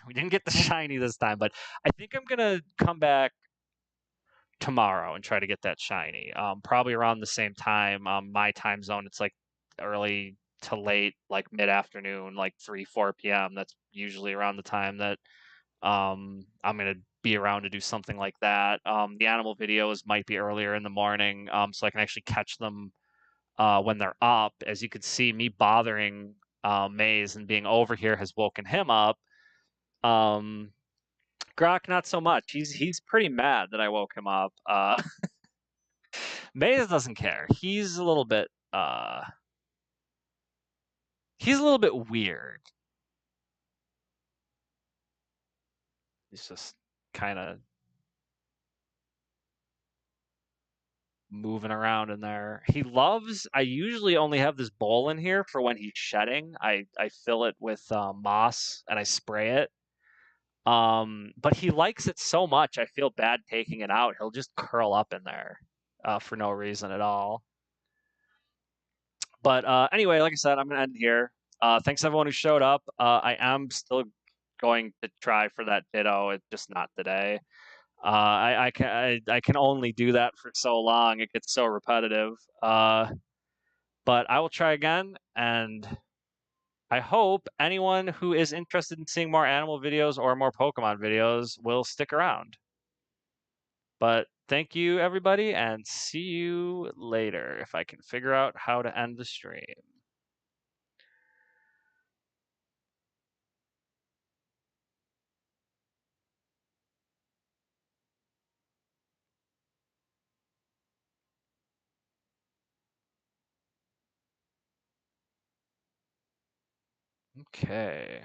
We didn't get the shiny this time, but I think I'm gonna come back tomorrow and try to get that shiny. Probably around the same time. My time zone, it's like early to late, like mid afternoon, like 3, 4 p.m. That's usually around the time that I'm gonna be around to do something like that. The animal videos might be earlier in the morning, so I can actually catch them when they're up. As you can see, me bothering Maze and being over here has woken him up. Grok, not so much. He's pretty mad that I woke him up. Maze doesn't care. He's a little bit weird. He's just kind of moving around in there. I usually only have this bowl in here for when he's shedding. I fill it with moss and I spray it. But he likes it so much, I feel bad taking it out. He'll just curl up in there for no reason at all. But anyway, like I said, I'm gonna end here. Thanks everyone who showed up. I am still going to try for that ditto. It's just not today. I can only do that for so long. It gets so repetitive. But I will try again, and I hope anyone who is interested in seeing more animal videos or more Pokemon videos will stick around. But thank you, everybody, and see you later if I can figure out how to end the stream. Okay.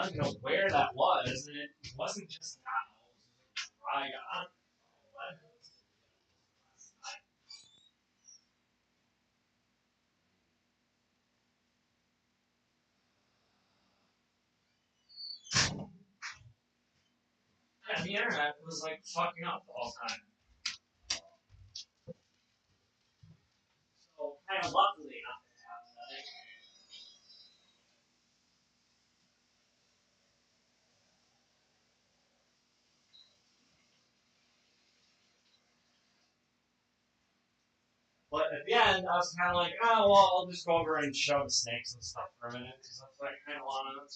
I don't know where that was, and it wasn't just now. I got yeah, the internet was like fucking up the whole time. So kind of luckily nothing happened. But at the end, I was kind of like, oh well, I'll just go over and show the snakes and stuff for a minute because that's what I kind of want to.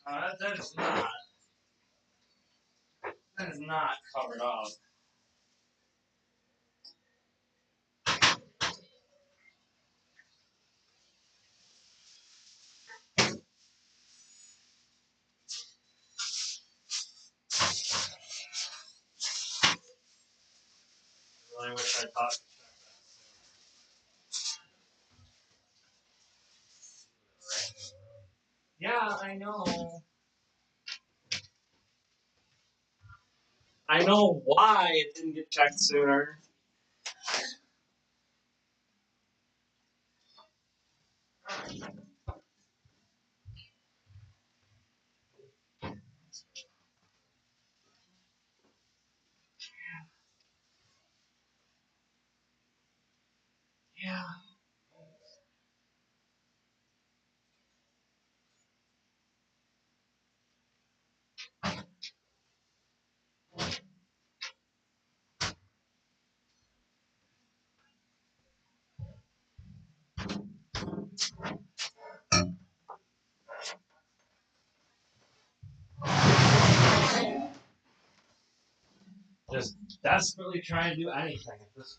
That is not. That is not covered up. I really wish I thought. Yeah, I know. I know why it didn't get checked sooner. Yeah. Just desperately trying to do anything at this